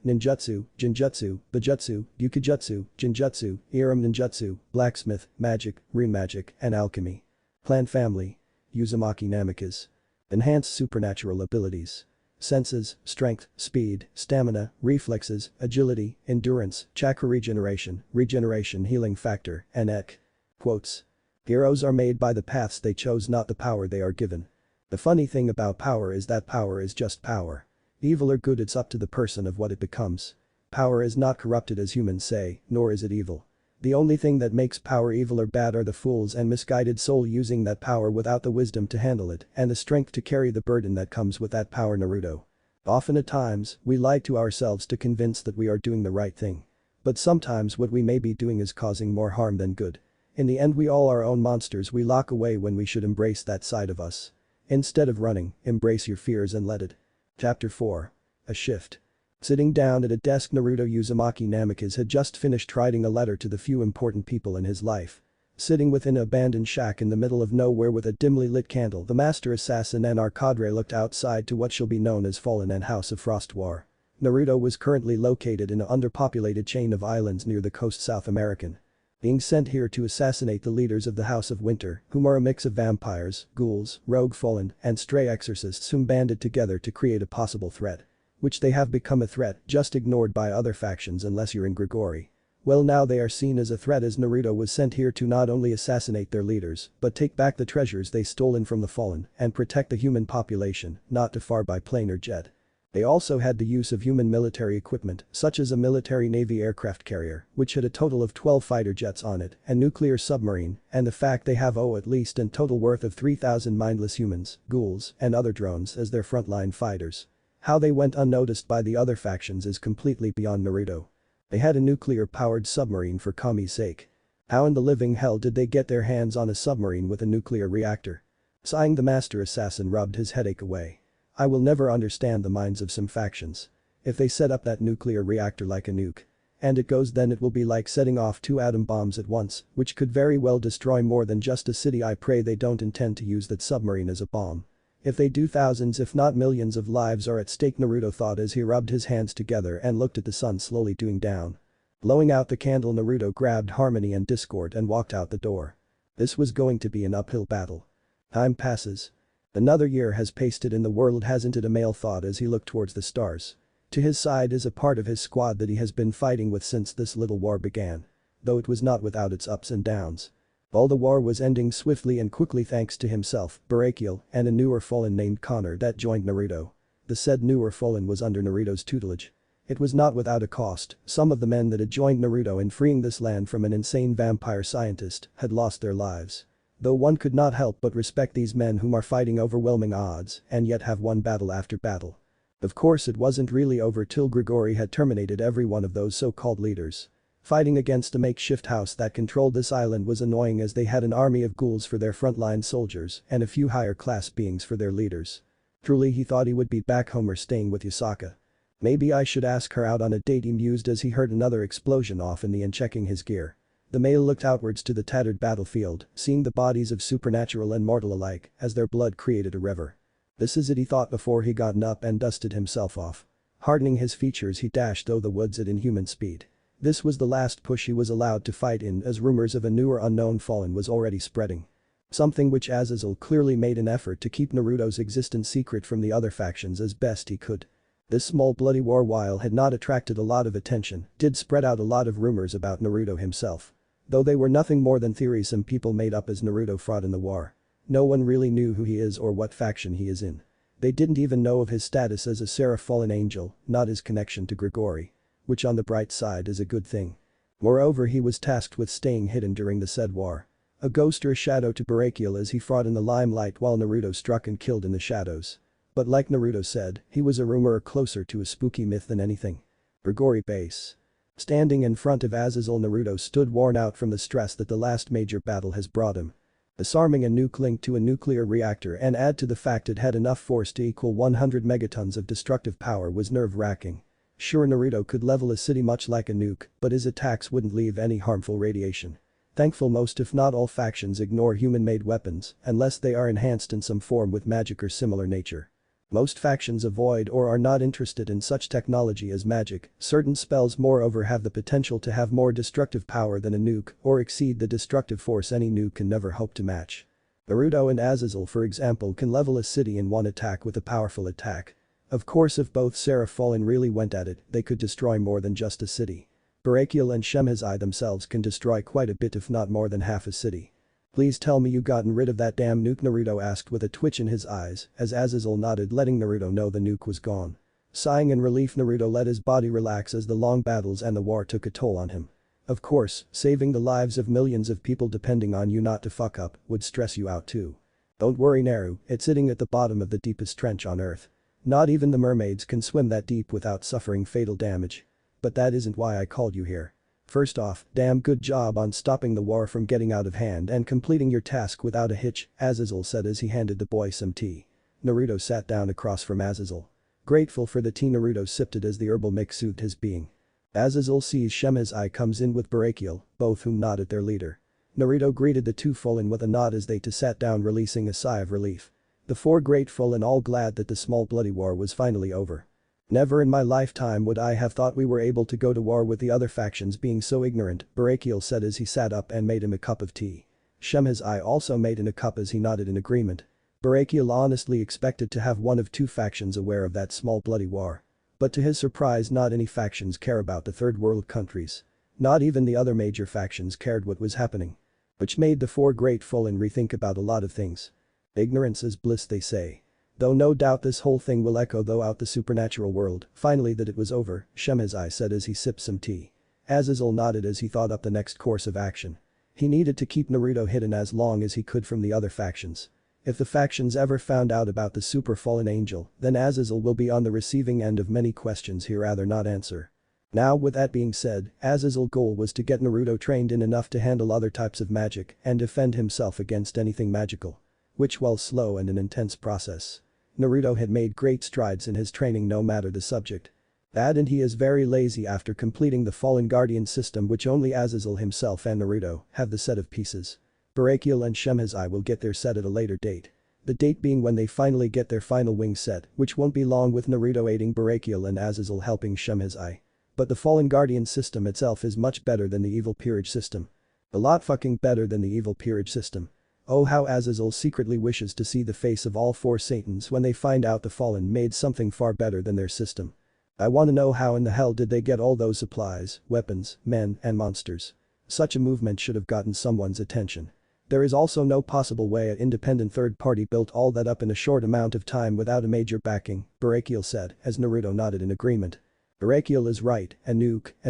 Ninjutsu, Jinjutsu, Bujutsu, Yukijutsu, Jinjutsu, Iram Ninjutsu, Blacksmith, Magic, Rune Magic, and Alchemy. Clan Family. Uzumaki Namikaze. Enhanced supernatural abilities. Senses, strength, speed, stamina, reflexes, agility, endurance, chakra regeneration, healing factor, and Ek. Quotes. Heroes are made by the paths they chose, not the power they are given. The funny thing about power is that power is just power. Evil or good, it's up to the person of what it becomes. Power is not corrupted as humans say, nor is it evil. The only thing that makes power evil or bad are the fools and misguided soul using that power without the wisdom to handle it and the strength to carry the burden that comes with that power. Naruto. Often at times, we lie to ourselves to convince that we are doing the right thing. But sometimes what we may be doing is causing more harm than good. In the end, we all are our own monsters we lock away when we should embrace that side of us. Instead of running, embrace your fears and let it. Chapter 4. A shift. Sitting down at a desk, Naruto Uzumaki Namikaze had just finished writing a letter to the few important people in his life. Sitting within an abandoned shack in the middle of nowhere with a dimly lit candle, the master assassin and our cadre looked outside to what shall be known as Fallen and House of Frost War. Naruto was currently located in an underpopulated chain of islands near the coast, South American. Being sent here to assassinate the leaders of the House of Winter, whom are a mix of vampires, ghouls, rogue fallen, and stray exorcists whom banded together to create a possible threat. Which they have become a threat, just ignored by other factions unless you're in Grigori. Well, now they are seen as a threat, as Naruto was sent here to not only assassinate their leaders, but take back the treasures they stolen from the fallen and protect the human population, not too far by plane or jet. They also had the use of human military equipment, such as a military navy aircraft carrier, which had a total of 12 fighter jets on it, a nuclear submarine, and the fact they have at least a total worth of 3,000 mindless humans, ghouls, and other drones as their frontline fighters. How they went unnoticed by the other factions is completely beyond Naruto. They had a nuclear-powered submarine for Kami's sake. How in the living hell did they get their hands on a submarine with a nuclear reactor? Sighing, the master assassin rubbed his headache away. I will never understand the minds of some factions. If they set up that nuclear reactor like a nuke. And it goes, then it will be like setting off 2 atom bombs at once, which could very well destroy more than just a city. I pray they don't intend to use that submarine as a bomb. If they do, thousands if not millions of lives are at stake, Naruto thought as he rubbed his hands together and looked at the sun slowly going down. Blowing out the candle, Naruto grabbed Harmony and Discord and walked out the door. This was going to be an uphill battle. Time passes. Another year has passed in the world, hasn't it? A male thought as he looked towards the stars. To his side is a part of his squad that he has been fighting with since this little war began. Though it was not without its ups and downs. All the war was ending swiftly and quickly thanks to himself, Barakiel, and a newer fallen named Connor that joined Naruto. The said newer fallen was under Naruto's tutelage. It was not without a cost. Some of the men that had joined Naruto in freeing this land from an insane vampire scientist had lost their lives. Though one could not help but respect these men whom are fighting overwhelming odds and yet have won battle after battle. Of course it wasn't really over till Grigori had terminated every one of those so-called leaders. Fighting against a makeshift house that controlled this island was annoying as they had an army of ghouls for their frontline soldiers and a few higher class beings for their leaders. Truly he thought he would be back home or staying with Yasaka. Maybe I should ask her out on a date, he mused as he heard another explosion off in the end. Checking his gear. The male looked outwards to the tattered battlefield, seeing the bodies of supernatural and mortal alike as their blood created a river. This is it, he thought before he got up and dusted himself off. Hardening his features, he dashed through the woods at inhuman speed. This was the last push he was allowed to fight in as rumors of a newer unknown fallen was already spreading. Something which Azazel clearly made an effort to keep Naruto's existence secret from the other factions as best he could. This small bloody war, while had not attracted a lot of attention, did spread out a lot of rumors about Naruto himself. Though they were nothing more than theories some people made up as Naruto fought in the war. No one really knew who he is or what faction he is in. They didn't even know of his status as a seraph fallen angel, not his connection to Grigori. Which on the bright side is a good thing. Moreover, he was tasked with staying hidden during the said war. A ghost or a shadow to Barakiel as he fought in the limelight while Naruto struck and killed in the shadows. But like Naruto said, he was a rumor or closer to a spooky myth than anything. Grigori base. Standing in front of Azazel, Naruto stood worn out from the stress that the last major battle has brought him. Disarming a nuke linked to a nuclear reactor and add to the fact it had enough force to equal 100 megatons of destructive power was nerve-wracking. Sure, Naruto could level a city much like a nuke, but his attacks wouldn't leave any harmful radiation. Thankful most if not all factions ignore human-made weapons unless they are enhanced in some form with magic or similar nature. Most factions avoid or are not interested in such technology as magic. Certain spells moreover have the potential to have more destructive power than a nuke or exceed the destructive force any nuke can never hope to match. Naruto and Azazel, for example, can level a city in one attack with a powerful attack. Of course, if both Seraph Fallen really went at it, they could destroy more than just a city. Barakiel and Shemhazai themselves can destroy quite a bit if not more than half a city. Please tell me you gotten rid of that damn nuke, Naruto asked with a twitch in his eyes as Azazel nodded, letting Naruto know the nuke was gone. Sighing in relief, Naruto let his body relax as the long battles and the war took a toll on him. Of course, saving the lives of millions of people depending on you not to fuck up would stress you out too. Don't worry, Naru, it's sitting at the bottom of the deepest trench on Earth. Not even the mermaids can swim that deep without suffering fatal damage. But that isn't why I called you here. First off, damn good job on stopping the war from getting out of hand and completing your task without a hitch, Azazel said as he handed the boy some tea. Naruto sat down across from Azazel. Grateful for the tea, Naruto sipped it as the herbal mix soothed his being. Azazel sees Shemhazai comes in with Barakiel, both whom nod at their leader. Naruto greeted the two fallen with a nod as they too sat down, releasing a sigh of relief. The four grateful and all glad that the small bloody war was finally over. Never in my lifetime would I have thought we were able to go to war with the other factions being so ignorant, Barakiel said as he sat up and made him a cup of tea. Shemhazai also made him a cup as he nodded in agreement. Barakiel honestly expected to have one of two factions aware of that small bloody war. But to his surprise, not any factions care about the third world countries. Not even the other major factions cared what was happening. Which made the four grateful and rethink about a lot of things. Ignorance is bliss, they say. Though no doubt this whole thing will echo throughout the supernatural world. Finally that it was over, Shemhazai said as he sipped some tea. Azazel nodded as he thought up the next course of action. He needed to keep Naruto hidden as long as he could from the other factions. If the factions ever found out about the super fallen angel, then Azazel will be on the receiving end of many questions he'd rather not answer. Now with that being said, Azazel's goal was to get Naruto trained in enough to handle other types of magic and defend himself against anything magical. Which, while slow and an intense process, Naruto had made great strides in his training no matter the subject. And he is very lazy after completing the Fallen Guardian system, which only Azazel himself and Naruto have the set of pieces. Brachial and Shemhazai will get their set at a later date. The date being when they finally get their final wing set, which won't be long, with Naruto aiding Brachial and Azazel helping Shemhazai. But the Fallen Guardian system itself is much better than the Evil Peerage system. A lot fucking better than the Evil Peerage system. Oh, how Azazel secretly wishes to see the face of all four Satans when they find out the Fallen made something far better than their system. I wanna know how in the hell did they get all those supplies, weapons, men, and monsters. Such a movement should have gotten someone's attention. There is also no possible way an independent third party built all that up in a short amount of time without a major backing, Brachial said as Naruto nodded in agreement. Brachial is right, a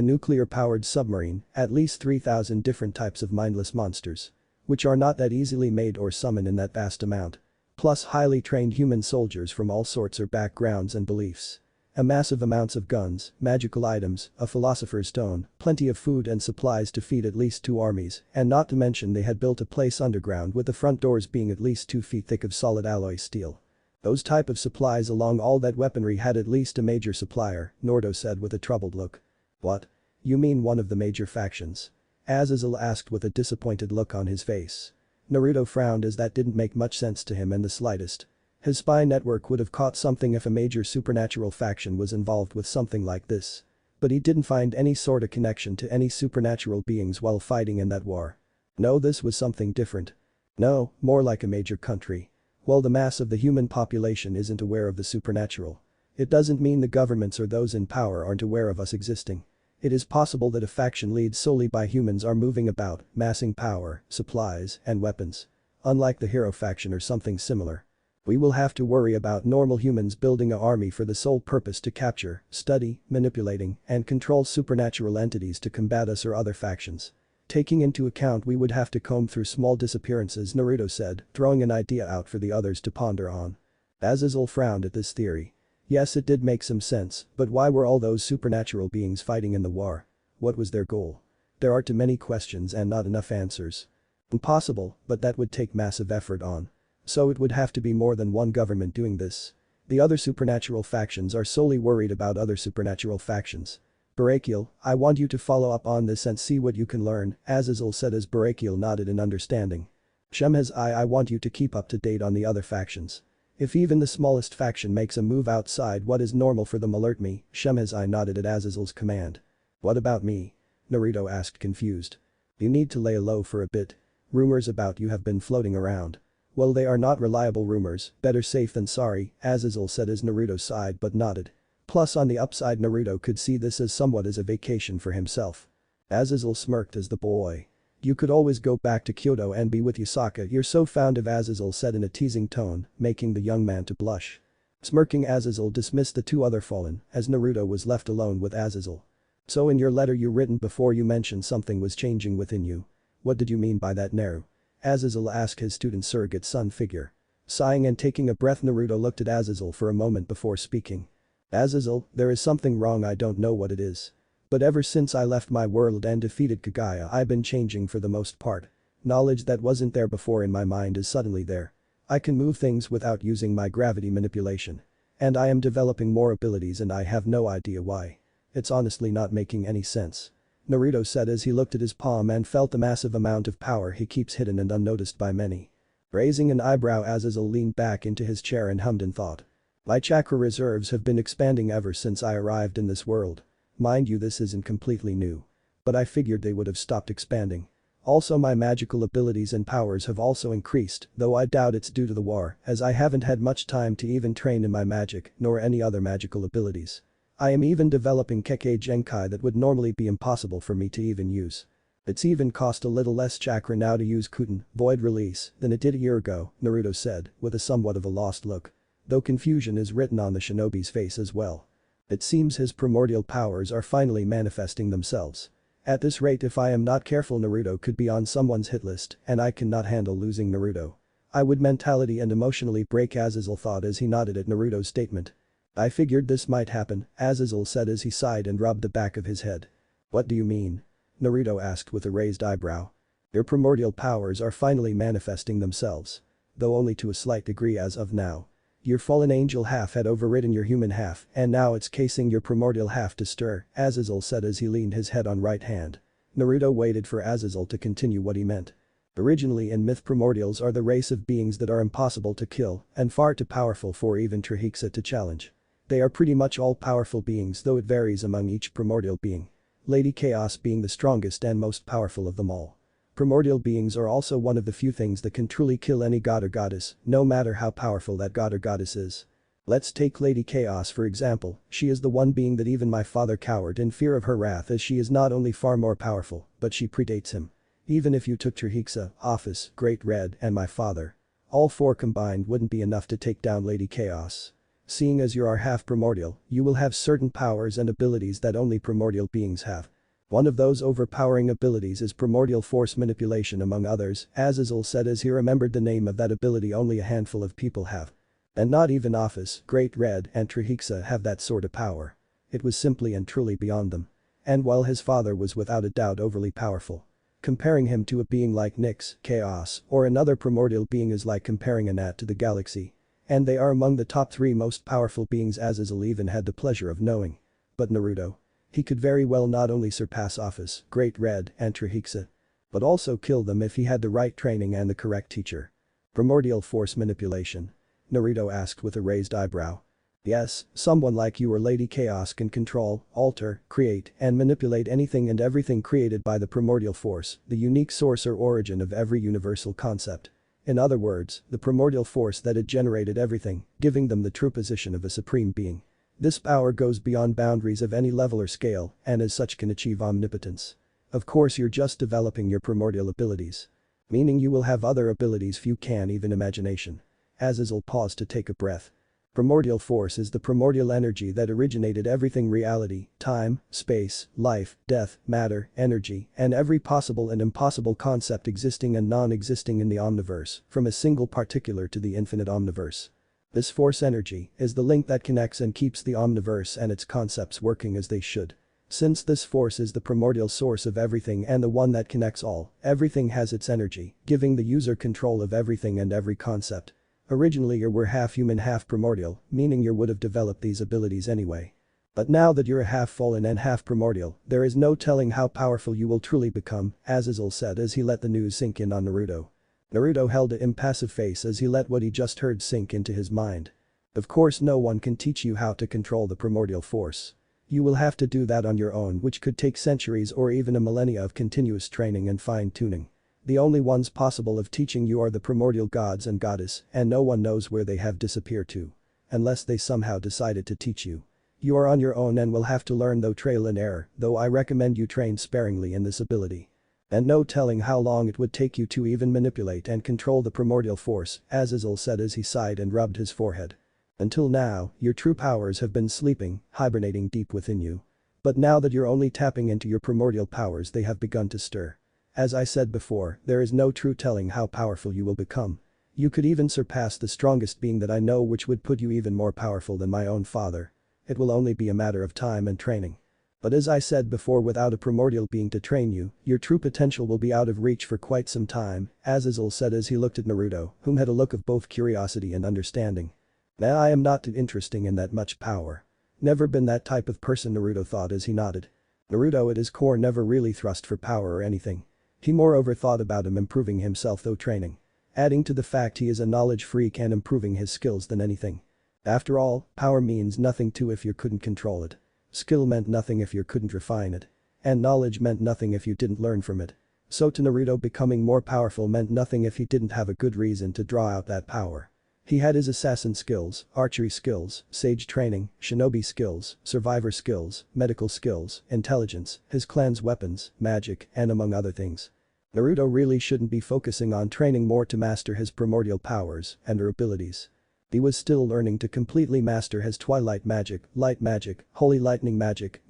nuclear-powered submarine, at least 3,000 different types of mindless monsters. Which are not that easily made or summoned in that vast amount. Plus highly trained human soldiers from all sorts of backgrounds and beliefs. A massive amounts of guns, magical items, a philosopher's stone, plenty of food and supplies to feed at least 2 armies, and not to mention they had built a place underground with the front doors being at least 2 feet thick of solid alloy steel. Those type of supplies along all that weaponry had at least a major supplier, Naruto said with a troubled look. What? You mean one of the major factions? Azazel asked with a disappointed look on his face. Naruto frowned as that didn't make much sense to him in the slightest. His spy network would have caught something if a major supernatural faction was involved with something like this. But he didn't find any sort of connection to any supernatural beings while fighting in that war. No, this was something different. No, more like a major country. Well, the mass of the human population isn't aware of the supernatural. It doesn't mean the governments or those in power aren't aware of us existing. It is possible that a faction led solely by humans are moving about, massing power, supplies, and weapons. Unlike the hero faction or something similar. We will have to worry about normal humans building an army for the sole purpose to capture, study, manipulating, and control supernatural entities to combat us or other factions. Taking into account we would have to comb through small disappearances, Naruto said, throwing an idea out for the others to ponder on. Azazel frowned at this theory. Yes, it did make some sense, but why were all those supernatural beings fighting in the war? What was their goal? There are too many questions and not enough answers. Impossible, but that would take massive effort on. So it would have to be more than one government doing this. The other supernatural factions are solely worried about other supernatural factions. Brachial, I want you to follow up on this and see what you can learn, Azazel said as Brachial nodded in understanding. Shemhazai, I want you to keep up to date on the other factions. If even the smallest faction makes a move outside what is normal for them, alert me, Shemhazai nodded at Azazel's command. What about me? Naruto asked confused. You need to lay low for a bit. Rumors about you have been floating around. Well, they are not reliable rumors, better safe than sorry, Azazel said as Naruto sighed but nodded. Plus on the upside, Naruto could see this as somewhat as a vacation for himself. Azazel smirked as the boy. You could always go back to Kyoto and be with Yusaka, you're so fond of, Azazel said in a teasing tone, making the young man to blush. Smirking, Azazel dismissed the 2 other Fallen as Naruto was left alone with Azazel. So in your letter you written before you mentioned something was changing within you. What did you mean by that, Naru? Azazel asked his student surrogate son figure. Sighing and taking a breath, Naruto looked at Azazel for a moment before speaking. Azazel, there is something wrong, I don't know what it is. But ever since I left my world and defeated Kagaya, I've been changing for the most part. Knowledge that wasn't there before in my mind is suddenly there. I can move things without using my gravity manipulation. And I am developing more abilities and I have no idea why. It's honestly not making any sense. Naruto said as he looked at his palm and felt the massive amount of power he keeps hidden and unnoticed by many. Raising an eyebrow, Azazel leaned back into his chair and hummed in thought. My chakra reserves have been expanding ever since I arrived in this world. Mind you, this isn't completely new. But I figured they would have stopped expanding. Also, my magical abilities and powers have also increased, though I doubt it's due to the war, as I haven't had much time to even train in my magic, nor any other magical abilities. I am even developing Kekkei Genkai that would normally be impossible for me to even use. It's even cost a little less chakra now to use Kuten, Void Release, than it did a year ago, Naruto said, with a somewhat of a lost look. Though confusion is written on the shinobi's face as well. It seems his primordial powers are finally manifesting themselves. At this rate, if I am not careful, Naruto could be on someone's hit list and I cannot handle losing Naruto. I would mentally and emotionally break, Azazel thought as he nodded at Naruto's statement. I figured this might happen, Azazel said as he sighed and rubbed the back of his head. What do you mean? Naruto asked with a raised eyebrow. Your primordial powers are finally manifesting themselves. Though only to a slight degree as of now. Your fallen angel half had overridden your human half and now it's casing your primordial half to stir, Azazel said as he leaned his head on right hand. Naruto waited for Azazel to continue what he meant. Originally in myth primordials are the race of beings that are impossible to kill and far too powerful for even Trihexa to challenge. They are pretty much all powerful beings though it varies among each primordial being. Lady Chaos being the strongest and most powerful of them all. Primordial beings are also one of the few things that can truly kill any god or goddess, no matter how powerful that god or goddess is. Let's take Lady Chaos for example, she is the one being that even my father cowered in fear of her wrath as she is not only far more powerful, but she predates him. Even if you took Trihexa, Office, Great Red, and my father. All four combined wouldn't be enough to take down Lady Chaos. Seeing as you are half primordial, you will have certain powers and abilities that only primordial beings have. One of those overpowering abilities is primordial force manipulation among others, Azazel said as he remembered the name of that ability only a handful of people have. And not even Office, Great Red, and Trihexa have that sort of power. It was simply and truly beyond them. And while his father was without a doubt overly powerful. Comparing him to a being like Nyx, Chaos, or another primordial being is like comparing a gnat to the galaxy. And they are among the top 3 most powerful beings Azazel even had the pleasure of knowing. But Naruto. He could very well not only surpass Office, Great Red, and Trihexa. But also kill them if he had the right training and the correct teacher. Primordial force manipulation? Naruto asked with a raised eyebrow. Yes, someone like you or Lady Chaos can control, alter, create, and manipulate anything and everything created by the primordial force, the unique source or origin of every universal concept. In other words, the primordial force that had generated everything, giving them the true position of a supreme being. This power goes beyond boundaries of any level or scale and as such can achieve omnipotence. Of course you're just developing your primordial abilities. Meaning you will have other abilities few can even imagination. Azazel paused to take a breath. Primordial force is the primordial energy that originated everything reality, time, space, life, death, matter, energy, and every possible and impossible concept existing and non-existing in the omniverse, from a single particular to the infinite omniverse. This force energy is the link that connects and keeps the omniverse and its concepts working as they should. Since this force is the primordial source of everything and the one that connects all, everything has its energy, giving the user control of everything and every concept. Originally you were half human half primordial, meaning you would have developed these abilities anyway. But now that you're a half fallen and half primordial, there is no telling how powerful you will truly become, Azazel said as he let the news sink in on Naruto. Naruto held an impassive face as he let what he just heard sink into his mind. Of course no one can teach you how to control the primordial force. You will have to do that on your own which could take centuries or even a millennia of continuous training and fine-tuning. The only ones possible of teaching you are the primordial gods and goddess and no one knows where they have disappeared to. Unless they somehow decided to teach you. You are on your own and will have to learn though trial and error, though I recommend you train sparingly in this ability. And no telling how long it would take you to even manipulate and control the primordial force, Azazel said as he sighed and rubbed his forehead. Until now, your true powers have been sleeping, hibernating deep within you. But now that you're only tapping into your primordial powers they have begun to stir. As I said before, there is no true telling how powerful you will become. You could even surpass the strongest being that I know which would put you even more powerful than my own father. It will only be a matter of time and training. But as I said before without a primordial being to train you, your true potential will be out of reach for quite some time, Azazel said as he looked at Naruto, whom had a look of both curiosity and understanding. Now I am not too interesting in that much power. Never been that type of person Naruto thought as he nodded. Naruto at his core never really thrust for power or anything. He moreover thought about him improving himself through training. Adding to the fact he is a knowledge freak and improving his skills than anything. After all, power means nothing too if you couldn't control it. Skill meant nothing if you couldn't refine it. And knowledge meant nothing if you didn't learn from it. So to Naruto becoming more powerful meant nothing if he didn't have a good reason to draw out that power. He had his assassin skills, archery skills, sage training, shinobi skills, survivor skills, medical skills, intelligence, his clan's weapons, magic, and among other things. Naruto really shouldn't be focusing on training more to master his primordial powers and her abilities. He was still learning to completely master his twilight magic, light magic, holy lightning magic,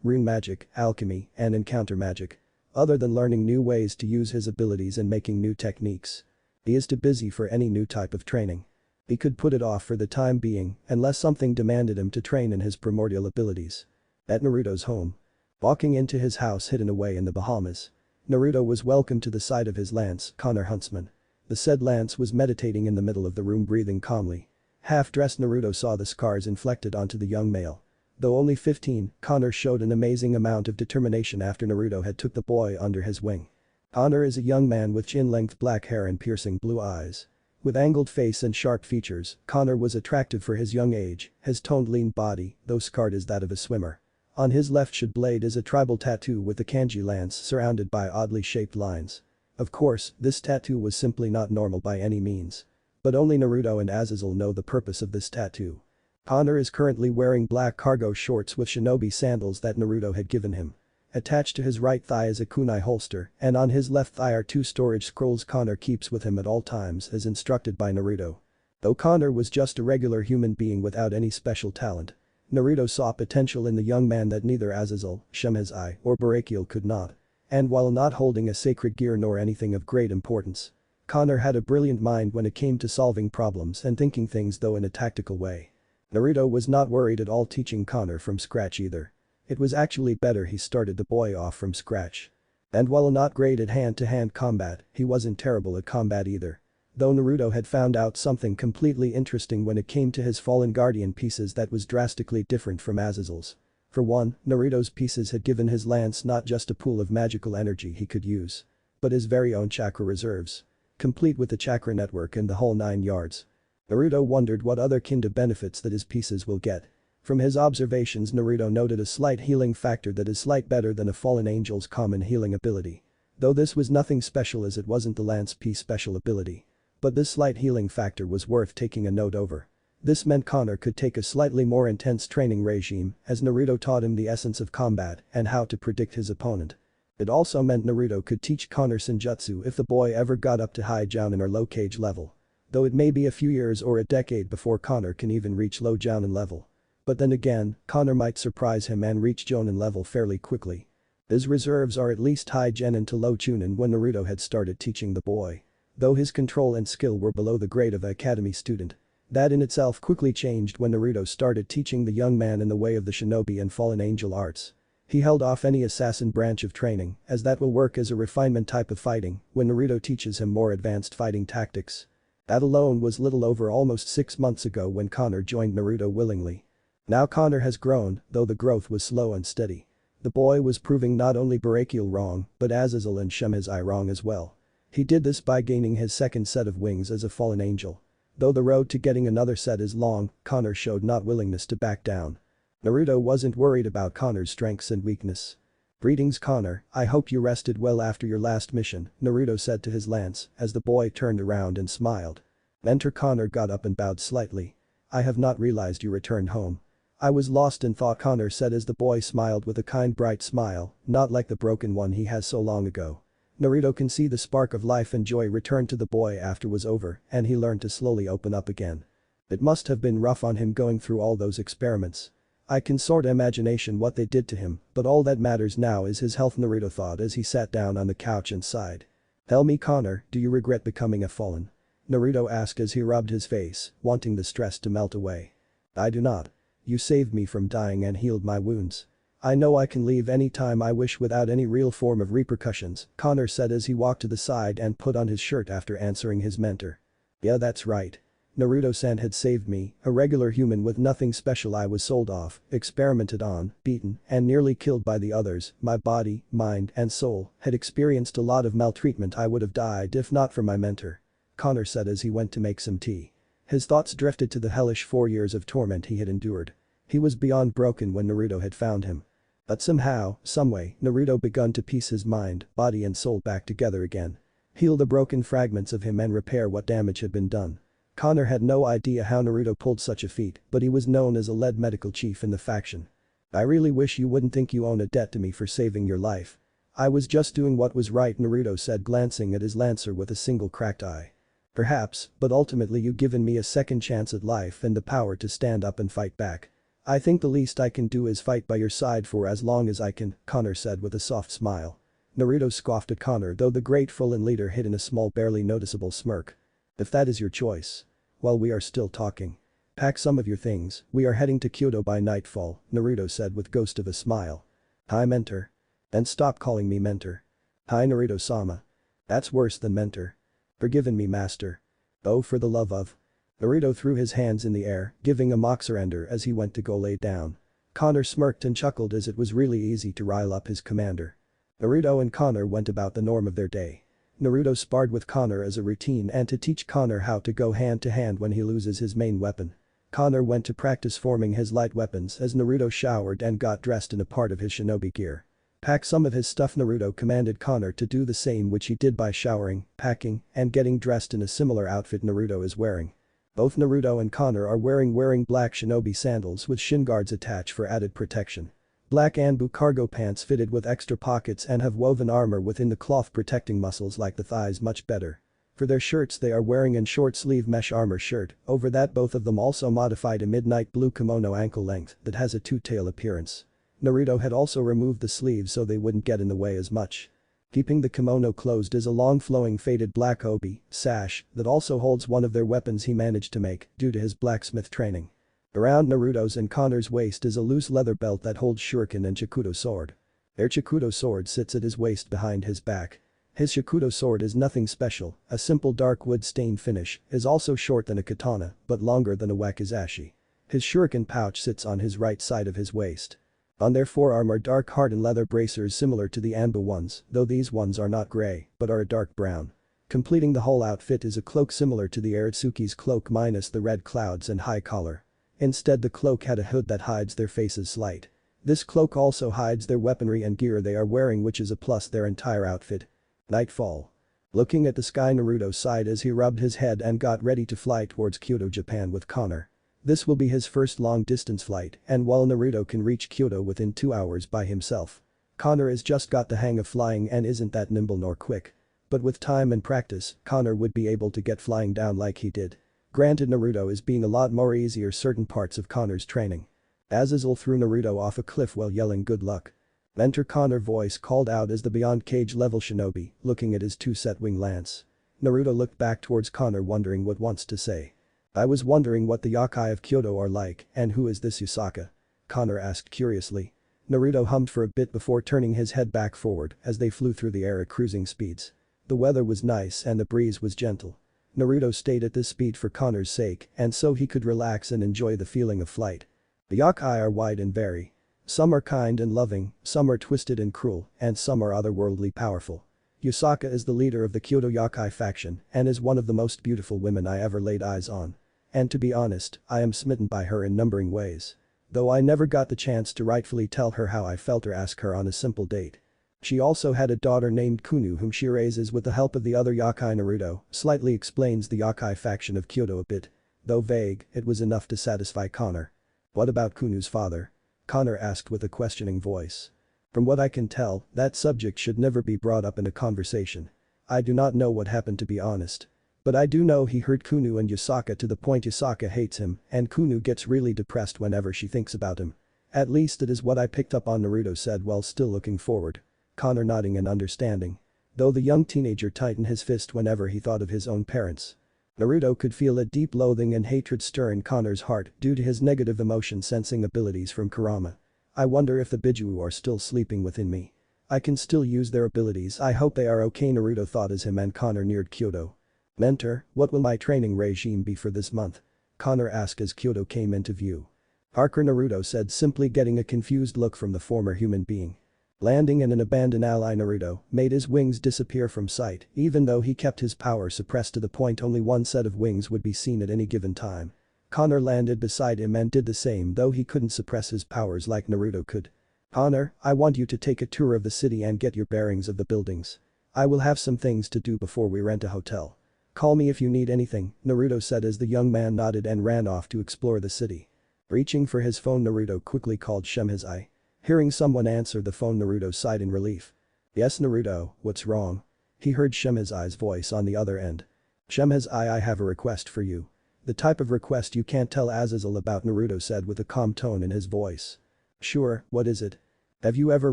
rune magic, alchemy, and encounter magic. Other than learning new ways to use his abilities and making new techniques. He is too busy for any new type of training. He could put it off for the time being unless something demanded him to train in his primordial abilities. At Naruto's home. Walking into his house hidden away in the Bahamas. Naruto was welcomed to the side of his lance, Connor Huntsman. The said lance was meditating in the middle of the room breathing calmly. Half-dressed Naruto saw the scars inflicted onto the young male. Though only 15, Connor showed an amazing amount of determination after Naruto had took the boy under his wing. Connor is a young man with chin-length black hair and piercing blue eyes. With angled face and sharp features, Connor was attractive for his young age, his toned lean body, though scarred is that of a swimmer. On his left shoulder blade is a tribal tattoo with the kanji lance surrounded by oddly shaped lines. Of course, this tattoo was simply not normal by any means. But only Naruto and Azazel know the purpose of this tattoo. Connor is currently wearing black cargo shorts with shinobi sandals that Naruto had given him. Attached to his right thigh is a kunai holster, and on his left thigh are 2 storage scrolls Connor keeps with him at all times as instructed by Naruto. Though Connor was just a regular human being without any special talent, Naruto saw potential in the young man that neither Azazel, Shemhazai, or Barakiel could not. And while not holding a sacred gear nor anything of great importance, Connor had a brilliant mind when it came to solving problems and thinking things though in a tactical way. Naruto was not worried at all teaching Connor from scratch either. It was actually better he started the boy off from scratch. And while not great at hand-to-hand combat, he wasn't terrible at combat either. Though Naruto had found out something completely interesting when it came to his fallen guardian pieces that was drastically different from Azazel's. For one, Naruto's pieces had given his lance not just a pool of magical energy he could use, but his very own chakra reserves. Complete with the chakra network and the whole 9 yards. Naruto wondered what other kind of benefits that his pieces will get. From his observations Naruto noted a slight healing factor that is slight better than a fallen angel's common healing ability. Though this was nothing special as it wasn't the lance piece special ability. But this slight healing factor was worth taking a note over. This meant Connor could take a slightly more intense training regime as Naruto taught him the essence of combat and how to predict his opponent. It also meant Naruto could teach Connor Senjutsu if the boy ever got up to high Jounin or low Kage level. Though it may be a few years or a decade before Connor can even reach low Jounin level. But then again, Connor might surprise him and reach Jounin level fairly quickly. His reserves are at least high Genin to low Chunin when Naruto had started teaching the boy. Though his control and skill were below the grade of an academy student. That in itself quickly changed when Naruto started teaching the young man in the way of the shinobi and fallen angel arts. He held off any assassin branch of training as that will work as a refinement type of fighting when Naruto teaches him more advanced fighting tactics. That alone was little over almost 6 months ago when Connor joined Naruto willingly. Now Connor has grown, though the growth was slow and steady. The boy was proving not only Barakiel wrong, but Azazel and Shemhazai wrong as well. He did this by gaining his second set of wings as a fallen angel. Though the road to getting another set is long, Connor showed not willingness to back down. Naruto wasn't worried about Connor's strengths and weakness. "Greetings Connor, I hope you rested well after your last mission," Naruto said to his lance as the boy turned around and smiled. Mentor Connor got up and bowed slightly. "I have not realized you returned home. I was lost in thought," Connor said as the boy smiled with a kind bright smile, not like the broken one he has so long ago. Naruto can see the spark of life and joy return to the boy after was over and he learned to slowly open up again. It must have been rough on him going through all those experiments. I can sort of imagination what they did to him, but all that matters now is his health, Naruto thought as he sat down on the couch and sighed. "Tell me Connor, do you regret becoming a fallen?" Naruto asked as he rubbed his face, wanting the stress to melt away. "I do not. You saved me from dying and healed my wounds. I know I can leave any time I wish without any real form of repercussions," Connor said as he walked to the side and put on his shirt after answering his mentor. "Yeah, that's right. Naruto-san had saved me, a regular human with nothing special. I was sold off, experimented on, beaten, and nearly killed by the others. My body, mind, and soul had experienced a lot of maltreatment. I would have died if not for my mentor," Connor said as he went to make some tea. His thoughts drifted to the hellish 4 years of torment he had endured. He was beyond broken when Naruto had found him. But somehow, someway, Naruto begun to piece his mind, body and soul back together again. Heal the broken fragments of him and repair what damage had been done. Connor had no idea how Naruto pulled such a feat, but he was known as a lead medical chief in the faction. "I really wish you wouldn't think you own a debt to me for saving your life. I was just doing what was right," Naruto said, glancing at his lancer with a single cracked eye. "Perhaps, but ultimately you've given me a second chance at life and the power to stand up and fight back. I think the least I can do is fight by your side for as long as I can," Connor said with a soft smile. Naruto scoffed at Connor, though the great fallen leader hid in a small barely noticeable smirk. "If that is your choice. Well, we are still talking. Pack some of your things, we are heading to Kyoto by nightfall," Naruto said with ghost of a smile. "Hi mentor." "And stop calling me mentor." "Hi Naruto-sama." "That's worse than mentor." "Forgiven me master." "Oh, for the love of." Naruto threw his hands in the air, giving a mock surrender as he went to go lay down. Connor smirked and chuckled as it was really easy to rile up his commander. Naruto and Connor went about the norm of their day. Naruto sparred with Connor as a routine and to teach Connor how to go hand to hand when he loses his main weapon. Connor went to practice forming his light weapons as Naruto showered and got dressed in a part of his shinobi gear. Pack some of his stuff. Naruto commanded Connor to do the same, which he did by showering, packing, and getting dressed in a similar outfit Naruto is wearing. Both Naruto and Connor are wearing black shinobi sandals with shin guards attached for added protection. Black Anbu cargo pants fitted with extra pockets and have woven armor within the cloth protecting muscles like the thighs much better. For their shirts they are wearing a short sleeve mesh armor shirt, over that both of them also modified a midnight blue kimono ankle length that has a two-tail appearance. Naruto had also removed the sleeves so they wouldn't get in the way as much. Keeping the kimono closed is a long flowing faded black obi, sash, that also holds one of their weapons he managed to make due to his blacksmith training. Around Naruto's and Connor's waist is a loose leather belt that holds shuriken and Chikudo sword. Their Chikudo sword sits at his waist behind his back. His Chikudo sword is nothing special, a simple dark wood stained finish, is also short than a katana, but longer than a wakizashi. His shuriken pouch sits on his right side of his waist. On their forearm are dark hardened leather bracers similar to the Anbu ones, though these ones are not gray, but are a dark brown. Completing the whole outfit is a cloak similar to the Aratsuki's cloak minus the red clouds and high collar. Instead the cloak had a hood that hides their faces slight. This cloak also hides their weaponry and gear they are wearing, which is a plus their entire outfit. Nightfall. Looking at the sky, Naruto sighed as he rubbed his head and got ready to fly towards Kyoto, Japan with Connor. This will be his first long-distance flight, and while Naruto can reach Kyoto within 2 hours by himself, Connor has just got the hang of flying and isn't that nimble nor quick. But with time and practice, Connor would be able to get flying down like he did. Granted, Naruto is being a lot more easier certain parts of Connor's training. Azazel threw Naruto off a cliff while yelling good luck. Mentor Connor voice called out as the beyond cage level shinobi, looking at his two-set wing lance. Naruto looked back towards Connor wondering what wants to say. I was wondering what the Yakai of Kyoto are like, and who is this Yusaka? Connor asked curiously. Naruto hummed for a bit before turning his head back forward as they flew through the air at cruising speeds. The weather was nice and the breeze was gentle. Naruto stayed at this speed for Connor's sake and so he could relax and enjoy the feeling of flight. The Yakai are wide and vary. Some are kind and loving, some are twisted and cruel, and some are otherworldly powerful. Yusaka is the leader of the Kyoto Yakai faction and is one of the most beautiful women I ever laid eyes on. And to be honest, I am smitten by her in numbering ways. Though I never got the chance to rightfully tell her how I felt or ask her on a simple date. She also had a daughter named Kunu whom she raises with the help of the other Yakai. Naruto slightly explains the Yakai faction of Kyoto a bit. Though vague, it was enough to satisfy Connor. What about Kunu's father? Connor asked with a questioning voice. From what I can tell, that subject should never be brought up in a conversation. I do not know what happened, to be honest. But I do know he hurt Kunu and Yusaka to the point Yusaka hates him and Kunu gets really depressed whenever she thinks about him. At least it is what I picked up on, Naruto said while still looking forward. Connor nodding in understanding. Though the young teenager tightened his fist whenever he thought of his own parents. Naruto could feel a deep loathing and hatred stir in Connor's heart due to his negative emotion sensing abilities from Kurama. I wonder if the Biju are still sleeping within me. I can still use their abilities. I hope they are okay, Naruto thought as him and Connor neared Kyoto. Mentor, what will my training regime be for this month? Connor asked as Kyoto came into view. Parker, Naruto said, simply getting a confused look from the former human being. Landing in an abandoned ally, Naruto made his wings disappear from sight even though he kept his power suppressed to the point only one set of wings would be seen at any given time. Connor landed beside him and did the same though he couldn't suppress his powers like Naruto could. Connor, I want you to take a tour of the city and get your bearings of the buildings. I will have some things to do before we rent a hotel. Call me if you need anything, Naruto said as the young man nodded and ran off to explore the city. Reaching for his phone, Naruto quickly called Shemhazai. Hearing someone answer the phone, Naruto sighed in relief. Yes, Naruto, what's wrong? He heard Shemhazai's voice on the other end. Shemhazai, I have a request for you. The type of request you can't tell Azazel about, Naruto said with a calm tone in his voice. Sure, what is it? Have you ever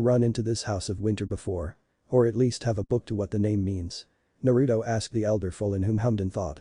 run into this house of winter before? Or at least have a book to what the name means? Naruto asked the elder fool in whom hummed in thought.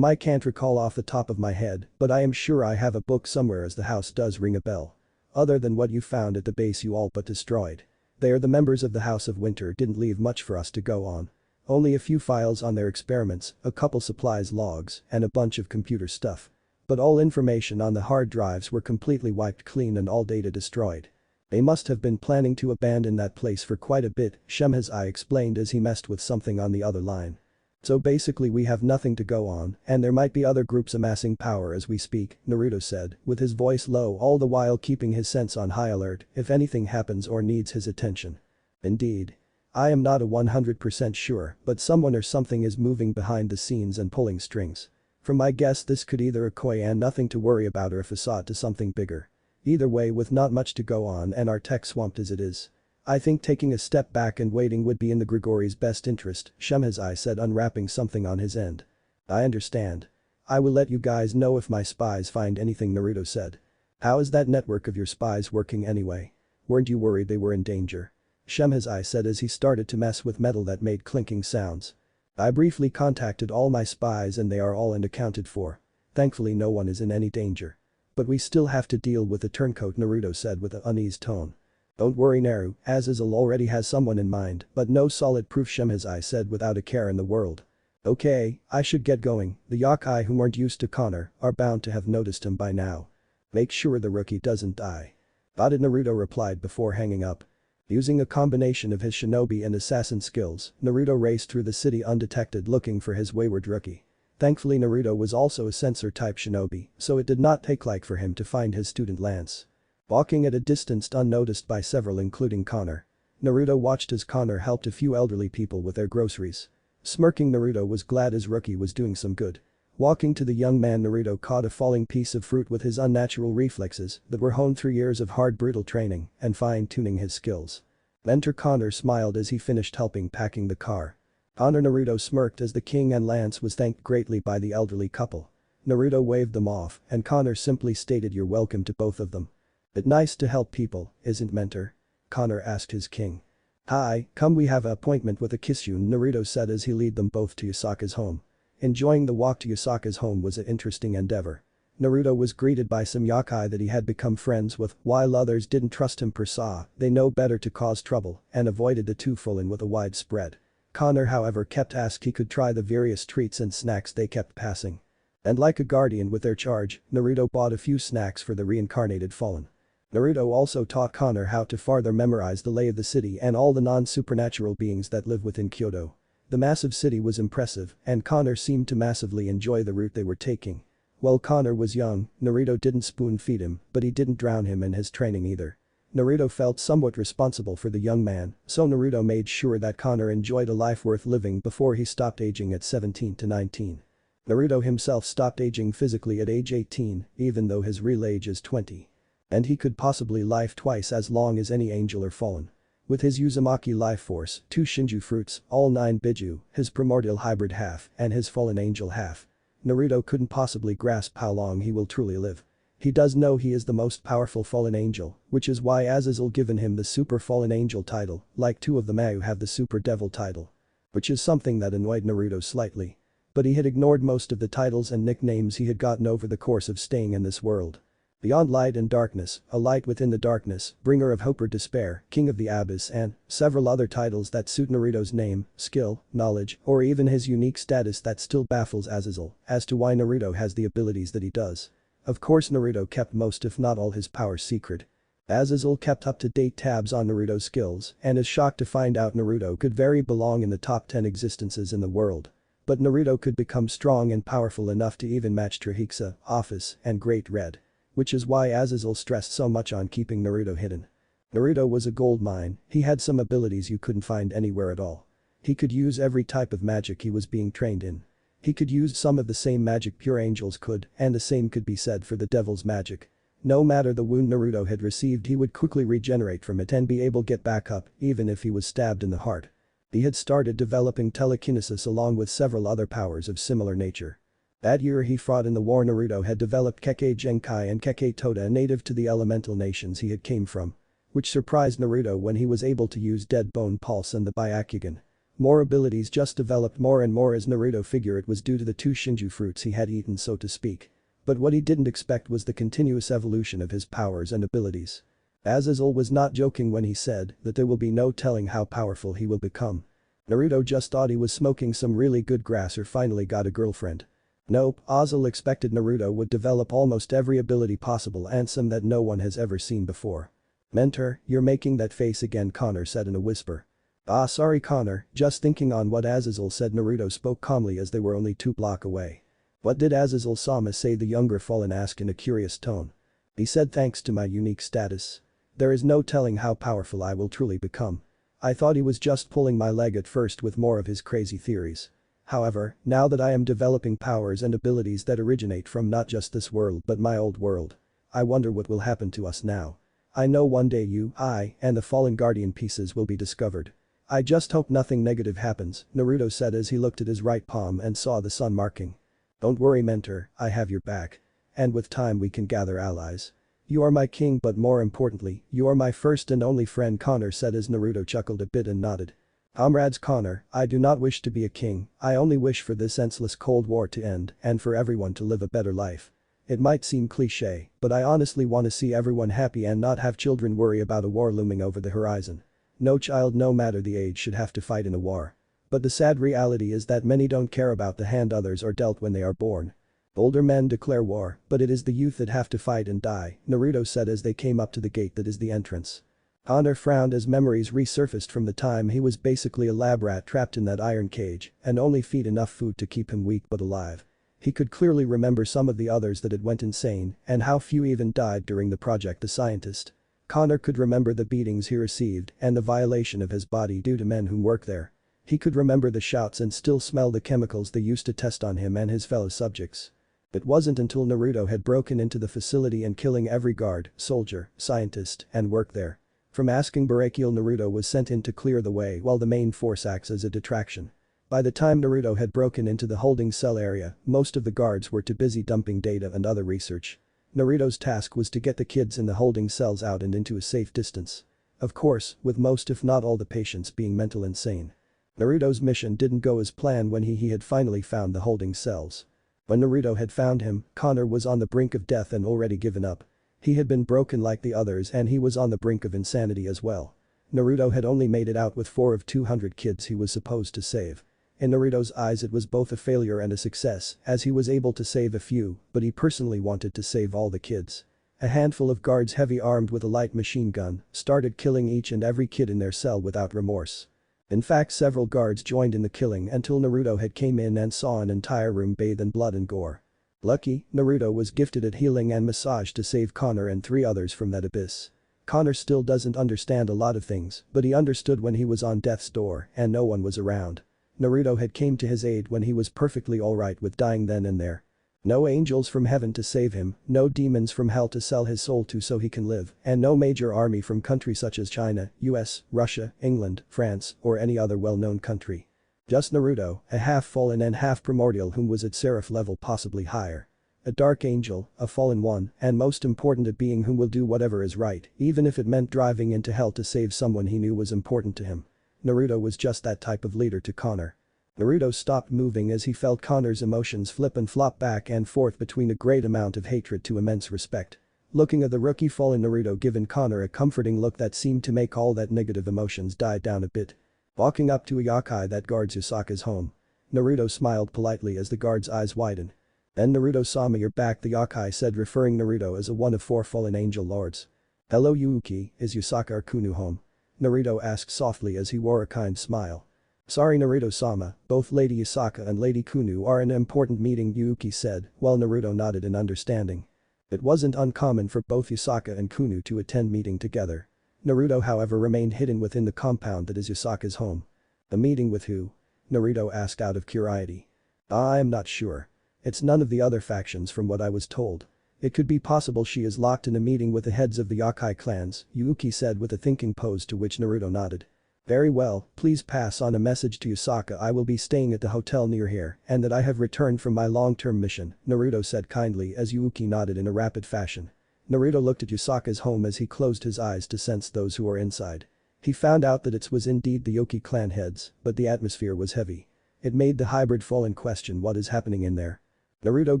I can't recall off the top of my head, but I am sure I have a book somewhere as the house does ring a bell. Other than what you found at the base you all but destroyed. They are the members of the House of Winter didn't leave much for us to go on. Only a few files on their experiments, a couple supplies logs, and a bunch of computer stuff. But all information on the hard drives were completely wiped clean and all data destroyed. They must have been planning to abandon that place for quite a bit, Shemhazai explained as he messed with something on the other line. So basically we have nothing to go on, and there might be other groups amassing power as we speak, Naruto said, with his voice low all the while keeping his sense on high alert if anything happens or needs his attention. Indeed. I am not 100% sure, but someone or something is moving behind the scenes and pulling strings. From my guess this could either a koi and nothing to worry about or a facade to something bigger. Either way with not much to go on and our tech swamped as it is. I think taking a step back and waiting would be in the Grigori's best interest, Shemhazai said unwrapping something on his end. I understand. I will let you guys know if my spies find anything, Naruto said. How is that network of your spies working anyway? Weren't you worried they were in danger? Shemhazai said as he started to mess with metal that made clinking sounds. I briefly contacted all my spies and they are all accounted for. Thankfully no one is in any danger. But we still have to deal with the turncoat, Naruto said with an uneasy tone. Don't worry Naru, Azazel already has someone in mind, but no solid proof, Shemhazai said without a care in the world. Okay, I should get going, the Yakai who weren't used to Connor are bound to have noticed him by now. Make sure the rookie doesn't die. Got it, Naruto replied before hanging up. Using a combination of his shinobi and assassin skills, Naruto raced through the city undetected looking for his wayward rookie. Thankfully Naruto was also a sensor-type shinobi, so it did not take long for him to find his student Lance. Walking at a distance unnoticed by several including Connor. Naruto watched as Connor helped a few elderly people with their groceries. Smirking, Naruto was glad his rookie was doing some good. Walking to the young man, Naruto caught a falling piece of fruit with his unnatural reflexes that were honed through years of hard brutal training and fine-tuning his skills. Mentor Connor smiled as he finished helping packing the car. Connor Naruto smirked as the king and Lance was thanked greatly by the elderly couple. Naruto waved them off and Connor simply stated you're welcome to both of them. It's nice to help people, isn't Mentor? Connor asked his king. Hi, come we have an appointment with a Kisyun, Naruto said as he led them both to Yasaka's home. Enjoying the walk to Yasaka's home was an interesting endeavor. Naruto was greeted by some Yakai that he had become friends with, while others didn't trust him per se, they know better to cause trouble and avoided the two full in with a wide spread. Connor however kept asking he could try the various treats and snacks they kept passing. And like a guardian with their charge, Naruto bought a few snacks for the reincarnated fallen. Naruto also taught Connor how to further memorize the lay of the city and all the non-supernatural beings that live within Kyoto. The massive city was impressive and Connor seemed to massively enjoy the route they were taking. While Connor was young, Naruto didn't spoon-feed him, but he didn't drown him in his training either. Naruto felt somewhat responsible for the young man, so Naruto made sure that Connor enjoyed a life worth living before he stopped aging at 17 to 19. Naruto himself stopped aging physically at age 18, even though his real age is 20. And he could possibly live twice as long as any angel or fallen. With his Uzumaki life force, 2 Shinju fruits, all 9 Biju, his primordial hybrid half, and his fallen angel half. Naruto couldn't possibly grasp how long he will truly live. He does know he is the most powerful fallen angel, which is why Azazel given him the super fallen angel title, like 2 of the Mayu have the super devil title. Which is something that annoyed Naruto slightly. But he had ignored most of the titles and nicknames he had gotten over the course of staying in this world. Beyond light and darkness, a light within the darkness, bringer of hope or despair, king of the abyss and several other titles that suit Naruto's name, skill, knowledge, or even his unique status that still baffles Azazel as to why Naruto has the abilities that he does. Of course Naruto kept most if not all his powers secret. Azazel kept up-to-date tabs on Naruto's skills and is shocked to find out Naruto could very belong in the top 10 existences in the world. But Naruto could become strong and powerful enough to even match Trihiksa, Office, and Great Red. Which is why Azazel stressed so much on keeping Naruto hidden. Naruto was a gold mine, he had some abilities you couldn't find anywhere at all. He could use every type of magic he was being trained in. He could use some of the same magic pure angels could, and the same could be said for the devil's magic. No matter the wound Naruto had received he would quickly regenerate from it and be able to get back up, even if he was stabbed in the heart. He had started developing telekinesis along with several other powers of similar nature. That year he fought in the war. Naruto had developed Kekkei Genkai and Kekkei Toda native to the elemental nations he had came from. Which surprised Naruto when he was able to use Dead Bone Pulse and the Byakugan. More abilities just developed more and more as Naruto figured it was due to the 2 Shinju fruits he had eaten so to speak. But what he didn't expect was the continuous evolution of his powers and abilities. Azazel was not joking when he said that there will be no telling how powerful he will become. Naruto just thought he was smoking some really good grass or finally got a girlfriend. Nope, Azazel expected Naruto would develop almost every ability possible and some that no one has ever seen before. Mentor, you're making that face again, Connor said in a whisper. Ah, sorry Connor, just thinking on what Azazel said. Naruto spoke calmly as they were only 2 blocks away. What did Azazel-sama say? The younger fallen asked in a curious tone. He said thanks to my unique status. There is no telling how powerful I will truly become. I thought he was just pulling my leg at first with more of his crazy theories. However, now that I am developing powers and abilities that originate from not just this world but my old world. I wonder what will happen to us now. I know one day you, I, and the fallen guardian pieces will be discovered. I just hope nothing negative happens, Naruto said as he looked at his right palm and saw the sun marking. Don't worry mentor, I have your back. And with time we can gather allies. You are my king but more importantly, you are my first and only friend, Connor said as Naruto chuckled a bit and nodded. Comrades Connor, I do not wish to be a king, I only wish for this senseless Cold War to end and for everyone to live a better life. It might seem cliché, but I honestly want to see everyone happy and not have children worry about a war looming over the horizon. No child no matter the age should have to fight in a war. But the sad reality is that many don't care about the hand others are dealt when they are born. Older men declare war, but it is the youth that have to fight and die, Naruto said as they came up to the gate that is the entrance. Connor frowned as memories resurfaced from the time he was basically a lab rat trapped in that iron cage and only feed enough food to keep him weak but alive. He could clearly remember some of the others that had went insane and how few even died during the project. The scientist. Connor could remember the beatings he received and the violation of his body due to men who work there. He could remember the shouts and still smell the chemicals they used to test on him and his fellow subjects. It wasn't until Naruto had broken into the facility and killing every guard, soldier, scientist, and work there. From asking Brachial, Naruto was sent in to clear the way while the main force acts as a detraction. By the time Naruto had broken into the holding cell area, most of the guards were too busy dumping data and other research. Naruto's task was to get the kids in the holding cells out and into a safe distance. Of course, with most if not all the patients being mental insane. Naruto's mission didn't go as planned when he had finally found the holding cells. When Naruto had found him, Connor was on the brink of death and already given up. He had been broken like the others and he was on the brink of insanity as well. Naruto had only made it out with 4 of 200 kids he was supposed to save. In Naruto's eyes it was both a failure and a success as he was able to save a few, but he personally wanted to save all the kids. A handful of guards heavy armed with a light machine gun started killing each and every kid in their cell without remorse. In fact, several guards joined in the killing until Naruto had came in and saw an entire room bathed in blood and gore. Lucky, Naruto was gifted at healing and massage to save Connor and 3 others from that abyss. Connor still doesn't understand a lot of things, but he understood when he was on death's door and no one was around. Naruto had came to his aid when he was perfectly alright with dying then and there. No angels from heaven to save him, no demons from hell to sell his soul to so he can live, and no major army from countries such as China, US, Russia, England, France, or any other well-known country. Just Naruto, a half-fallen and half-primordial whom was at seraph level possibly higher. A dark angel, a fallen one, and most important a being whom will do whatever is right, even if it meant driving into hell to save someone he knew was important to him. Naruto was just that type of leader to Connor. Naruto stopped moving as he felt Connor's emotions flip and flop back and forth between a great amount of hatred to immense respect. Looking at the rookie fallen Naruto given Connor a comforting look that seemed to make all that negative emotions die down a bit. Walking up to a Yakai that guards Yusaka's home. Naruto smiled politely as the guard's eyes widened. Then Naruto-sama, you're back, the Yakai said, referring Naruto as a one of 4 fallen angel lords. Hello Yuuki, is Yusaka Arkunu home? Naruto asked softly as he wore a kind smile. Sorry Naruto-sama, both Lady Yusaka and Lady Kunu are in an important meeting, Yuuki said, while Naruto nodded in understanding. It wasn't uncommon for both Yusaka and Kunu to attend meeting together. Naruto however remained hidden within the compound that is Yusaka's home. A meeting with who? Naruto asked out of curiosity. I am not sure. It's none of the other factions from what I was told. It could be possible she is locked in a meeting with the heads of the Yakai clans, Yuuki said with a thinking pose, to which Naruto nodded. Very well, please pass on a message to Yusaka I will be staying at the hotel near here and that I have returned from my long-term mission, Naruto said kindly as Yuuki nodded in a rapid fashion. Naruto looked at Yusaka's home as he closed his eyes to sense those who were inside. He found out that it was indeed the Yoki clan heads, but the atmosphere was heavy. It made the hybrid fallen question what is happening in there. Naruto,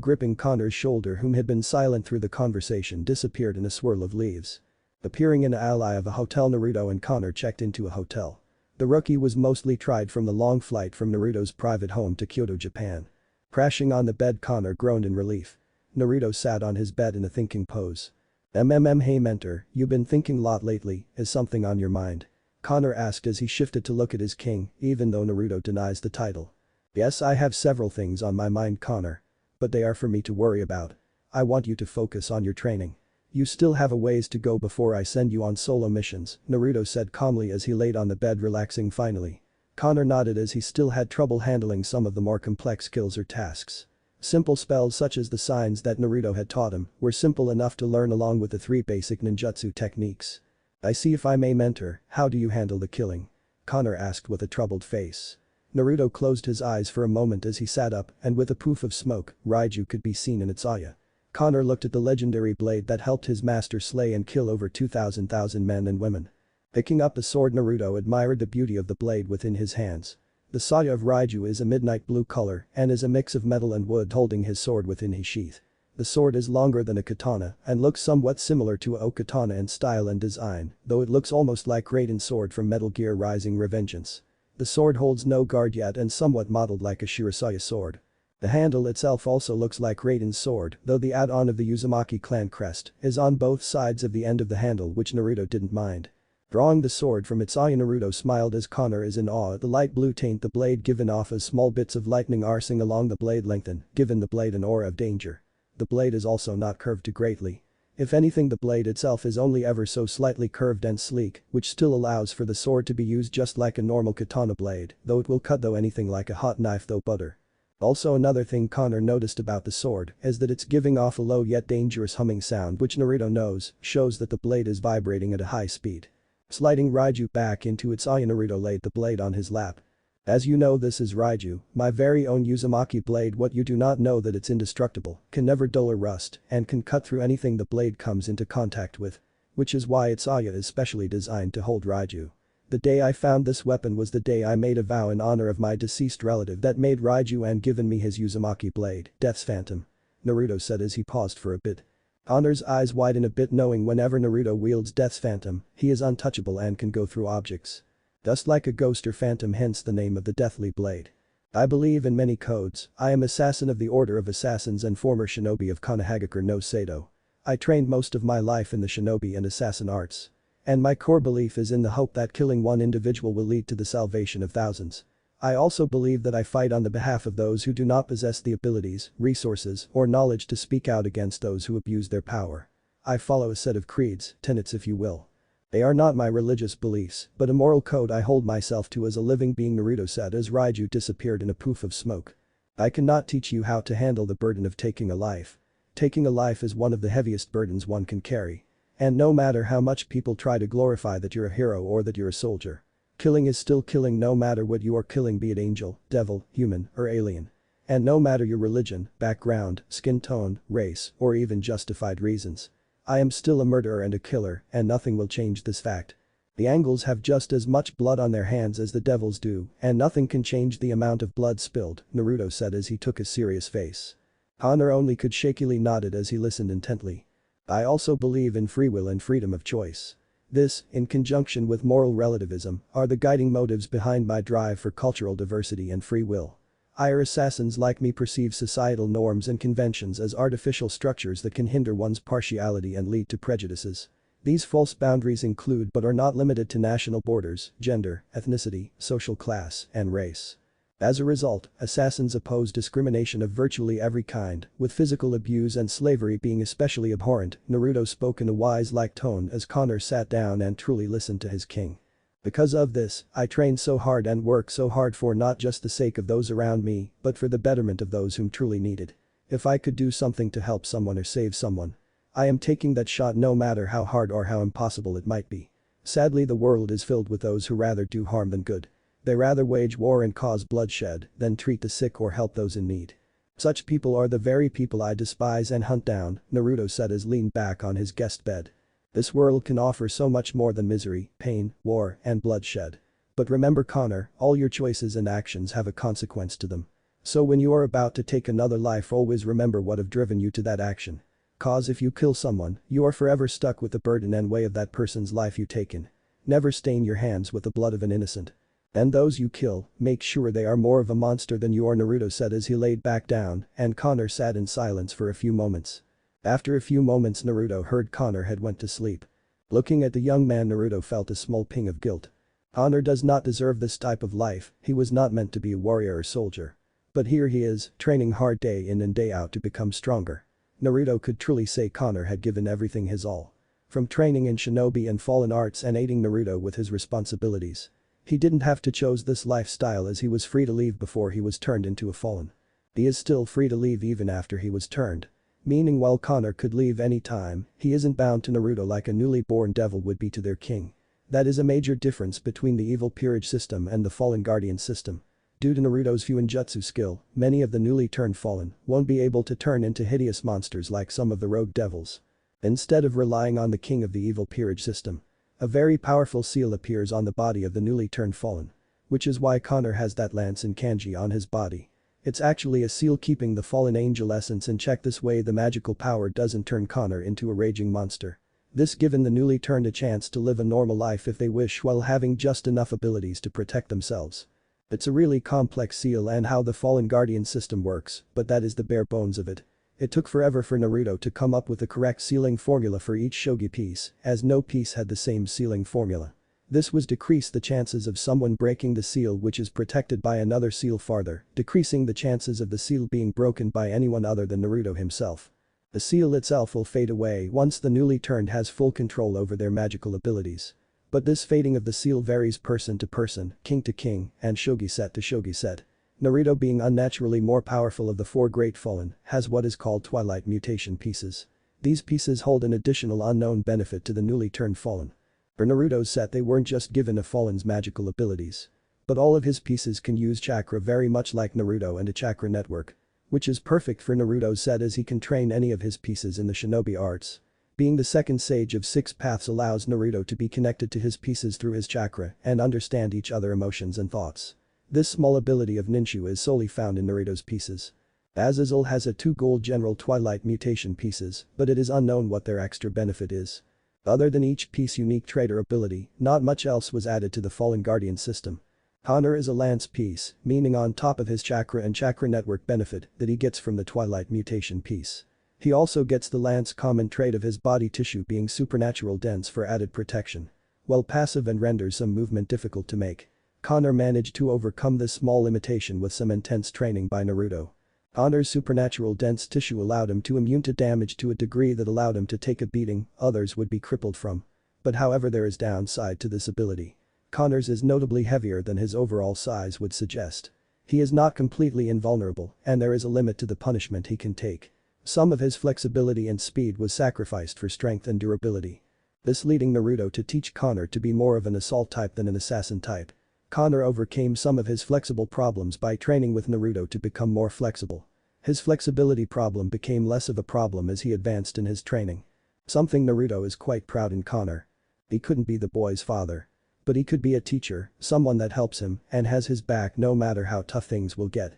gripping Connor's shoulder whom had been silent through the conversation, disappeared in a swirl of leaves. Appearing in an alley of a hotel, Naruto and Connor checked into a hotel. The rookie was mostly tried from the long flight from Naruto's private home to Kyoto, Japan. Crashing on the bed, Connor groaned in relief. Naruto sat on his bed in a thinking pose. Hey mentor, you been thinking lot lately, is something on your mind? Connor asked as he shifted to look at his king, even though Naruto denies the title. Yes, I have several things on my mind, Connor. But they are for me to worry about. I want you to focus on your training. You still have a ways to go before I send you on solo missions, Naruto said calmly as he laid on the bed relaxing finally. Connor nodded as he still had trouble handling some of the more complex skills or tasks. Simple spells such as the signs that Naruto had taught him were simple enough to learn along with the 3 basic ninjutsu techniques. I see, if I may mentor, how do you handle the killing? Connor asked with a troubled face. Naruto closed his eyes for a moment as he sat up, and with a poof of smoke, Raiju could be seen in its aya. Connor looked at the legendary blade that helped his master slay and kill over 2,000 men and women. Picking up the sword, Naruto admired the beauty of the blade within his hands. The saya of Raiju is a midnight blue color and is a mix of metal and wood holding his sword within his sheath. The sword is longer than a katana and looks somewhat similar to a katana in style and design, though it looks almost like Raiden's sword from Metal Gear Rising: Revengeance. The sword holds no guard yet and somewhat modeled like a Shirasaya sword. The handle itself also looks like Raiden's sword, though the add-on of the Uzumaki clan crest is on both sides of the end of the handle, which Naruto didn't mind. Drawing the sword from its eye, Naruto smiled as Connor is in awe at the light blue taint the blade given off as small bits of lightning arsing along the blade lengthen, giving the blade an aura of danger. The blade is also not curved too greatly. If anything, the blade itself is only ever so slightly curved and sleek, which still allows for the sword to be used just like a normal katana blade, though it will cut though anything like a hot knife though butter. Also, another thing Connor noticed about the sword is that it's giving off a low yet dangerous humming sound, which Naruto knows shows that the blade is vibrating at a high speed. Sliding Raiju back into its eye, Naruto laid the blade on his lap. As you know, this is Raiju, my very own Uzumaki blade. What you do not know that it's indestructible, can never dull or rust, and can cut through anything the blade comes into contact with. Which is why its aya is specially designed to hold Raiju. The day I found this weapon was the day I made a vow in honor of my deceased relative that made Raiju and given me his Uzumaki blade, Death's Phantom. Naruto said as he paused for a bit. Connor's eyes widen a bit, knowing whenever Naruto wields Death's Phantom, he is untouchable and can go through objects. Just like a ghost or phantom, hence the name of the deathly blade. I believe in many codes. I am assassin of the Order of Assassins and former shinobi of Konohagakure no Sado. I trained most of my life in the shinobi and assassin arts. And my core belief is in the hope that killing one individual will lead to the salvation of thousands. I also believe that I fight on the behalf of those who do not possess the abilities, resources, or knowledge to speak out against those who abuse their power. I follow a set of creeds, tenets if you will. They are not my religious beliefs, but a moral code I hold myself to as a living being, Naruto said as Raiju disappeared in a poof of smoke. I cannot teach you how to handle the burden of taking a life. Taking a life is one of the heaviest burdens one can carry. And no matter how much people try to glorify that you're a hero or that you're a soldier, killing is still killing, no matter what you are killing, be it angel, devil, human, or alien. And no matter your religion, background, skin tone, race, or even justified reasons. I am still a murderer and a killer, and nothing will change this fact. The Angles have just as much blood on their hands as the devils do, and nothing can change the amount of blood spilled, Naruto said as he took a serious face. Connor only could shakily nodded as he listened intently. I also believe in free will and freedom of choice. This, in conjunction with moral relativism, are the guiding motives behind my drive for cultural diversity and free will. Assassins like me perceive societal norms and conventions as artificial structures that can hinder one's partiality and lead to prejudices. These false boundaries include but are not limited to national borders, gender, ethnicity, social class, and race. As a result, assassins oppose discrimination of virtually every kind, with physical abuse and slavery being especially abhorrent. Naruto spoke in a wise-like tone as Connor sat down and truly listened to his king. Because of this, I train so hard and work so hard for not just the sake of those around me, but for the betterment of those whom truly need it. If I could do something to help someone or save someone, I am taking that shot no matter how hard or how impossible it might be. Sadly, the world is filled with those who rather do harm than good. They rather wage war and cause bloodshed than treat the sick or help those in need. Such people are the very people I despise and hunt down, Naruto said as leaned back on his guest bed. This world can offer so much more than misery, pain, war, and bloodshed. But remember, Connor, all your choices and actions have a consequence to them. So when you are about to take another life, always remember what have driven you to that action. Cause if you kill someone, you are forever stuck with the burden and weight of that person's life you taken. Never stain your hands with the blood of an innocent. And those you kill, make sure they are more of a monster than you are, Naruto said as he laid back down, and Connor sat in silence for a few moments. After a few moments Naruto heard Connor had went to sleep. Looking at the young man, Naruto felt a small ping of guilt. Connor does not deserve this type of life, he was not meant to be a warrior or soldier. But here he is, training hard day in and day out to become stronger. Naruto could truly say Connor had given everything his all. From training in shinobi and fallen arts and aiding Naruto with his responsibilities. He didn't have to choose this lifestyle as he was free to leave before he was turned into a fallen. He is still free to leave even after he was turned. Meaning while Connor could leave any time, he isn't bound to Naruto like a newly born devil would be to their king. That is a major difference between the evil peerage system and the fallen guardian system. Due to Naruto's Fuinjutsu skill, many of the newly turned fallen won't be able to turn into hideous monsters like some of the rogue devils. Instead of relying on the king of the evil peerage system, a very powerful seal appears on the body of the newly turned fallen. Which is why Connor has that lance in kanji on his body. It's actually a seal keeping the fallen angel essence in check. This way the magical power doesn't turn Connor into a raging monster. This given the newly turned a chance to live a normal life if they wish while having just enough abilities to protect themselves. It's a really complex seal and how the fallen guardian system works, but that is the bare bones of it. It took forever for Naruto to come up with the correct sealing formula for each shogi piece, as no piece had the same sealing formula. This was decrease the chances of someone breaking the seal which is protected by another seal farther, decreasing the chances of the seal being broken by anyone other than Naruto himself. The seal itself will fade away once the newly turned has full control over their magical abilities. But this fading of the seal varies person to person, king to king, and shogi set to shogi set. Naruto being unnaturally more powerful of the four great fallen, has what is called twilight mutation pieces. These pieces hold an additional unknown benefit to the newly turned fallen. For Naruto's set they weren't just given a fallen's magical abilities. But all of his pieces can use chakra very much like Naruto and a chakra network. Which is perfect for Naruto's set as he can train any of his pieces in the shinobi arts. Being the second sage of 6 paths allows Naruto to be connected to his pieces through his chakra and understand each other emotions and thoughts. This small ability of Ninshu is solely found in Naruto's pieces. Azazel has a 2 gold general twilight mutation pieces, but it is unknown what their extra benefit is. Other than each piece unique trait or ability, not much else was added to the fallen guardian system. Connor is a lance piece, meaning on top of his chakra and chakra network benefit that he gets from the twilight mutation piece. He also gets the lance common trait of his body tissue being supernatural dense for added protection. While passive and renders some movement difficult to make. Connor managed to overcome this small limitation with some intense training by Naruto. Connor's supernatural dense tissue allowed him to immune to damage to a degree that allowed him to take a beating others would be crippled from. But however there is downside to this ability. Connor's is notably heavier than his overall size would suggest. He is not completely invulnerable and there is a limit to the punishment he can take. Some of his flexibility and speed was sacrificed for strength and durability. This leading Naruto to teach Connor to be more of an assault type than an assassin type. Connor overcame some of his flexible problems by training with Naruto to become more flexible. His flexibility problem became less of a problem as he advanced in his training. Something Naruto is quite proud in Connor. He couldn't be the boy's father. But he could be a teacher, someone that helps him and has his back no matter how tough things will get.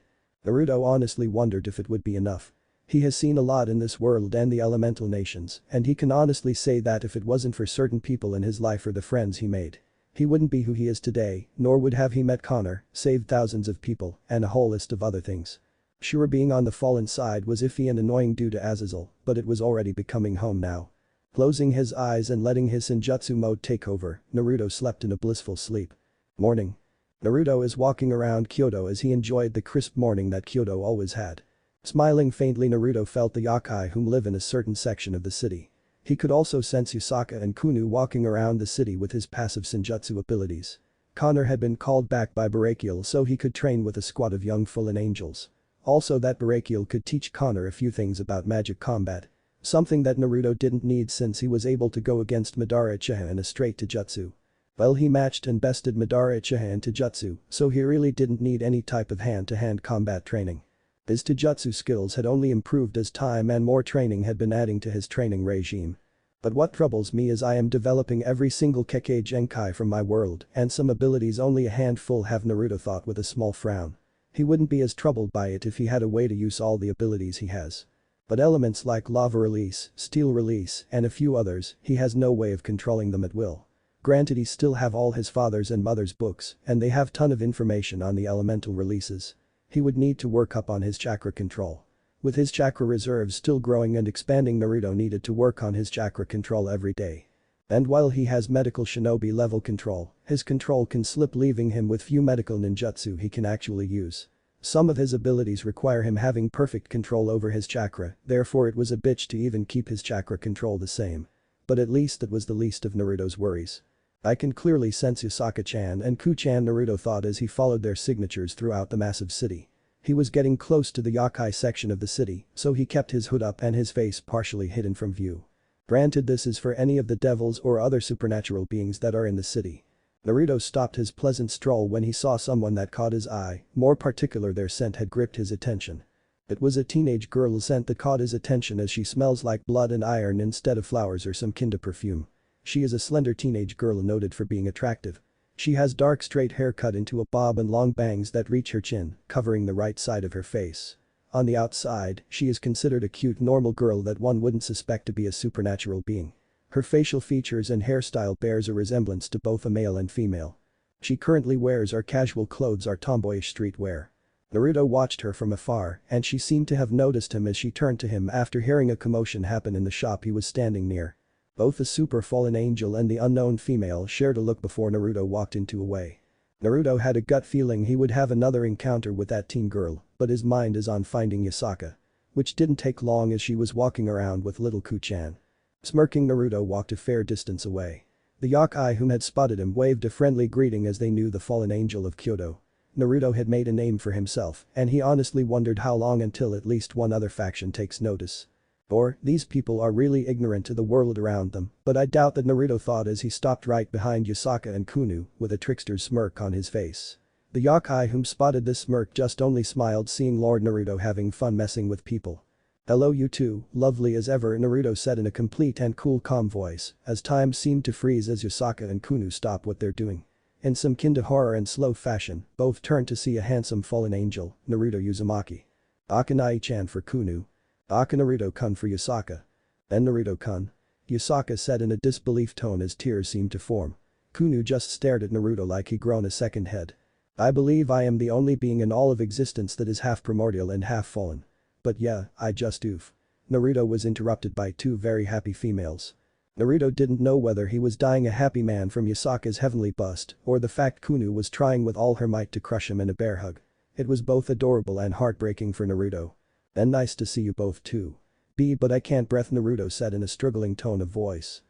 Naruto honestly wondered if it would be enough. He has seen a lot in this world and the elemental nations and he can honestly say that if it wasn't for certain people in his life or the friends he made. He wouldn't be who he is today, nor would have he met Connor, saved thousands of people, and a whole list of other things. Sure being on the fallen side was iffy and annoying due to Azazel, but it was already becoming home now. Closing his eyes and letting his Senjutsu mode take over, Naruto slept in a blissful sleep. Morning. Naruto is walking around Kyoto as he enjoyed the crisp morning that Kyoto always had. Smiling faintly Naruto felt the Yakai whom live in a certain section of the city. He could also sense Usaka and Kunu walking around the city with his passive Senjutsu abilities. Connor had been called back by Barakiel so he could train with a squad of young fallen angels. Also that Barakiel could teach Connor a few things about magic combat. Something that Naruto didn't need since he was able to go against Madara Uchiha in a straight Taijutsu. Well he matched and bested Madara Uchiha in Taijutsu, so he really didn't need any type of hand-to-hand combat training. His Taijutsu skills had only improved as time and more training had been adding to his training regime. But what troubles me is I am developing every single Kekkei Genkai from my world and some abilities only a handful have, Naruto thought with a small frown. He wouldn't be as troubled by it if he had a way to use all the abilities he has. But elements like lava release, steel release, and a few others, he has no way of controlling them at will. Granted, he still have all his father's and mother's books, and they have ton of information on the elemental releases. He would need to work up on his chakra control. With his chakra reserves still growing and expanding, Naruto needed to work on his chakra control every day. And while he has medical shinobi level control, his control can slip, leaving him with few medical ninjutsu he can actually use. Some of his abilities require him having perfect control over his chakra, therefore it was a bitch to even keep his chakra control the same. But at least that was the least of Naruto's worries. I can clearly sense Yusaka-chan and Ku-chan, Naruto thought as he followed their signatures throughout the massive city. He was getting close to the Yakai section of the city, so he kept his hood up and his face partially hidden from view. Granted, this is for any of the devils or other supernatural beings that are in the city. Naruto stopped his pleasant stroll when he saw someone that caught his eye, more particular their scent had gripped his attention. It was a teenage girl's scent that caught his attention as she smells like blood and iron instead of flowers or some kinda perfume. She is a slender teenage girl noted for being attractive. She has dark straight hair cut into a bob and long bangs that reach her chin, covering the right side of her face. On the outside, she is considered a cute normal girl that one wouldn't suspect to be a supernatural being. Her facial features and hairstyle bears a resemblance to both a male and female. She currently wears are casual clothes or tomboyish streetwear. Naruto watched her from afar and she seemed to have noticed him as she turned to him after hearing a commotion happen in the shop he was standing near. Both the super fallen angel and the unknown female shared a look before Naruto walked into a way. Naruto had a gut feeling he would have another encounter with that teen girl, but his mind is on finding Yusaka. Which didn't take long as she was walking around with little Ku-chan. Smirking, Naruto walked a fair distance away. The Yakai whom had spotted him waved a friendly greeting as they knew the fallen angel of Kyoto. Naruto had made a name for himself, and he honestly wondered how long until at least one other faction takes notice. Or, these people are really ignorant to the world around them, but I doubt that, Naruto thought as he stopped right behind Yusaka and Kunu, with a trickster's smirk on his face. The Yakai whom spotted this smirk just only smiled, seeing Lord Naruto having fun messing with people. "Hello you two, lovely as ever," Naruto said in a complete and cool calm voice, as time seemed to freeze as Yusaka and Kunu stop what they're doing. In some kinda horror and slow fashion, both turned to see a handsome fallen angel, Naruto Uzumaki. "Akanai-chan" for Kunu. "Aka Naruto-kun" for Yusaka. "Then Naruto-kun?" Yusaka said in a disbelief tone as tears seemed to form. Kunu just stared at Naruto like he'd grown a second head. "I believe I am the only being in all of existence that is half primordial and half fallen. But yeah, I just oof." Naruto was interrupted by two very happy females. Naruto didn't know whether he was dying a happy man from Yusaka's heavenly bust or the fact Kunu was trying with all her might to crush him in a bear hug. It was both adorable and heartbreaking for Naruto. "And nice to see you both too." But I can't breath," Naruto said in a struggling tone of voice.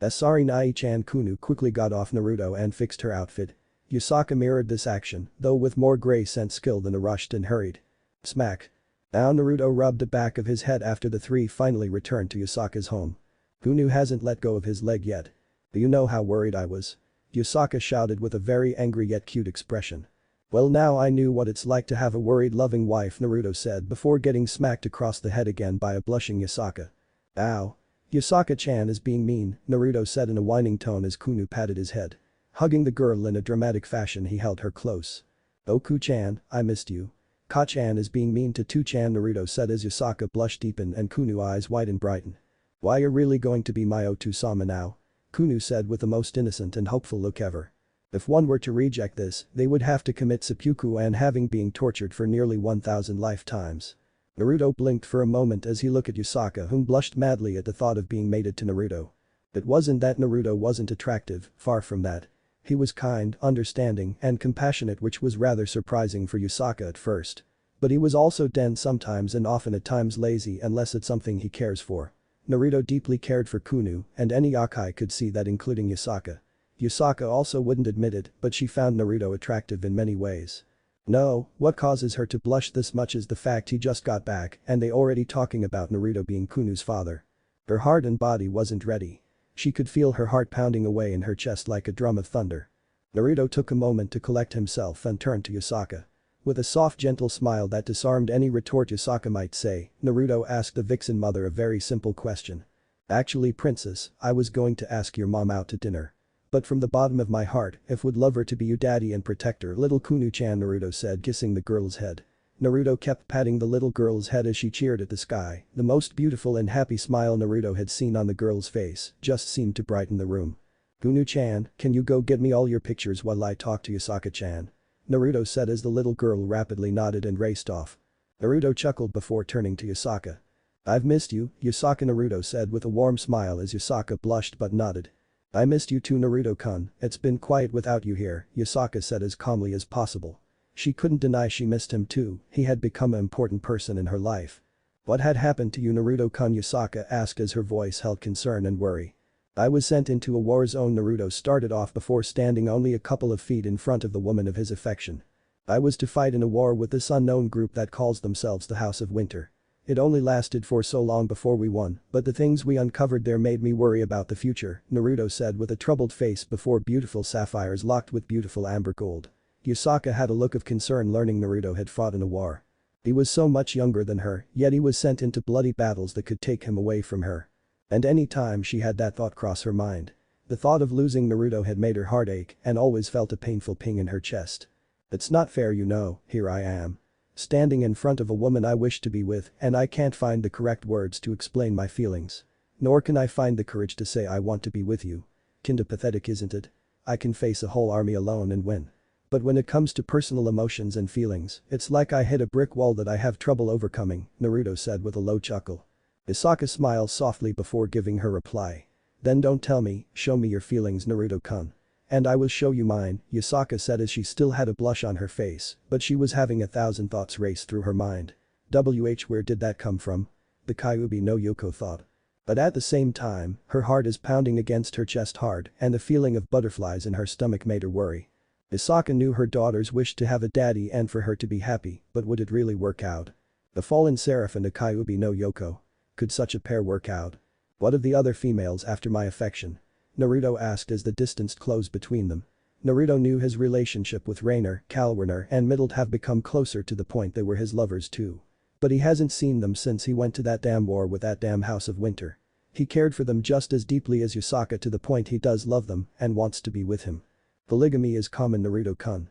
"Sorry Nai-chan." Kunu quickly got off Naruto and fixed her outfit. Yusaka mirrored this action, though with more grace and skill than a rushed and hurried. Smack. Now Naruto rubbed the back of his head after the three finally returned to Yusaka's home. Kunu hasn't let go of his leg yet. "Do you know how worried I was?" Yusaka shouted with a very angry yet cute expression. "Well, now I knew what it's like to have a worried loving wife," Naruto said before getting smacked across the head again by a blushing Yusaka. "Ow. Yusaka-chan is being mean," Naruto said in a whining tone as Kunu patted his head. Hugging the girl in a dramatic fashion, he held her close. "Oh Ku-chan, I missed you." "Ka-chan is being mean to Tu-chan," Naruto said as Yusaka blushed deepen and Kunu eyes widen and brighten. "Why, you're really going to be my Otu-sama now?" Kunu said with the most innocent and hopeful look ever. If one were to reject this, they would have to commit seppuku and having being tortured for nearly 1,000 lifetimes. Naruto blinked for a moment as he looked at Yusaka, whom blushed madly at the thought of being mated to Naruto. It wasn't that Naruto wasn't attractive, far from that. He was kind, understanding, and compassionate, which was rather surprising for Yusaka at first. But he was also dense sometimes and often at times lazy unless it's something he cares for. Naruto deeply cared for Kunu, and any Yakai could see that, including Yusaka. Yusaka also wouldn't admit it, but she found Naruto attractive in many ways. No, what causes her to blush this much is the fact he just got back and they already talking about Naruto being Kunu's father. Her heart and body wasn't ready. She could feel her heart pounding away in her chest like a drum of thunder. Naruto took a moment to collect himself and turned to Yusaka. With a soft gentle smile that disarmed any retort Yusaka might say, Naruto asked the vixen mother a very simple question. "Actually, princess, I was going to ask your mom out to dinner. But from the bottom of my heart, if would love her to be your daddy and protector, little Kunu-chan," Naruto said, kissing the girl's head. Naruto kept patting the little girl's head as she cheered at the sky. The most beautiful and happy smile Naruto had seen on the girl's face just seemed to brighten the room. Kunu-chan, can you go get me all your pictures while I talk to Yasaka-chan? Naruto said as the little girl rapidly nodded and raced off. Naruto chuckled before turning to Yasaka. I've missed you, Yasaka, Naruto said with a warm smile as Yasaka blushed but nodded. I missed you too, Naruto-kun, it's been quiet without you here, Yasaka said as calmly as possible. She couldn't deny she missed him too, he had become an important person in her life. What had happened to you, Naruto-kun? Yasaka asked as her voice held concern and worry. I was sent into a war zone, Naruto started off before standing only a couple of feet in front of the woman of his affection. I was to fight in a war with this unknown group that calls themselves the House of Winter. It only lasted for so long before we won, but the things we uncovered there made me worry about the future, Naruto said with a troubled face before beautiful sapphires locked with beautiful amber gold. Yasaka had a look of concern learning Naruto had fought in a war. He was so much younger than her, yet he was sent into bloody battles that could take him away from her. And any time she had that thought cross her mind. The thought of losing Naruto had made her heart ache and always felt a painful ping in her chest. It's not fair, you know, here I am. Standing in front of a woman I wish to be with and I can't find the correct words to explain my feelings. Nor can I find the courage to say I want to be with you. Kinda pathetic, isn't it? I can face a whole army alone and win. But when it comes to personal emotions and feelings, it's like I hit a brick wall that I have trouble overcoming, Naruto said with a low chuckle. Yasaka smiled softly before giving her reply. Then don't tell me, show me your feelings, Naruto-kun. And I will show you mine, Yasaka said as she still had a blush on her face, but she was having 1,000 thoughts race through her mind. Where did that come from? The Kyuubi no Yoko thought. But at the same time, her heart is pounding against her chest hard and the feeling of butterflies in her stomach made her worry. Yasaka knew her daughters wished to have a daddy and for her to be happy, but would it really work out? The fallen seraph and a Kyuubi no Yoko. Could such a pair work out? What of the other females after my affection? Naruto asked as the distance closed between them. Naruto knew his relationship with Rainer, Kalwerner and Middle have become closer to the point they were his lovers too. But he hasn't seen them since he went to that damn war with that damn House of Winter. He cared for them just as deeply as Yasaka to the point he does love them and wants to be with him. Polygamy is common, Naruto-kun.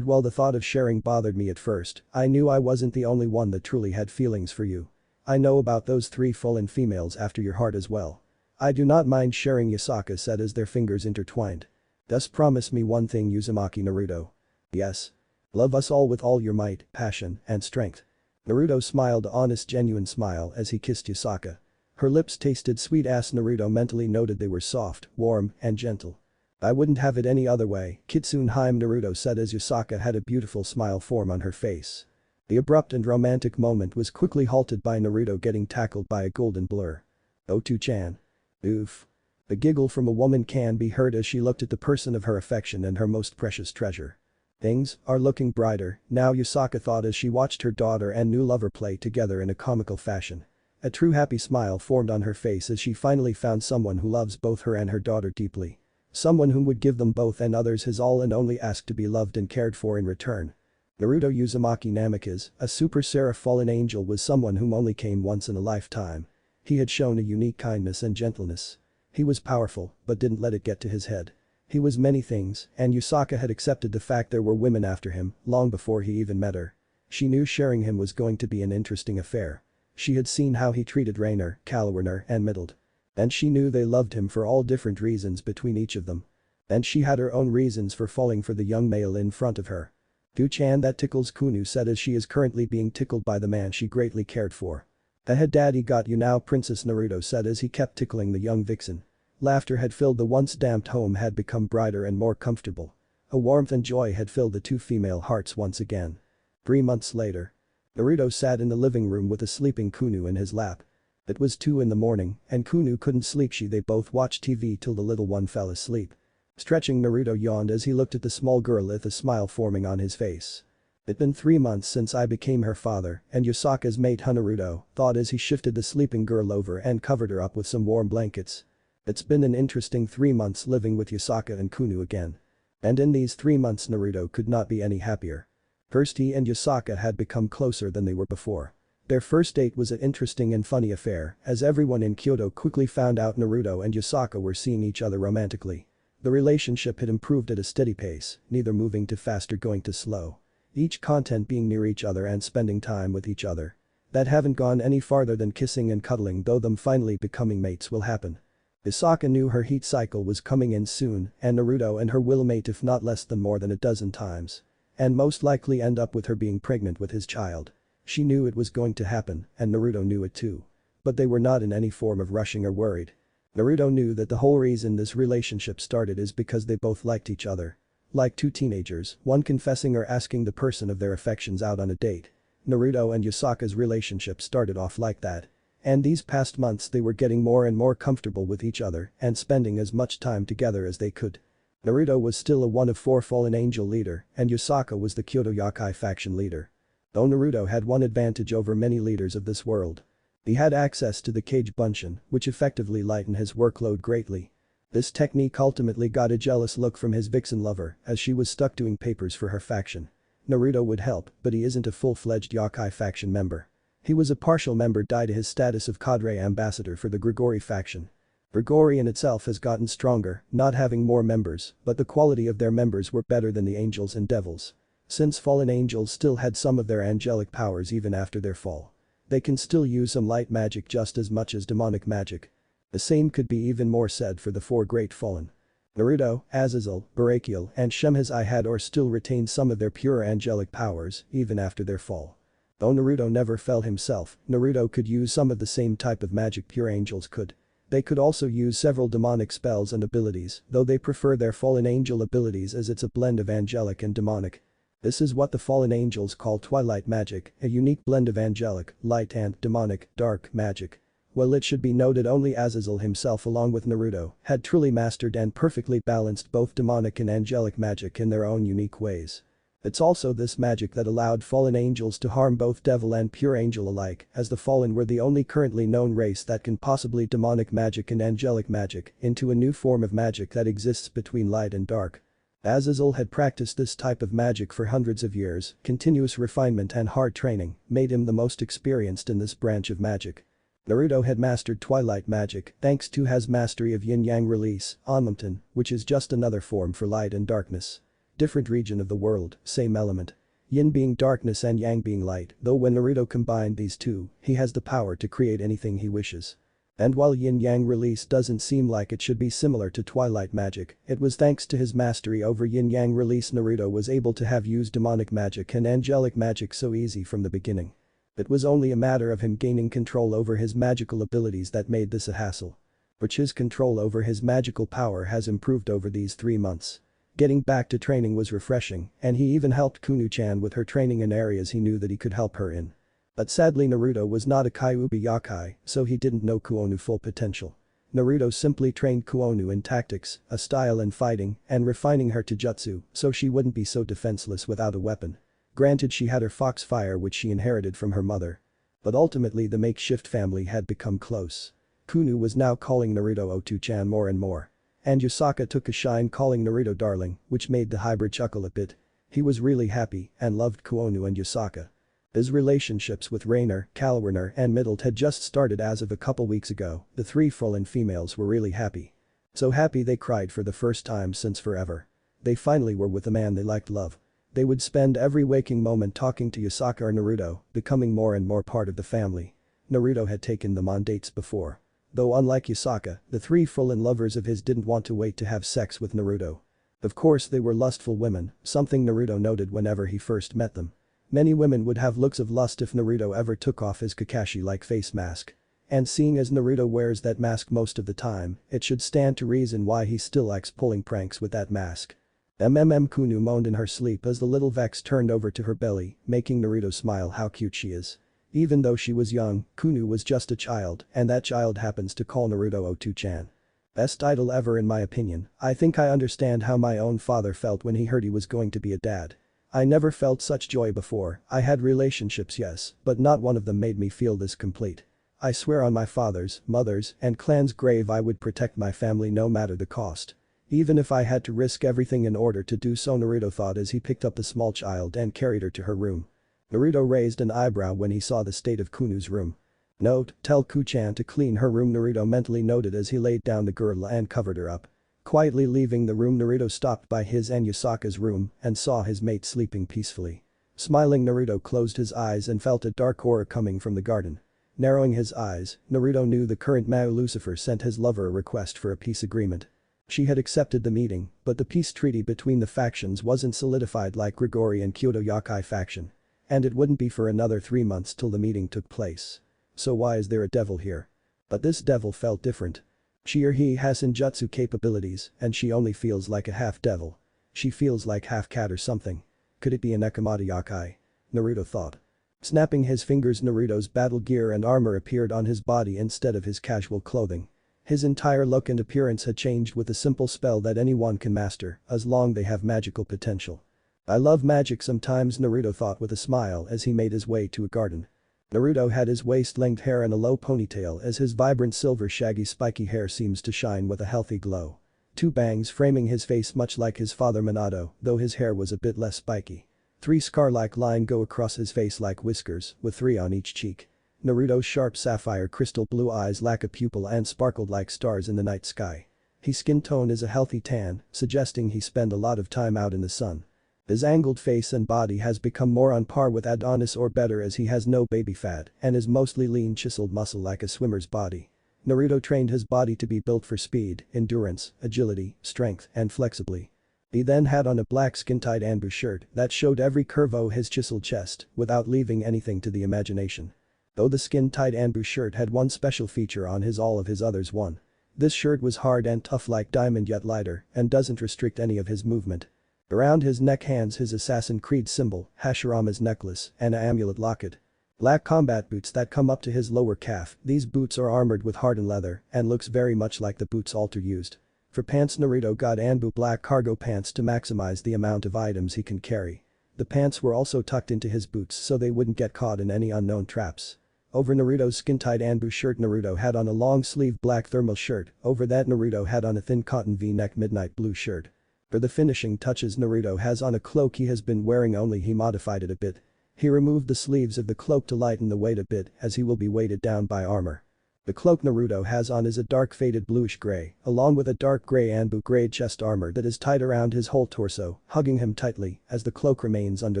While the thought of sharing bothered me at first, I knew I wasn't the only one that truly had feelings for you. I know about those 3 fallen females after your heart as well. I do not mind sharing, Yasaka said as their fingers intertwined. Thus promise me one thing, Uzumaki, Naruto. Yes. Love us all with all your might, passion, and strength. Naruto smiled, an honest genuine smile as he kissed Yasaka. Her lips tasted sweet as Naruto mentally noted they were soft, warm, and gentle. I wouldn't have it any other way, Kitsunheim, Naruto said as Yasaka had a beautiful smile form on her face. The abrupt and romantic moment was quickly halted by Naruto getting tackled by a golden blur. Otu-chan. Oof. A giggle from a woman can be heard as she looked at the person of her affection and her most precious treasure. Things are looking brighter now, Yasaka thought as she watched her daughter and new lover play together in a comical fashion. A true happy smile formed on her face as she finally found someone who loves both her and her daughter deeply. Someone whom would give them both and others his all and only ask to be loved and cared for in return. Naruto Uzumaki Namikaze, a super seraph fallen angel, was someone whom only came once in a lifetime. He had shown a unique kindness and gentleness. He was powerful, but didn't let it get to his head. He was many things, and Yasaka had accepted the fact there were women after him, long before he even met her. She knew sharing him was going to be an interesting affair. She had seen how he treated Rainer, Kalwerner and Middle. And she knew they loved him for all different reasons between each of them. And she had her own reasons for falling for the young male in front of her. "Gu-chan, that tickles," Kunu said as she is currently being tickled by the man she greatly cared for. "Ahead, daddy got you now," Princess Naruto said as he kept tickling the young vixen. Laughter had filled the once damped home had become brighter and more comfortable. A warmth and joy had filled the 2 female hearts once again. 3 months later. Naruto sat in the living room with a sleeping Kunu in his lap. It was 2 in the morning and Kunu couldn't sleep. They both watched TV till the little one fell asleep. Stretching, Naruto yawned as he looked at the small girl with a smile forming on his face. "It's been 3 months since I became her father," and Yasaka's mate Naruto thought as he shifted the sleeping girl over and covered her up with some warm blankets. It's been an interesting 3 months living with Yasaka and Kunu again. And in these 3 months Naruto could not be any happier. First, he and Yasaka had become closer than they were before. Their first date was an interesting and funny affair as everyone in Kyoto quickly found out Naruto and Yasaka were seeing each other romantically. The relationship had improved at a steady pace, neither moving too fast or going too slow. Each content being near each other and spending time with each other. That haven't gone any farther than kissing and cuddling, though them finally becoming mates will happen. Yusaka knew her heat cycle was coming in soon and Naruto and her will mate if not less than more than a dozen times. And most likely end up with her being pregnant with his child. She knew it was going to happen and Naruto knew it too. But they were not in any form of rushing or worried. Naruto knew that the whole reason this relationship started is because they both liked each other. Like two teenagers, one confessing or asking the person of their affections out on a date. Naruto and Yusaka's relationship started off like that. And these past months they were getting more and more comfortable with each other and spending as much time together as they could. Naruto was still a one of four fallen angel leader and Yusaka was the Kyoto Yakai faction leader. Though Naruto had one advantage over many leaders of this world. He had access to the Kage Bunshin, which effectively lightened his workload greatly. This technique ultimately got a jealous look from his vixen lover as she was stuck doing papers for her faction. Naruto would help, but he isn't a full-fledged Yakai faction member. He was a partial member due to his status of cadre ambassador for the Grigori faction. Grigori in itself has gotten stronger, not having more members, but the quality of their members were better than the angels and devils. Since fallen angels still had some of their angelic powers even after their fall. They can still use some light magic just as much as demonic magic. The same could be even more said for the four great fallen. Naruto, Azazel, Barakiel and Shemhazai had or still retained some of their pure angelic powers even after their fall. Though Naruto never fell himself, Naruto could use some of the same type of magic pure angels could. They could also use several demonic spells and abilities, though they prefer their fallen angel abilities as it's a blend of angelic and demonic. This is what the fallen angels call twilight magic, a unique blend of angelic, light and demonic, dark magic. Well, it should be noted only Azazel himself along with Naruto had truly mastered and perfectly balanced both demonic and angelic magic in their own unique ways. It's also this magic that allowed fallen angels to harm both devil and pure angel alike, as the fallen were the only currently known race that can possibly demonic magic and angelic magic into a new form of magic that exists between light and dark. Azazel had practiced this type of magic for hundreds of years, continuous refinement and hard training made him the most experienced in this branch of magic. Naruto had mastered twilight magic thanks to his mastery of yin-yang release, Onmumton, which is just another form for light and darkness. Different region of the world, same element. Yin being darkness and yang being light, though when Naruto combined these two, he has the power to create anything he wishes. And while yin-yang release doesn't seem like it should be similar to twilight magic, it was thanks to his mastery over yin-yang release Naruto was able to have used demonic magic and angelic magic so easy from the beginning. It was only a matter of him gaining control over his magical abilities that made this a hassle. Which his control over his magical power has improved over these 3 months. Getting back to training was refreshing, and he even helped Kunu-chan with her training in areas he knew that he could help her in. But sadly Naruto was not a Kyuubi Yakai, so he didn't know Kuonu's full potential. Naruto simply trained Kuonu in tactics, a style and fighting, and refining her to jutsu so she wouldn't be so defenseless without a weapon. Granted she had her foxfire which she inherited from her mother. But ultimately the makeshift family had become close. Kunu was now calling Naruto Otu-chan more and more. And Yusaka took a shine calling Naruto darling, which made the hybrid chuckle a bit. He was really happy and loved Kuonu and Yusaka. His relationships with Rainer, Kalwerner and Middle had just started as of a couple weeks ago. The three fallen females were really happy. So happy they cried for the first time since forever. They finally were with a man they liked love. They would spend every waking moment talking to Yusaka or Naruto, becoming more and more part of the family. Naruto had taken them on dates before. Though unlike Yusaka, the three fallen lovers of his didn't want to wait to have sex with Naruto. Of course they were lustful women, something Naruto noted whenever he first met them. Many women would have looks of lust if Naruto ever took off his Kakashi-like face mask. And seeing as Naruto wears that mask most of the time, it should stand to reason why he still likes pulling pranks with that mask. Kunu moaned in her sleep as the little Vex turned over to her belly, making Naruto smile how cute she is. Even though she was young, Kunu was just a child, and that child happens to call Naruto Otu-chan. Best idol ever in my opinion. I think I understand how my own father felt when he heard he was going to be a dad. I never felt such joy before. I had relationships yes, but not one of them made me feel this complete. I swear on my father's, mother's, and clan's grave I would protect my family no matter the cost. Even if I had to risk everything in order to do so, Naruto thought as he picked up the small child and carried her to her room. Naruto raised an eyebrow when he saw the state of Kunu's room. Note, tell Ku-chan to clean her room, Naruto mentally noted as he laid down the girl and covered her up. Quietly leaving the room, Naruto stopped by his and Yusaka's room and saw his mate sleeping peacefully. Smiling, Naruto closed his eyes and felt a dark aura coming from the garden. Narrowing his eyes, Naruto knew the current Mao Lucifer sent his lover a request for a peace agreement. She had accepted the meeting, but the peace treaty between the factions wasn't solidified like Grigori and Kyoto Yakai faction. And it wouldn't be for another 3 months till the meeting took place. So why is there a devil here? But this devil felt different. She or he has ninjutsu capabilities and she only feels like a half-devil. She feels like half-cat or something. Could it be a Nekomata Yakai? Naruto thought. Snapping his fingers, Naruto's battle gear and armor appeared on his body instead of his casual clothing. His entire look and appearance had changed with a simple spell that anyone can master, as long they have magical potential. I love magic sometimes, Naruto thought with a smile as he made his way to a garden. Naruto had his waist-length hair in a low ponytail as his vibrant silver shaggy spiky hair seems to shine with a healthy glow. 2 bangs framing his face much like his father Minato, though his hair was a bit less spiky. 3 scar-like lines go across his face like whiskers, with 3 on each cheek. Naruto's sharp sapphire crystal blue eyes lack a pupil and sparkled like stars in the night sky. His skin tone is a healthy tan, suggesting he spent a lot of time out in the sun. His angled face and body has become more on par with Adonis or better as he has no baby fat and is mostly lean chiseled muscle like a swimmer's body. Naruto trained his body to be built for speed, endurance, agility, strength, and flexibly. He then had on a black skin-tight Anbu shirt that showed every curve of his chiseled chest without leaving anything to the imagination. Though the skin-tight Anbu shirt had one special feature on his all of his others one. This shirt was hard and tough like diamond yet lighter and doesn't restrict any of his movement. Around his neck hangs his Assassin Creed symbol, Hashirama's necklace, and an amulet locket. Black combat boots that come up to his lower calf, these boots are armored with hardened leather and looks very much like the boots Alter used. For pants, Naruto got Anbu black cargo pants to maximize the amount of items he can carry. The pants were also tucked into his boots so they wouldn't get caught in any unknown traps. Over Naruto's skin-tight Anbu shirt, Naruto had on a long-sleeved black thermal shirt, over that Naruto had on a thin cotton V-neck midnight blue shirt. For the finishing touches, Naruto has on a cloak he has been wearing, only he modified it a bit. He removed the sleeves of the cloak to lighten the weight a bit as he will be weighted down by armor. The cloak Naruto has on is a dark faded bluish gray, along with a dark gray Anbu grade chest armor that is tied around his whole torso, hugging him tightly as the cloak remains under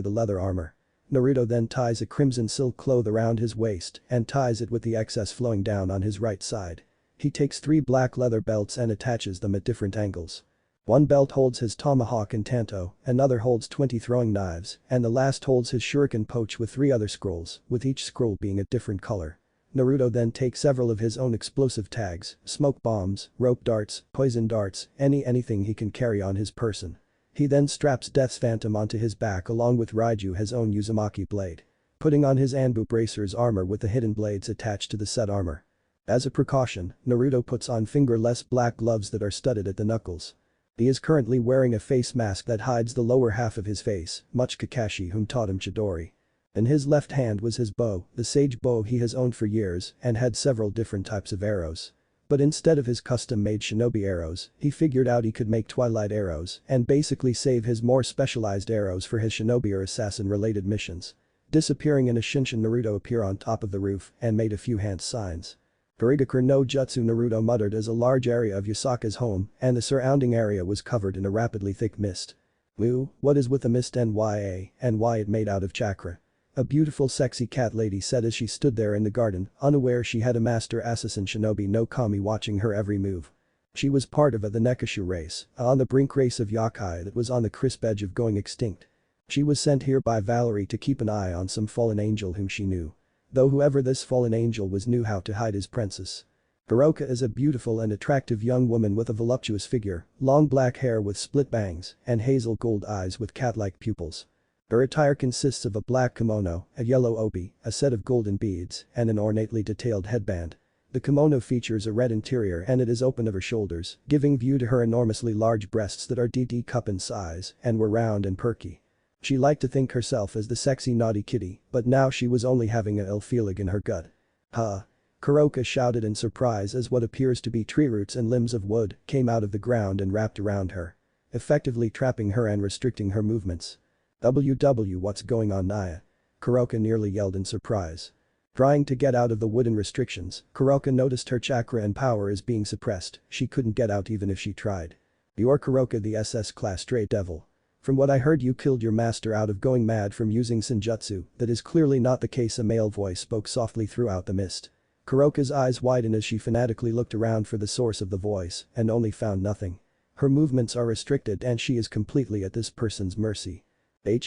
the leather armor. Naruto then ties a crimson silk cloth around his waist and ties it with the excess flowing down on his right side. He takes 3 black leather belts and attaches them at different angles. One belt holds his tomahawk and tanto, another holds 20 throwing knives, and the last holds his shuriken pouch with 3 other scrolls, with each scroll being a different color. Naruto then takes several of his own explosive tags, smoke bombs, rope darts, poison darts, anything he can carry on his person. He then straps Death's Phantom onto his back along with Raiju his own Uzumaki blade. Putting on his Anbu bracer's armor with the hidden blades attached to the set armor. As a precaution, Naruto puts on fingerless black gloves that are studded at the knuckles. He is currently wearing a face mask that hides the lower half of his face, much Kakashi whom taught him Chidori. In his left hand was his bow, the sage bow he has owned for years and had several different types of arrows. But instead of his custom-made shinobi arrows, he figured out he could make twilight arrows and basically save his more specialized arrows for his shinobi or assassin-related missions. Disappearing in a Shinshin, Naruto appear on top of the roof and made a few hand signs. Karigakur no Jutsu, Naruto muttered as a large area of Yasaka's home and the surrounding area was covered in a rapidly thick mist. Woo, what is with the mist and why it made out of chakra? A beautiful sexy cat lady said as she stood there in the garden, unaware she had a master assassin shinobi no Kami watching her every move. She was part of the Nekashu race, on the brink race of Yakai that was on the crisp edge of going extinct. She was sent here by Valerie to keep an eye on some fallen angel whom she knew. Though whoever this fallen angel was knew how to hide his princess. Hiroka is a beautiful and attractive young woman with a voluptuous figure, long black hair with split bangs, and hazel gold eyes with cat-like pupils. Her attire consists of a black kimono, a yellow obi, a set of golden beads, and an ornately detailed headband. The kimono features a red interior and it is open of her shoulders, giving view to her enormously large breasts that are DD cup in size and were round and perky. She liked to think herself as the sexy naughty kitty, but now she was only having a ill feeling in her gut. Huh. Kuroka shouted in surprise as what appears to be tree roots and limbs of wood came out of the ground and wrapped around her. Effectively trapping her and restricting her movements. What's going on, Naya? Kuroka nearly yelled in surprise. Trying to get out of the wooden restrictions, Kuroka noticed her chakra and power is being suppressed, she couldn't get out even if she tried. You're Kuroka, the SS class stray devil. From what I heard, you killed your master out of going mad from using senjutsu. That is clearly not the case. A male voice spoke softly throughout the mist. Kuroka's eyes widened as she fanatically looked around for the source of the voice and only found nothing. Her movements are restricted and she is completely at this person's mercy.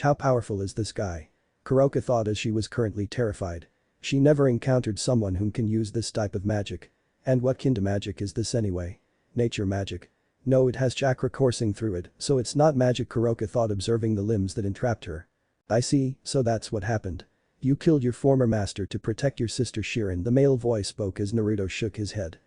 How powerful is this guy? Kuroka thought as she was currently terrified. She never encountered someone who can use this type of magic. And what kind of magic is this anyway? Nature magic. No, it has chakra coursing through it, so it's not magic, Kuroka thought, observing the limbs that entrapped her. I see, so that's what happened. You killed your former master to protect your sister Shirin, the male voice spoke as Naruto shook his head.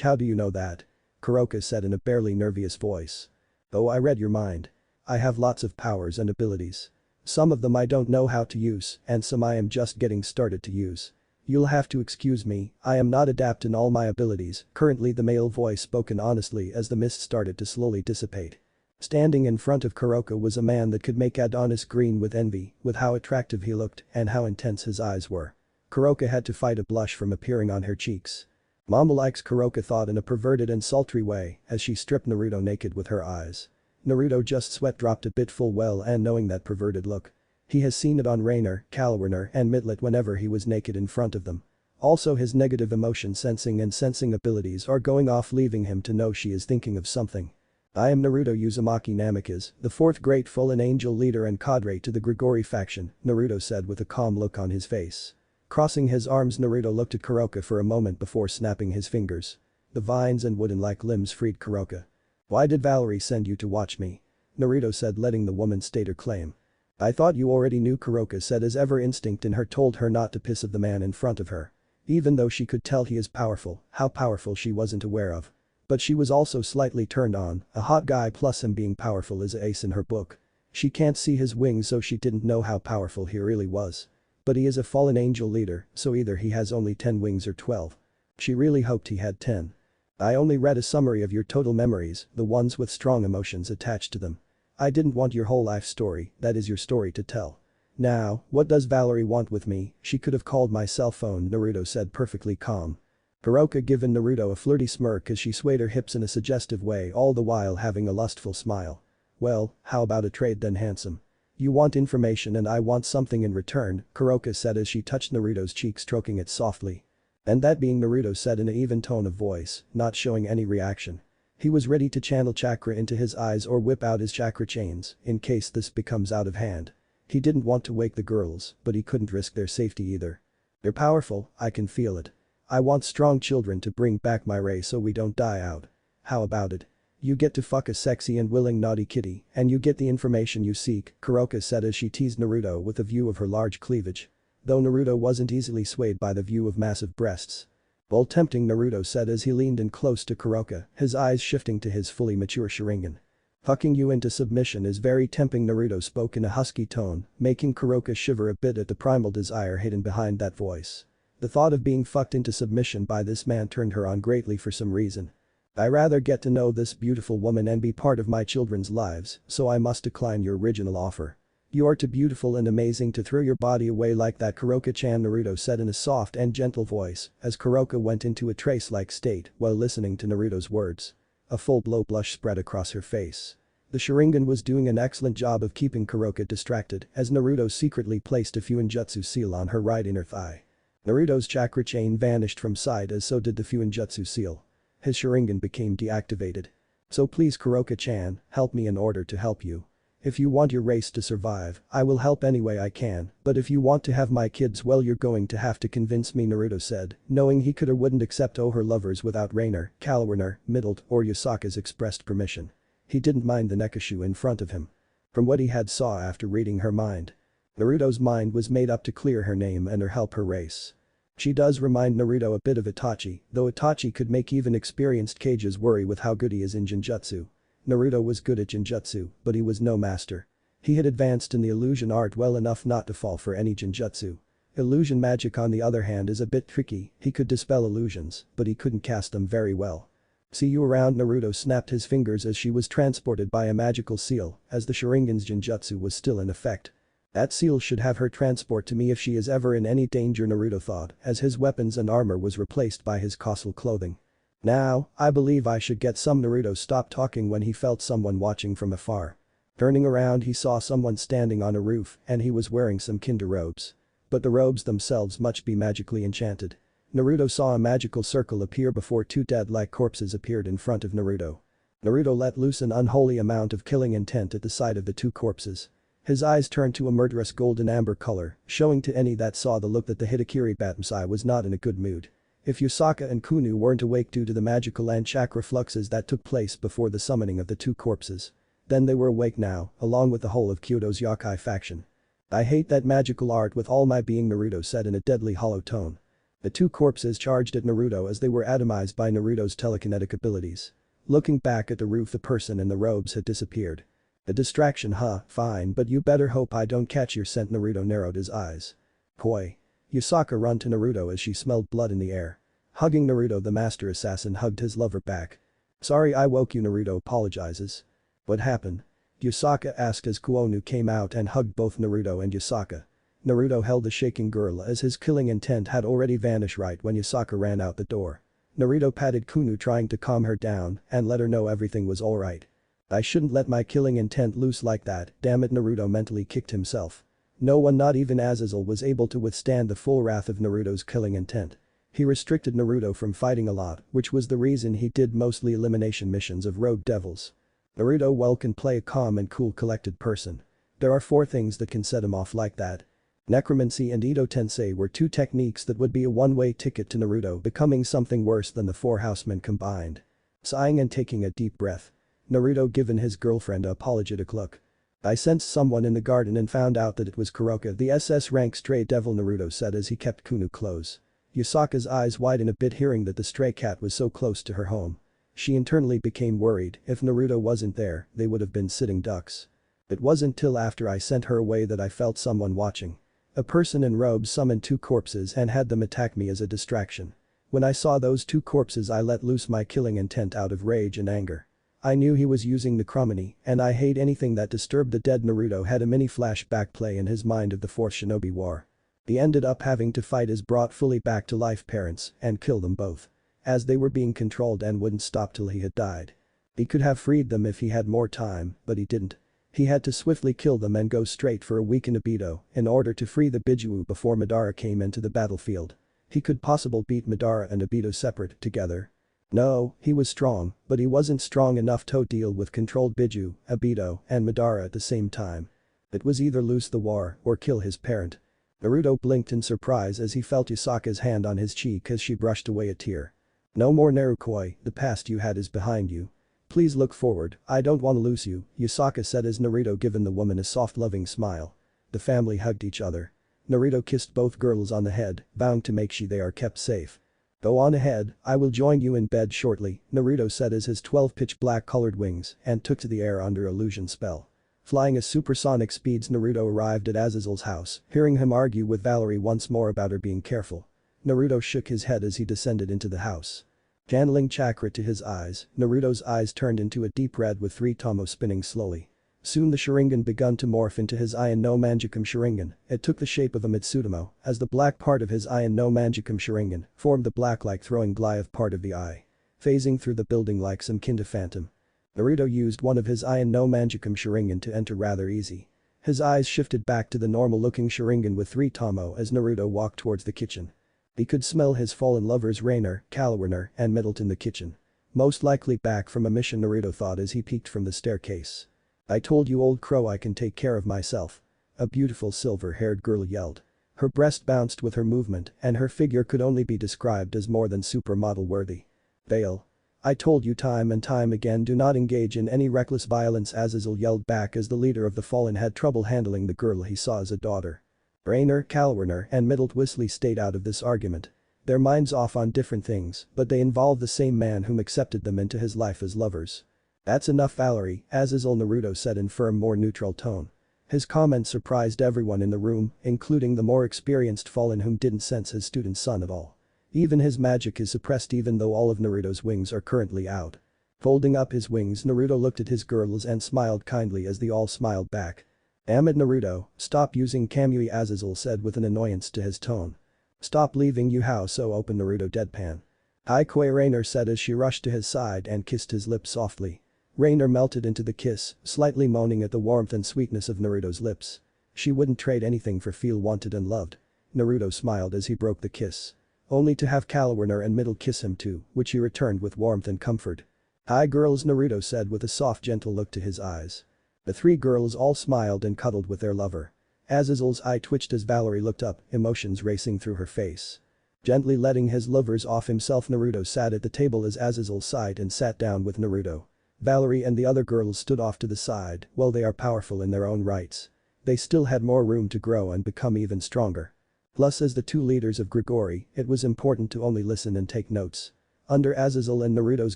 How do you know that? Kuroka said in a barely nervous voice. Oh, I read your mind. I have lots of powers and abilities. Some of them I don't know how to use, and some I am just getting started to use. You'll have to excuse me, I am not adept in all my abilities. Currently, the male voice spoken honestly as the mist started to slowly dissipate. Standing in front of Kuroka was a man that could make Adonis green with envy, with how attractive he looked and how intense his eyes were. Kuroka had to fight a blush from appearing on her cheeks. Mama likes, Kuroka thought in a perverted and sultry way as she stripped Naruto naked with her eyes. Naruto just sweat dropped a bit full well and knowing that perverted look. He has seen it on Rainer, Kalwerner and Mitlet whenever he was naked in front of them. Also his negative emotion sensing and sensing abilities are going off, leaving him to know she is thinking of something. I am Naruto Uzumaki Namikaze, the fourth great fallen angel leader and cadre to the Grigori faction, Naruto said with a calm look on his face. Crossing his arms, Naruto looked at Kuroka for a moment before snapping his fingers. The vines and wooden-like limbs freed Kuroka. Why did Valerie send you to watch me? Naruto said, letting the woman state her claim. I thought you already knew, Kuroka said as ever instinct in her told her not to piss of the man in front of her. Even though she could tell he is powerful, how powerful she wasn't aware of. But she was also slightly turned on, a hot guy plus him being powerful is an ace in her book. She can't see his wings, so she didn't know how powerful he really was. But he is a fallen angel leader, so either he has only 10 wings or 12. She really hoped he had 10. I only read a summary of your total memories, the ones with strong emotions attached to them. I didn't want your whole life story, that is your story to tell. Now, what does Valerie want with me? She could have called my cell phone, Naruto said perfectly calm. Kuroka given Naruto a flirty smirk as she swayed her hips in a suggestive way, all the while having a lustful smile. Well, how about a trade then, handsome? You want information and I want something in return, Kuroka said as she touched Naruto's cheek, stroking it softly. And that being, Naruto said in an even tone of voice, not showing any reaction. He was ready to channel chakra into his eyes or whip out his chakra chains in case this becomes out of hand. He didn't want to wake the girls, but he couldn't risk their safety either. They're powerful, I can feel it. I want strong children to bring back my race so we don't die out. How about it? You get to fuck a sexy and willing naughty kitty, and you get the information you seek, Kuroka said as she teased Naruto with a view of her large cleavage. Though Naruto wasn't easily swayed by the view of massive breasts. Well, tempting, Naruto said as he leaned in close to Kuroka, his eyes shifting to his fully mature Sharingan. Fucking you into submission is very tempting, Naruto spoke in a husky tone, making Kuroka shiver a bit at the primal desire hidden behind that voice. The thought of being fucked into submission by this man turned her on greatly for some reason. I rather get to know this beautiful woman and be part of my children's lives, so I must decline your original offer. You are too beautiful and amazing to throw your body away like that, Kuroka-chan, Naruto said in a soft and gentle voice as Kuroka went into a trance-like state while listening to Naruto's words. A full-blown blush spread across her face. The Sharingan was doing an excellent job of keeping Kuroka distracted as Naruto secretly placed a Fuinjutsu seal on her right inner thigh. Naruto's chakra chain vanished from sight as so did the Fuinjutsu seal. His Sharingan became deactivated. So please, Kuroka-chan, help me in order to help you. If you want your race to survive, I will help any way I can, but if you want to have my kids, well, you're going to have to convince me, Naruto said, knowing he could or wouldn't accept her lovers without Rainer, Kalwerner, Middle, or Yasaka's expressed permission. He didn't mind the Nekashu in front of him. From what he had saw after reading her mind. Naruto's mind was made up to clear her name and help her race. She does remind Naruto a bit of Itachi, though Itachi could make even experienced cages worry with how good he is in Genjutsu. Naruto was good at Genjutsu, but he was no master. He had advanced in the illusion art well enough not to fall for any Genjutsu. Illusion magic on the other hand is a bit tricky, he could dispel illusions, but he couldn't cast them very well. See you around, Naruto snapped his fingers as she was transported by a magical seal, as the Sharingan's Genjutsu was still in effect. That seal should have her transport to me if she is ever in any danger, Naruto thought, as his weapons and armor was replaced by his costly clothing. Now, I believe I should get some. Naruto stopped talking when he felt someone watching from afar. Turning around he saw someone standing on a roof and he was wearing some kinder robes. But the robes themselves must be magically enchanted. Naruto saw a magical circle appear before two dead-like corpses appeared in front of Naruto. Naruto let loose an unholy amount of killing intent at the sight of the two corpses. His eyes turned to a murderous golden amber color, showing to any that saw the look that the Hitakiri Batmsai was not in a good mood. If Yusaka and Kunu weren't awake due to the magical and chakra fluxes that took place before the summoning of the two corpses, then they were awake now, along with the whole of Kyoto's Yakai faction. "I hate that magical art with all my being," Naruto said in a deadly hollow tone. The two corpses charged at Naruto as they were atomized by Naruto's telekinetic abilities. Looking back at the roof, the person in the robes had disappeared. "A distraction, huh? Fine, but you better hope I don't catch your scent." Naruto narrowed his eyes. "Koi." Yusaka ran to Naruto as she smelled blood in the air. Hugging Naruto, the master assassin hugged his lover back. "Sorry I woke you," Naruto apologizes. "What happened?" Yusaka asked as Kuonu came out and hugged both Naruto and Yusaka. Naruto held the shaking girl as his killing intent had already vanished right when Yusaka ran out the door. Naruto patted Kunu, trying to calm her down and let her know everything was alright. "I shouldn't let my killing intent loose like that, damn it." Naruto mentally kicked himself. No one, not even Azazel, was able to withstand the full wrath of Naruto's killing intent. He restricted Naruto from fighting a lot, which was the reason he did mostly elimination missions of rogue devils. Naruto well can play a calm and cool collected person. There are 4 things that can set him off like that. Necromancy and Ito Tensei were 2 techniques that would be a one-way ticket to Naruto becoming something worse than the 4 housemen combined. Sighing and taking a deep breath, Naruto given his girlfriend a apologetic look. "I sensed someone in the garden and found out that it was Kuroka, the SS rank stray devil," Naruto said as he kept Kunu close. Yusaka's eyes widened a bit hearing that the stray cat was so close to her home. She internally became worried. If Naruto wasn't there, they would have been sitting ducks. "It wasn't till after I sent her away that I felt someone watching. A person in robes summoned 2 corpses and had them attack me as a distraction. When I saw those 2 corpses, I let loose my killing intent out of rage and anger. I knew he was using necromancy, and I hate anything that disturbed the dead." Naruto had a mini flashback play in his mind of the 4th Shinobi War. He ended up having to fight his brought fully back to life parents and kill them both. As they were being controlled and wouldn't stop till he had died. He could have freed them if he had more time, but he didn't. He had to swiftly kill them and go straight for a weakened Obito in order to free the Biju before Madara came into the battlefield. He could possibly beat Madara and Obito separate together. No, he was strong, but he wasn't strong enough to deal with controlled Biju, Obito, and Madara at the same time. It was either lose the war or kill his parent. Naruto blinked in surprise as he felt Yusaka's hand on his cheek as she brushed away a tear. "No more Narukoi, the past you had is behind you. Please look forward, I don't want to lose you," Yusaka said as Naruto given the woman a soft loving smile. The family hugged each other. Naruto kissed both girls on the head, vowing to make sure they are kept safe. "Go on ahead, I will join you in bed shortly," Naruto said as his 12 pitch black colored wings and took to the air under illusion spell. Flying at supersonic speeds, Naruto arrived at Azazel's house, hearing him argue with Valerie once more about her being careful. Naruto shook his head as he descended into the house. Channeling chakra to his eyes, Naruto's eyes turned into a deep red with 3 tomo spinning slowly. Soon the Sharingan begun to morph into his Iron no Manjicum Sharingan. It took the shape of a Mitsutomo, as the black part of his Iron no Manjicum Sharingan formed the black-like throwing Goliath part of the eye. Phasing through the building like some kind of phantom. Naruto used one of his Iron no Manjicum Sharingan to enter rather easy. His eyes shifted back to the normal-looking Sharingan with 3 tomo as Naruto walked towards the kitchen. He could smell his fallen lovers Rainer, Kalwarner, and Middleton in the kitchen. Most likely back from a mission, Naruto thought as he peeked from the staircase. "I told you, old crow, I can take care of myself," a beautiful silver-haired girl yelled. Her breast bounced with her movement and her figure could only be described as more than supermodel worthy. "Vale. I told you time and time again, do not engage in any reckless violence," Azazel yelled back as the leader of the Fallen had trouble handling the girl he saw as a daughter. Rainer, Kalwarner, and Middleton stayed out of this argument. Their minds off on different things, but they involved the same man whom accepted them into his life as lovers. "That's enough, Valerie," Azazel, Naruto said in firm, more neutral tone. His comment surprised everyone in the room, including the more experienced Fallen whom didn't sense his student's son at all. Even his magic is suppressed even though all of Naruto's wings are currently out. Folding up his wings, Naruto looked at his girls and smiled kindly as they all smiled back. "Damn it, Naruto, stop using Kamui," Azazel said with an annoyance to his tone. "Stop leaving you house so open," Naruto deadpan. "Hi Koi," Rainer said as she rushed to his side and kissed his lips softly. Rainer melted into the kiss, slightly moaning at the warmth and sweetness of Naruto's lips. She wouldn't trade anything for feel wanted and loved. Naruto smiled as he broke the kiss. Only to have Kalawarner and Middle kiss him too, which he returned with warmth and comfort. "Hi girls," Naruto said with a soft gentle look to his eyes. The three girls all smiled and cuddled with their lover. Azazel's eye twitched as Valerie looked up, emotions racing through her face. Gently letting his lovers off himself, Naruto sat at the table as Azazel sighed and sat down with Naruto. Valerie and the other girls stood off to the side. While they are powerful in their own rights, they still had more room to grow and become even stronger. Plus, as the two leaders of Grigori, it was important to only listen and take notes. Under Azazel and Naruto's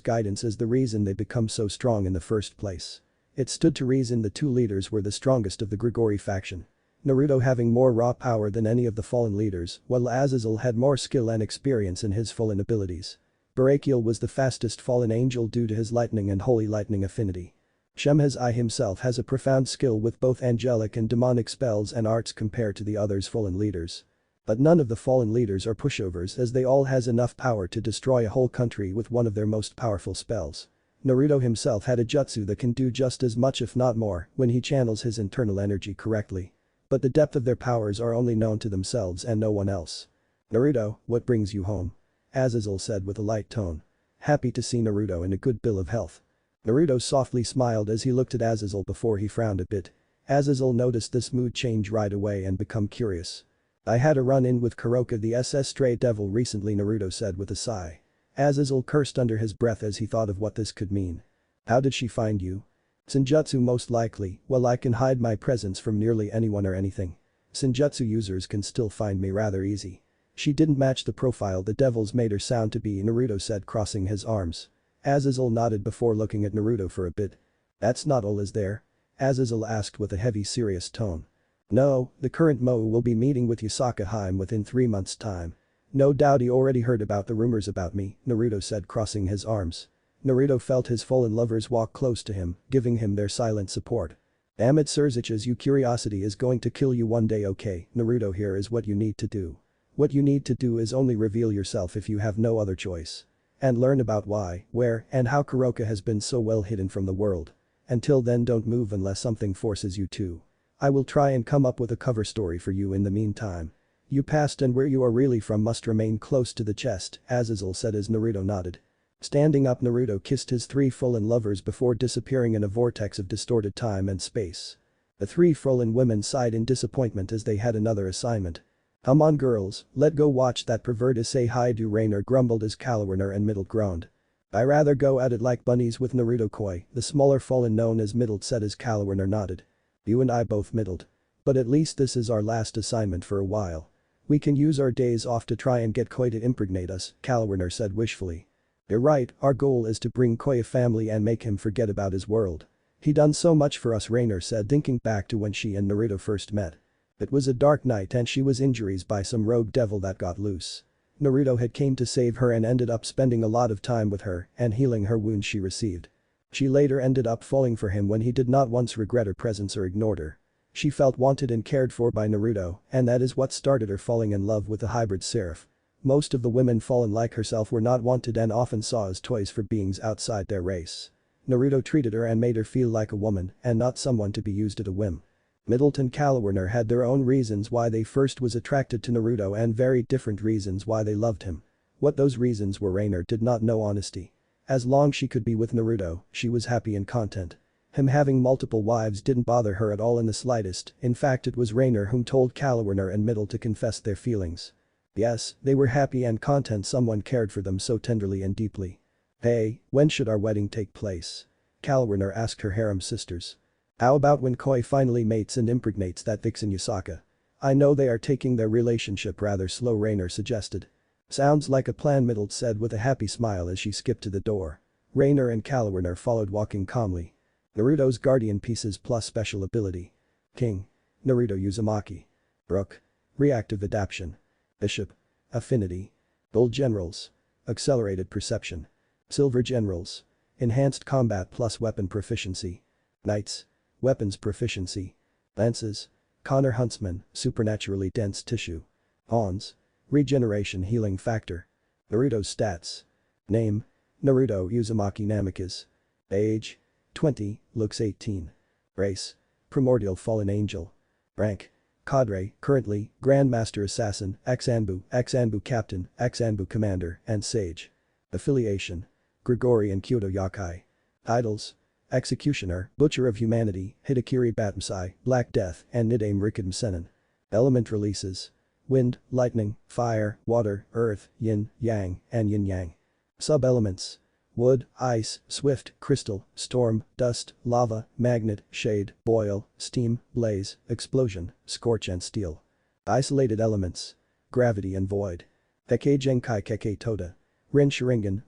guidance is the reason they become so strong in the first place. It stood to reason the two leaders were the strongest of the Grigori faction. Naruto having more raw power than any of the fallen leaders, while Azazel had more skill and experience in his fallen abilities. Barakiel was the fastest fallen angel due to his lightning and holy lightning affinity. Shemhazai himself has a profound skill with both angelic and demonic spells and arts compared to the others fallen leaders. But none of the fallen leaders are pushovers, as they all has enough power to destroy a whole country with one of their most powerful spells. Naruto himself had a jutsu that can do just as much if not more when he channels his internal energy correctly. But the depth of their powers are only known to themselves and no one else. "Naruto, what brings you home?" Azazel said with a light tone. Happy to see Naruto in a good bill of health. Naruto softly smiled as he looked at Azazel before he frowned a bit. Azazel noticed this mood change right away and become curious. "I had a run-in with Kuroka the SS stray devil recently," Naruto said with a sigh. Azazel cursed under his breath as he thought of what this could mean. "How did she find you?" "Senjutsu most likely. Well, I can hide my presence from nearly anyone or anything. Senjutsu users can still find me rather easy." "She didn't match the profile the devils made her sound to be," Naruto said, crossing his arms. Azazel nodded before looking at Naruto for a bit. "That's not all, is there?" Azazel asked with a heavy serious tone. "No, the current Mo will be meeting with Yasaka Haim within 3 months' time. No doubt he already heard about the rumors about me," Naruto said, crossing his arms. Naruto felt his fallen lovers walk close to him, giving him their silent support. "Damn it, Surzich's you curiosity is going to kill you one day, okay, Naruto, here is what you need to do. What you need to do is only reveal yourself if you have no other choice. And learn about why, where, and how Kuroka has been so well hidden from the world. Until then, don't move unless something forces you to. I will try and come up with a cover story for you in the meantime. You past and where you are really from must remain close to the chest," Azazel said as Naruto nodded. Standing up, Naruto kissed his three fallen lovers before disappearing in a vortex of distorted time and space. The three fallen women sighed in disappointment as they had another assignment. "Come on girls, let go watch that perverted say hi to Rainer," grumbled as Kalawarner and Middle groaned. "I rather go at it like bunnies with Naruto Koi," the smaller fallen known as Middle said as Kalawarner nodded. "You and I both middled. But at least this is our last assignment for a while. We can use our days off to try and get Koi to impregnate us," Kalawarner said wishfully. "You're right, our goal is to bring Koi a family and make him forget about his world. He done so much for us," Rainer said, thinking back to when she and Naruto first met. It was a dark night and she was injured by some rogue devil that got loose. Naruto had came to save her and ended up spending a lot of time with her and healing her wounds she received. She later ended up falling for him when he did not once regret her presence or ignored her. She felt wanted and cared for by Naruto, and that is what started her falling in love with the hybrid seraph. Most of the women fallen like herself were not wanted and often saw as toys for beings outside their race. Naruto treated her and made her feel like a woman and not someone to be used at a whim. Middleton Kalawarner had their own reasons why they first was attracted to Naruto and very different reasons why they loved him. What those reasons were Rainer did not know honesty. As long she could be with Naruto, she was happy and content. Him having multiple wives didn't bother her at all in the slightest, in fact it was Rainer whom told Kalawarner and Middle to confess their feelings. Yes, they were happy and content someone cared for them so tenderly and deeply. "Hey, when should our wedding take place?" Kalawarner asked her harem sisters. "How about when Koi finally mates and impregnates that vixen Yasaka? I know they are taking their relationship rather slow," Rainer suggested. "Sounds like a plan," Middle said with a happy smile as she skipped to the door. Rainer and Kalawarner followed walking calmly. Naruto's guardian pieces plus special ability. King. Naruto Uzumaki. Rook. Reactive adaptation. Bishop. Affinity. Gold generals. Accelerated perception. Silver generals. Enhanced combat plus weapon proficiency. Knights. Weapons proficiency. Lances. Connor Huntsman, supernaturally dense tissue. Pawns. Regeneration healing factor. Naruto's stats. Name. Naruto Uzumaki Namikaze. Age. 20, looks 18. Race. Primordial Fallen Angel. Rank. Cadre, currently, Grandmaster Assassin, ex-Anbu Captain, ex-Anbu Commander, and Sage. Affiliation. Grigori and Kyoto Yakai. Idols. Executioner, Butcher of Humanity, Hidakiri Batmsai, Black Death, and Nidaim Rikidam Senin. Element releases. Wind, lightning, fire, water, earth, yin, yang, and yin-yang. Sub-elements. Wood, ice, swift, crystal, storm, dust, lava, magnet, shade, boil, steam, blaze, explosion, scorch and steel. Isolated elements. Gravity and void. Hekkei Genkai Kekkei Toda. Rin Sharingan,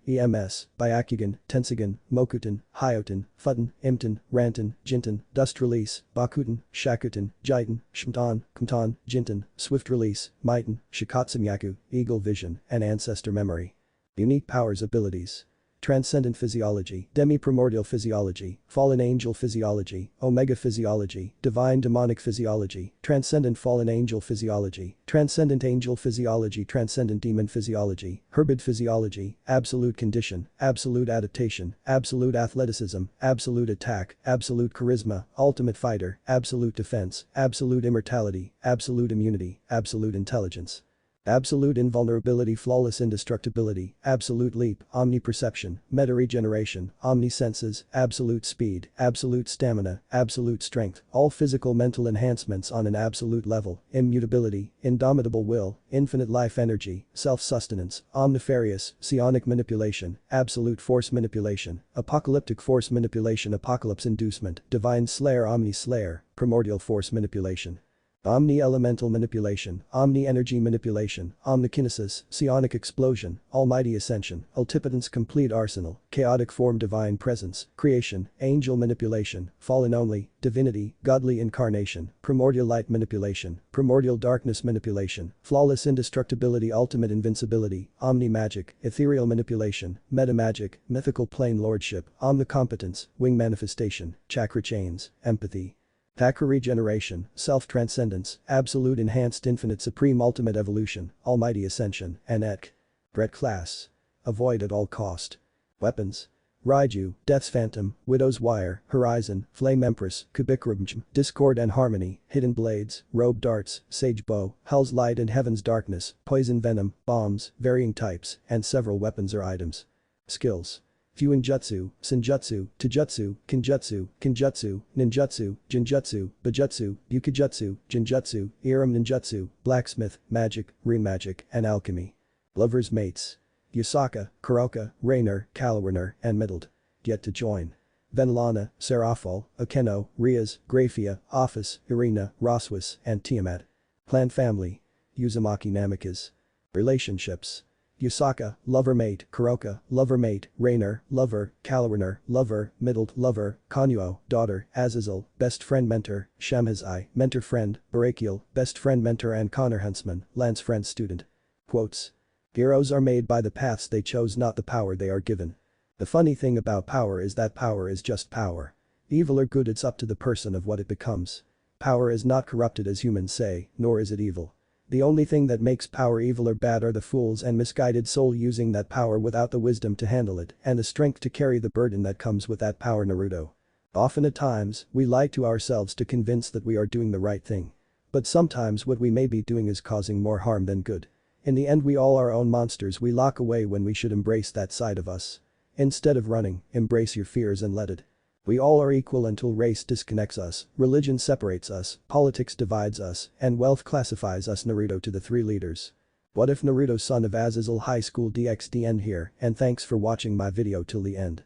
EMS, Byakugan, Tensugan, Mokuton, Hyoten, Futon, Imton, Ranton, Jinton, Dust Release, Bakuten, Shakuton, Jiton, Shmton, Kumton, Jinton, Swift Release, Miton, Shikatsunyaku, Eagle Vision, and Ancestor Memory. Unique powers abilities. Transcendent Physiology, Demi-Primordial Physiology, Fallen Angel Physiology, Omega Physiology, Divine Demonic Physiology, Transcendent Fallen Angel Physiology, Transcendent Angel Physiology, Transcendent Demon Physiology, Herbid Physiology, Absolute Condition, Absolute Adaptation, Absolute Athleticism, Absolute Attack, Absolute Charisma, Ultimate Fighter, Absolute Defense, Absolute Immortality, Absolute Immunity, Absolute Intelligence. Absolute invulnerability, flawless indestructibility, absolute leap, omniperception, meta-regeneration, omnisenses, absolute speed, absolute stamina, absolute strength, all physical mental enhancements on an absolute level, immutability, indomitable will, infinite life energy, self-sustenance, omnifarious, psionic manipulation, absolute force manipulation, apocalyptic force manipulation, apocalypse inducement, divine slayer, omni-slayer, primordial force manipulation. Omni-elemental manipulation, omni-energy manipulation, omnikinesis, psionic explosion, almighty ascension, ultipotence complete arsenal, chaotic form divine presence, creation, angel manipulation, fallen only, divinity, godly incarnation, primordial light manipulation, primordial darkness manipulation, flawless indestructibility, ultimate invincibility, omni-magic, ethereal manipulation, meta-magic, mythical plane lordship, omnicompetence, wing manifestation, chakra chains, empathy. Chakra regeneration, self-transcendence, absolute enhanced infinite supreme ultimate evolution, almighty ascension, and etk. Threat class. Avoid at all cost. Weapons. Raiju, Death's Phantom, Widow's Wire, Horizon, Flame Empress, Kubikrubmchm, Discord and Harmony, Hidden Blades, Robe Darts, Sage Bow, Hell's Light and Heaven's Darkness, Poison Venom, Bombs, varying types, and several weapons or items. Skills. Fuinjutsu, Senjutsu, Taijutsu, Kinjutsu, Ninjutsu, Jinjutsu, Bujutsu, Yukijutsu, Jinjutsu, Iram Ninjutsu, Blacksmith, Magic, Rune Magic, and Alchemy. Lovers Mates. Yusaka, Kuroka, Rainer, Kalwarner, and Middled. Yet to join. Venlana, Seraphol, Akeno, Riaz, Graphia, Office, Irina, Roswis, and Tiamat. Clan Family. Uzumaki Namikaze. Relationships. Yusaka, lover mate, Kuroka, lover mate, Rainer, lover, Kalwarner, lover, Middled, lover, Kanuo, daughter, Azazel, best friend mentor, Shamhazai, mentor friend, Barakiel, best friend mentor and Connor Huntsman, Lance friend student. Quotes. Heroes are made by the paths they chose, not the power they are given. The funny thing about power is that power is just power. Evil or good, it's up to the person of what it becomes. Power is not corrupted as humans say, nor is it evil. The only thing that makes power evil or bad are the fools and misguided soul using that power without the wisdom to handle it and the strength to carry the burden that comes with that power. Naruto. Often at times, we lie to ourselves to convince that we are doing the right thing. But sometimes what we may be doing is causing more harm than good. In the end, we all are our own monsters we lock away when we should embrace that side of us. Instead of running, embrace your fears and let it. We all are equal until race disconnects us, religion separates us, politics divides us, and wealth classifies us. Naruto to the 3 leaders. What if Naruto, son of Azazel High School DxD? End here, and thanks for watching my video till the end.